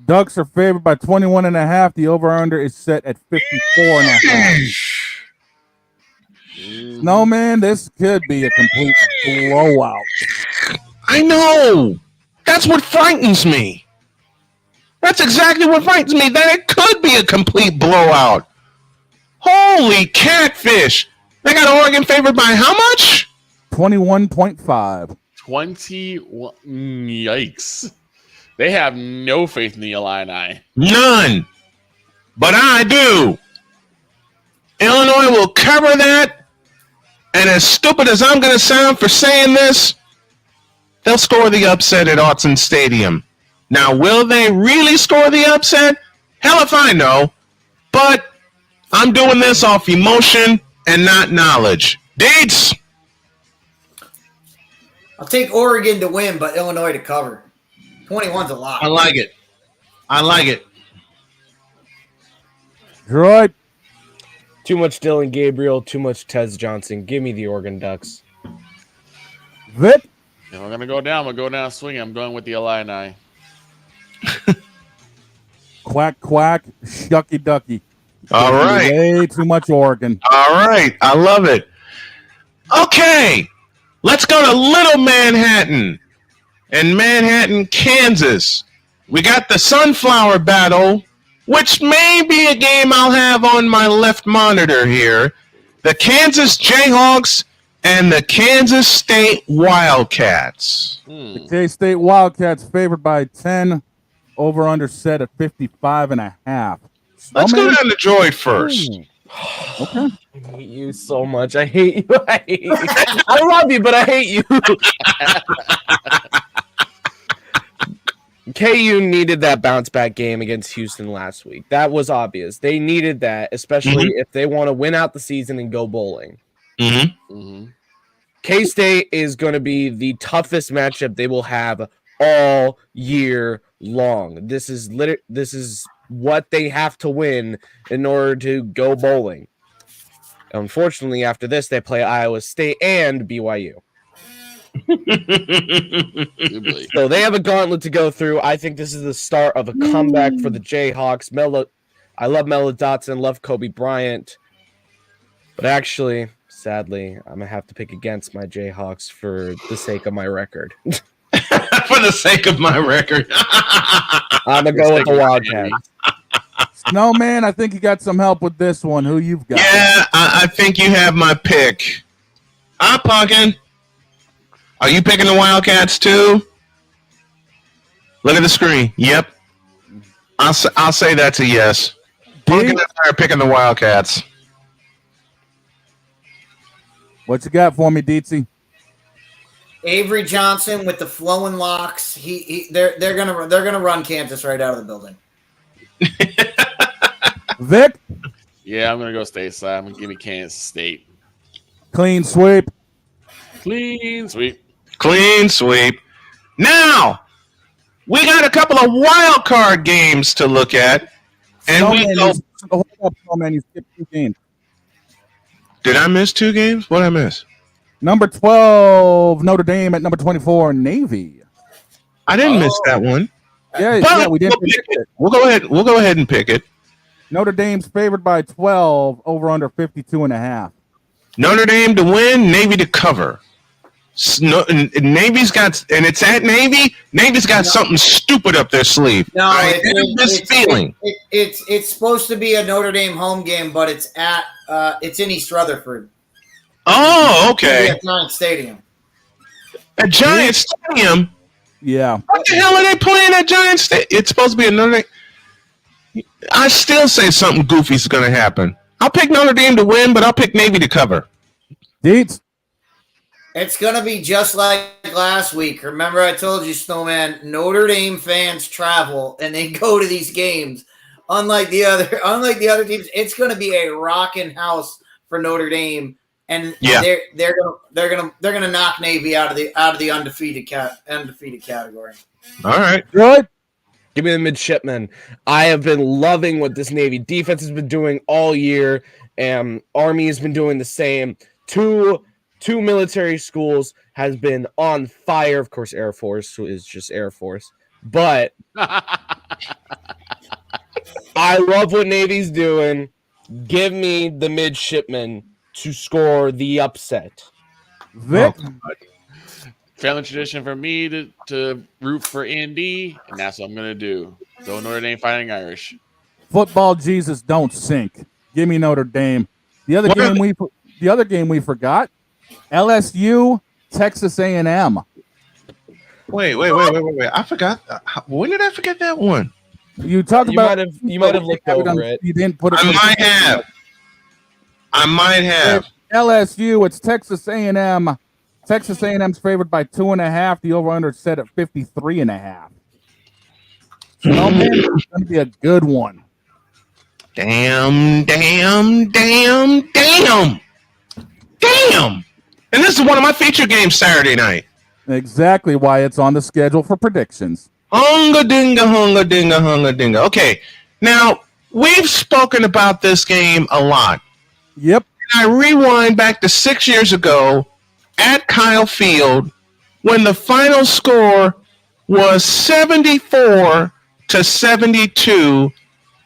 Speaker 9: Ducks are favored by 21.5. The over/under is set at 54.5. Snowman, this could be a complete blowout.
Speaker 1: I know. That's what frightens me. That's exactly what frightens me, that it could be a complete blowout. Holy catfish. They got Oregon favored by how much?
Speaker 9: 21.5.
Speaker 5: 21. Yikes. They have no faith in the Illini.
Speaker 1: None. But I do. Illinois will cover that. And as stupid as I'm going to sound for saying this, they'll score the upset at Autzen Stadium. Now, will they really score the upset? Hell if I know. But I'm doing this off emotion and not knowledge. Deeds?
Speaker 2: I'll take Oregon to win, but Illinois to cover. 21's a lot.
Speaker 1: I like it. I like it.
Speaker 9: Droid.
Speaker 4: Too much Dylan Gabriel, too much Tez Johnson. Give me the Oregon Ducks.
Speaker 9: Vic?
Speaker 5: If I'm going to go down, I'm going to go down swinging. I'm going with the Illini.
Speaker 9: Quack, quack, shucky ducky.
Speaker 1: All right.
Speaker 9: Way too much Oregon.
Speaker 1: All right. I love it. Okay. Let's go to Little Manhattan in Manhattan, Kansas. We got the Sunflower Battle, which may be a game I'll have on my left monitor here. The Kansas Jayhawks and the Kansas State Wildcats.
Speaker 9: The K-State Wildcats favored by 10. Over/under set at 55.5.
Speaker 1: Let's go down to Droid first.
Speaker 9: Okay.
Speaker 4: I hate you so much. I hate you. I hate you. I love you, but I hate you. KU needed that bounce back game against Houston last week. That was obvious. They needed that, especially if they want to win out the season and go bowling. K-State is going to be the toughest matchup they will have all year long. This is what they have to win in order to go bowling. Unfortunately, after this, they play Iowa State and BYU. So they have a gauntlet to go through. I think this is the start of a comeback for the Jayhawks. I love Melo Dotson, love Kobe Bryant. But actually, sadly, I'm going to have to pick against my Jayhawks for the sake of my record.
Speaker 1: For the sake of my record.
Speaker 4: I'm going to go with the Wildcats.
Speaker 9: Snowman, I think you got some help with this one. Who you've got?
Speaker 1: Yeah, I think you have my pick. I'm Pumpkin. Are you picking the Wildcats too? Look at the screen. Yep. I'll say that's a yes. Pumpkin and I are picking the Wildcats.
Speaker 9: What you got for me, DIETZ?
Speaker 2: Avery Johnson with the flowing locks. They're gonna run Kansas right out of the building.
Speaker 9: Vic?
Speaker 5: Yeah, I'm gonna go stateside. I'm gonna give me Kansas State.
Speaker 9: Clean sweep.
Speaker 5: Clean sweep.
Speaker 1: Clean sweep. Now, we got a couple of wild card games to look at. And
Speaker 9: Hold up, Snowman, you skipped 2 games.
Speaker 1: Did I miss 2 games? What did I miss?
Speaker 9: Number 12, Notre Dame at number 24, Navy.
Speaker 1: I didn't miss that one.
Speaker 9: Yeah, we didn't pick it.
Speaker 1: We'll go ahead and pick it.
Speaker 9: Notre Dame's favored by 12, over under 52.5.
Speaker 1: Notre Dame to win, Navy to cover. Navy's got, and it's at Navy. Navy's got something stupid up their sleeve.
Speaker 2: No,
Speaker 1: I have this feeling.
Speaker 2: It's supposed to be a Notre Dame home game, but it's in East Rutherford.
Speaker 1: Oh, okay.
Speaker 2: At Giant Stadium.
Speaker 1: At Giant Stadium.
Speaker 9: Yeah.
Speaker 1: What the hell are they playing at Giant Stadium? It's supposed to be a Notre Dame. I still say something goofy is going to happen. I'll pick Notre Dame to win, but I'll pick Navy to cover.
Speaker 9: DIETZ.
Speaker 2: It's going to be just like last week. Remember I told you, Snowman, Notre Dame fans travel and they go to these games. Unlike the other teams, it's going to be a rocking house for Notre Dame, and they're gonna knock Navy out of the undefeated category.
Speaker 1: All right,
Speaker 9: good.
Speaker 4: Give me the midshipmen. I have been loving what this Navy defense has been doing all year, and Army has been doing the same. Two military schools has been on fire. Of course, Air Force is just Air Force, but I love what Navy's doing. Give me the midshipmen to score the upset.
Speaker 9: Vic?
Speaker 5: Family tradition for me to root for Indy, and that's what I'm going to do. Go Notre Dame Fighting Irish.
Speaker 9: Football Jesus don't sink. Give me Notre Dame. The other game we forgot, LSU, Texas A&M.
Speaker 1: Wait. I forgot. When did I forget that one?
Speaker 9: You talked about
Speaker 4: you might have looked over it.
Speaker 9: You didn't put it.
Speaker 1: I might have.
Speaker 9: LSU, it's Texas A&M. Texas A&M's favored by 2.5. The over/under set at 53.5. So, man, it's going to be a good one.
Speaker 1: Damn. And this is one of my feature games Saturday night.
Speaker 9: Exactly why it's on the schedule for predictions.
Speaker 1: Hunga dinga. Okay, now we've spoken about this game a lot.
Speaker 9: Yep.
Speaker 1: And I rewind back to 6 years ago at Kyle Field when the final score was 74-72,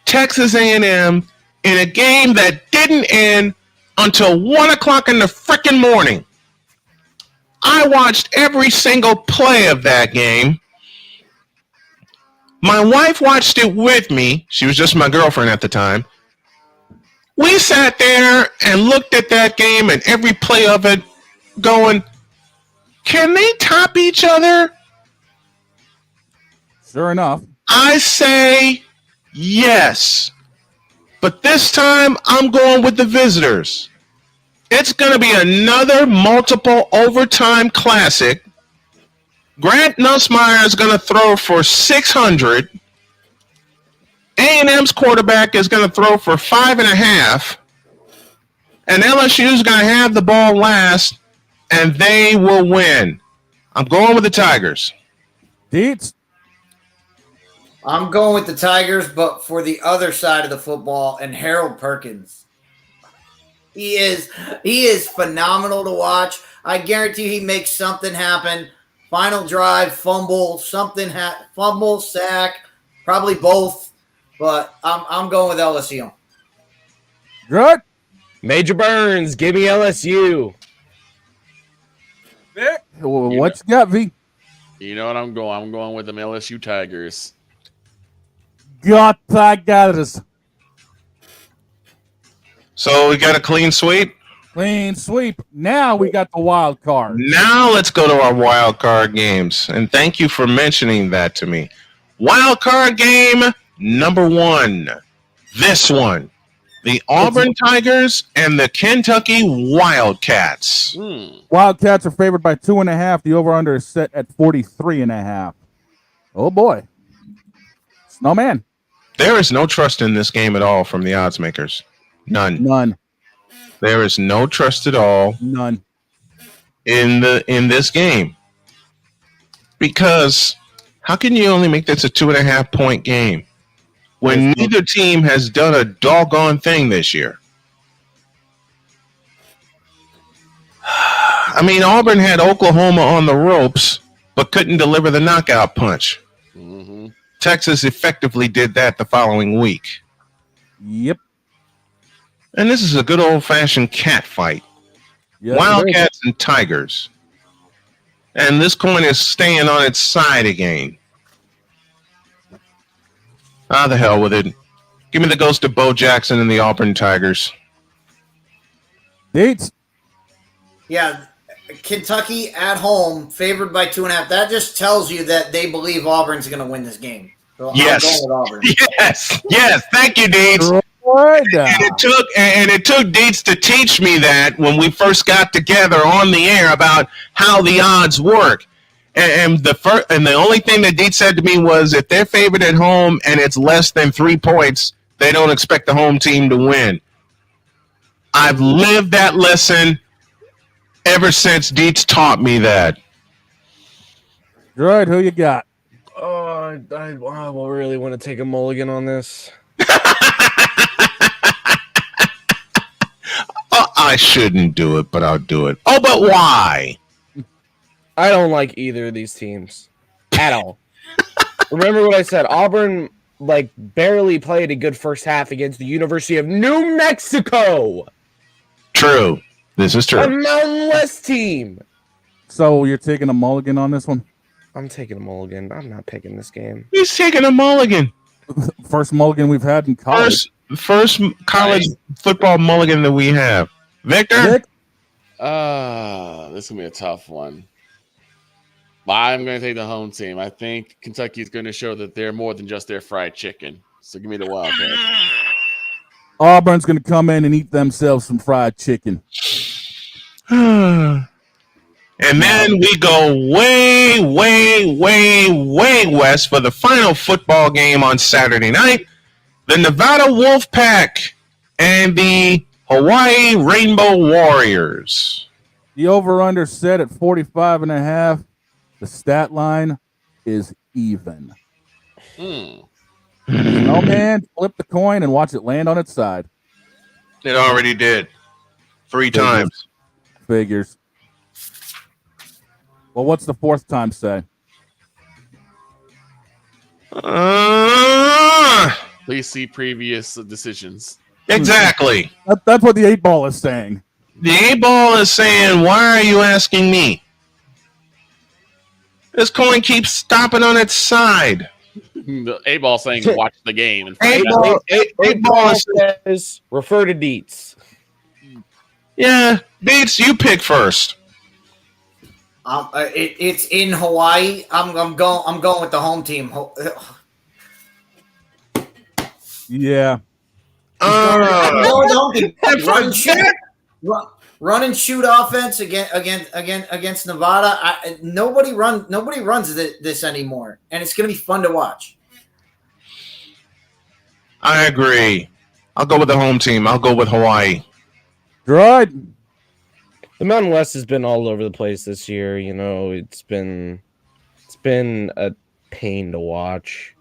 Speaker 1: Texas A&M, in a game that didn't end until 1 o'clock in the frickin' morning. I watched every single play of that game. My wife watched it with me. She was just my girlfriend at the time. We sat there and looked at that game and every play of it going, can they top each other?
Speaker 9: Sure enough.
Speaker 1: I say yes. But this time I'm going with the visitors. It's going to be another multiple overtime classic. Grant Nussmeier is going to throw for 600. A&M's quarterback is going to throw for 5.5. And LSU's going to have the ball last, and they will win. I'm going with the Tigers.
Speaker 9: Dietz?
Speaker 2: I'm going with the Tigers, but for the other side of the football, and Harold Perkins. He is phenomenal to watch. I guarantee he makes something happen. Final drive, fumble, fumble, sack, probably both. But I'm going with LSU.
Speaker 9: Good.
Speaker 4: Major Burns, give me LSU.
Speaker 9: Vic, what you got, V?
Speaker 5: You know what I'm going? I'm going with them LSU Tigers.
Speaker 9: Got Tigers.
Speaker 1: So we got a clean sweep?
Speaker 9: Clean sweep. Now we got the wild card.
Speaker 1: Now let's go to our wild card games. And thank you for mentioning that to me. Wild card game number 1. This one. The Auburn Tigers and the Kentucky Wildcats.
Speaker 9: Wildcats are favored by 2.5. The over-under is set at 43.5. Oh, boy. Snowman.
Speaker 1: There is no trust in this game at all from the odds makers. None. There is no trust at all.
Speaker 9: None.
Speaker 1: In this game. Because how can you only make this a 2.5 point game when neither team has done a doggone thing this year? I mean, Auburn had Oklahoma on the ropes, but couldn't deliver the knockout punch.
Speaker 5: Mm-hmm.
Speaker 1: Texas effectively did that the following week.
Speaker 9: Yep.
Speaker 1: And this is a good old-fashioned cat fight.
Speaker 9: Yes,
Speaker 1: Wildcats and Tigers. And this coin is staying on its side again. Ah, the hell with it. Give me the ghost of Bo Jackson and the Auburn Tigers.
Speaker 9: Dietz.
Speaker 2: Yeah, Kentucky at home, favored by 2.5. That just tells you that they believe Auburn's going to win this game. So
Speaker 1: Yes.
Speaker 2: I'm going with Auburn.
Speaker 1: Yes. Thank you, Dietz. And it took Dietz to teach me that when we first got together on the air about how the odds work. And the only thing that Dietz said to me was if they're favored at home and it's less than 3 points, they don't expect the home team to win. I've lived that lesson ever since Dietz taught me that.
Speaker 9: Good. Who you got?
Speaker 4: Oh, I really want to take a mulligan on this.
Speaker 1: I shouldn't do it, but I'll do it. Oh, but why?
Speaker 4: I don't like either of these teams at all. Remember what I said. Auburn barely played a good first half against the University of New Mexico.
Speaker 1: True. This is true.
Speaker 4: A Mountain West team.
Speaker 9: So you're taking a mulligan on this one?
Speaker 4: I'm taking a mulligan. I'm not picking this game.
Speaker 1: He's taking a mulligan.
Speaker 9: First mulligan we've had in college.
Speaker 1: First college football mulligan that we have. Victor?
Speaker 9: Vic?
Speaker 5: This is going to be a tough one. I'm going to take the home team. I think Kentucky is going to show that they're more than just their fried chicken. So give me the Wildcats.
Speaker 9: Auburn's going to come in and eat themselves some fried chicken.
Speaker 1: And then we go way, way, way, way west for the final football game on Saturday night. The Nevada Wolfpack and the Hawaii Rainbow Warriors.
Speaker 9: The over-under set at 45.5. The stat line is even. No man, flip the coin and watch it land on its side.
Speaker 1: It already did. 3 times.
Speaker 9: Figures. Well, what's the 4th time say?
Speaker 5: Please see previous decisions.
Speaker 1: Exactly.
Speaker 9: That's what the 8 ball is saying.
Speaker 1: The 8 ball is saying, why are you asking me? This coin keeps stopping on its side.
Speaker 5: The 8 ball saying watch the game. And
Speaker 1: 8 ball
Speaker 4: says refer to Dietz.
Speaker 1: Yeah, Dietz, you pick first.
Speaker 2: It's in Hawaii. I'm going with the home team.
Speaker 9: Yeah.
Speaker 2: Run and shoot offense against Nevada. Nobody runs this anymore, and it's going to be fun to watch.
Speaker 1: I agree. I'll go with the home team. I'll go with Hawaii.
Speaker 9: Droid.
Speaker 4: The Mountain West has been all over the place this year. You know, it's been a pain to watch.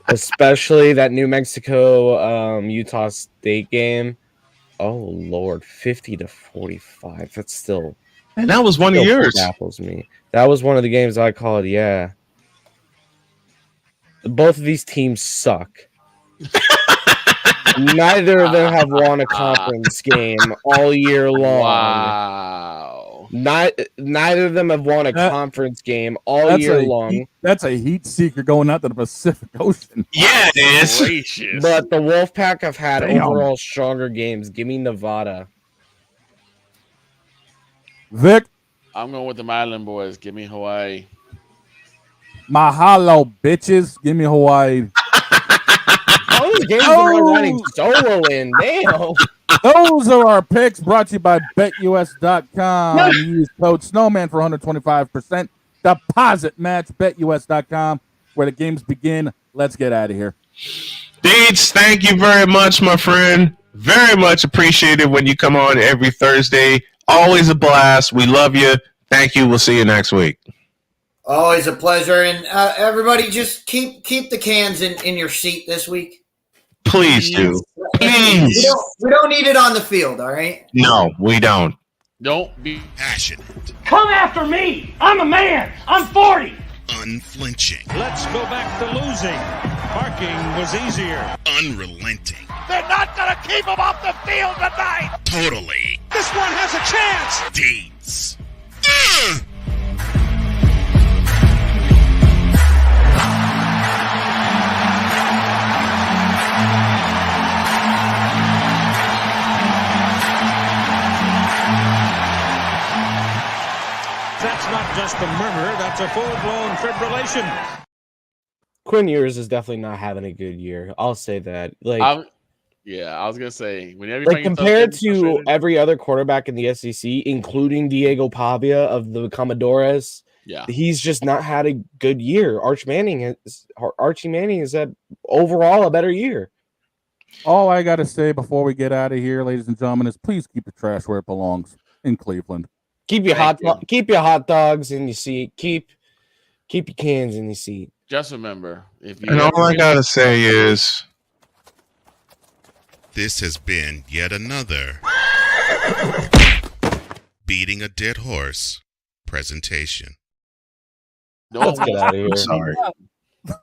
Speaker 4: Especially that New Mexico Utah State game. Oh Lord, 50-45. That's still,
Speaker 1: and that was one of yours.
Speaker 4: Baffles me. That was one of the games I called. Yeah, both of these teams suck. Neither of them have won a conference game all year long.
Speaker 5: Wow.
Speaker 4: Neither of them have won a conference game all year long.
Speaker 9: That's a heat seeker going out to the Pacific Ocean.
Speaker 1: Yeah, it is.
Speaker 5: Gracious.
Speaker 4: But the Wolfpack have had overall stronger games. Give me Nevada.
Speaker 9: Vic.
Speaker 5: I'm going with the Island Boys. Give me Hawaii.
Speaker 9: Mahalo, bitches. Give me Hawaii.
Speaker 4: All these games are running solo in. Damn.
Speaker 9: Those are our picks brought to you by BetUS.com. Use code Snowman for 125% deposit match. BetUS.com, where the games begin. Let's get out of here.
Speaker 1: DIETZ, thank you very much, my friend. Very much appreciated when you come on every Thursday. Always a blast. We love you. Thank you. We'll see you next week.
Speaker 2: Always a pleasure. And everybody, just keep the cans in your seat this week.
Speaker 1: Please do. Please.
Speaker 2: We don't need it on the field, all right?
Speaker 1: No, we don't.
Speaker 5: Don't be
Speaker 6: passionate.
Speaker 16: Come after me. I'm a man. I'm 40.
Speaker 6: Unflinching.
Speaker 3: Let's go back to losing. Parking was easier.
Speaker 6: Unrelenting.
Speaker 3: They're not going to keep him off the field tonight.
Speaker 6: Totally.
Speaker 3: This one has a chance.
Speaker 6: DIETZ.
Speaker 3: That's not just a murmur, that's a full-blown fibrillation.
Speaker 4: Quinn Ewers is definitely not having a good year. I'll say that.
Speaker 5: I was gonna say whenever
Speaker 4: like compared to every other quarterback in the SEC, including Diego Pavia of the Commodores, he's just not had a good year. Archie Manning has had overall a better year.
Speaker 9: All I got to say before we get out of here, ladies and gentlemen, is please keep the trash where it belongs in Cleveland.
Speaker 4: Keep your hot dogs in your seat. Keep your cans in your seat.
Speaker 5: Just remember, if you
Speaker 1: and all I gotta say is,
Speaker 6: this has been yet another beating a dead horse presentation.
Speaker 4: Let's get out of here.
Speaker 1: I'm sorry.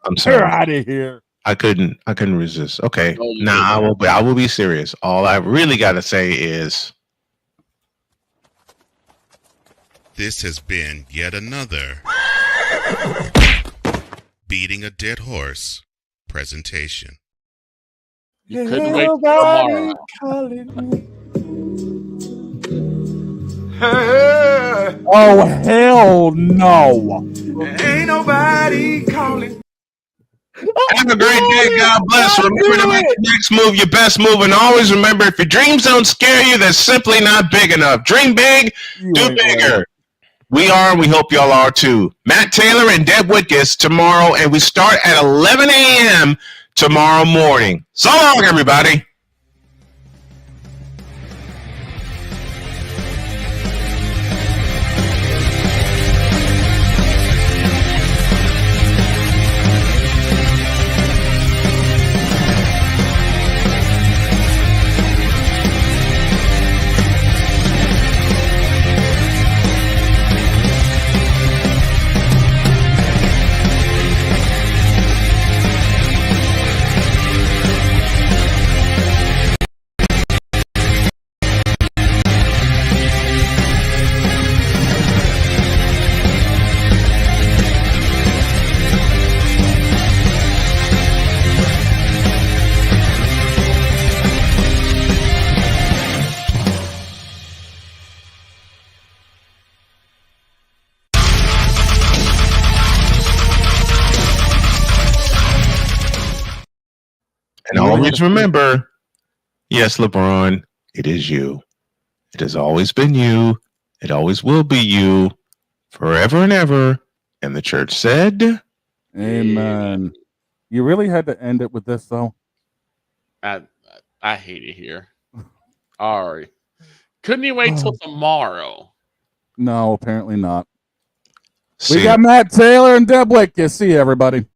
Speaker 1: I'm sorry.
Speaker 9: Get out of here.
Speaker 1: I couldn't resist. Okay, now I will be serious. All I really gotta say is,
Speaker 6: this has been yet another beating a dead horse presentation.
Speaker 5: You couldn't wait till tomorrow.
Speaker 9: Oh, hell no.
Speaker 25: Ain't nobody calling.
Speaker 1: have a great day. God bless. Remember to make the next move your best move. And always remember, if your dreams don't scare you, they're simply not big enough. Dream big, do bigger. We are, and we hope y'all are too. Matt Taylor and Deb Whitkus tomorrow, and we start at 11 a.m. tomorrow morning. So long, everybody. And always remember, yes, LeBron, it is you. It has always been you. It always will be you forever and ever. And the church said,
Speaker 9: amen. You really had to end it with this, though?
Speaker 5: I hate it here. All right. Couldn't you wait till tomorrow?
Speaker 9: No, apparently not.
Speaker 1: See
Speaker 9: We got Matt Taylor and Deb Wick. See you, everybody.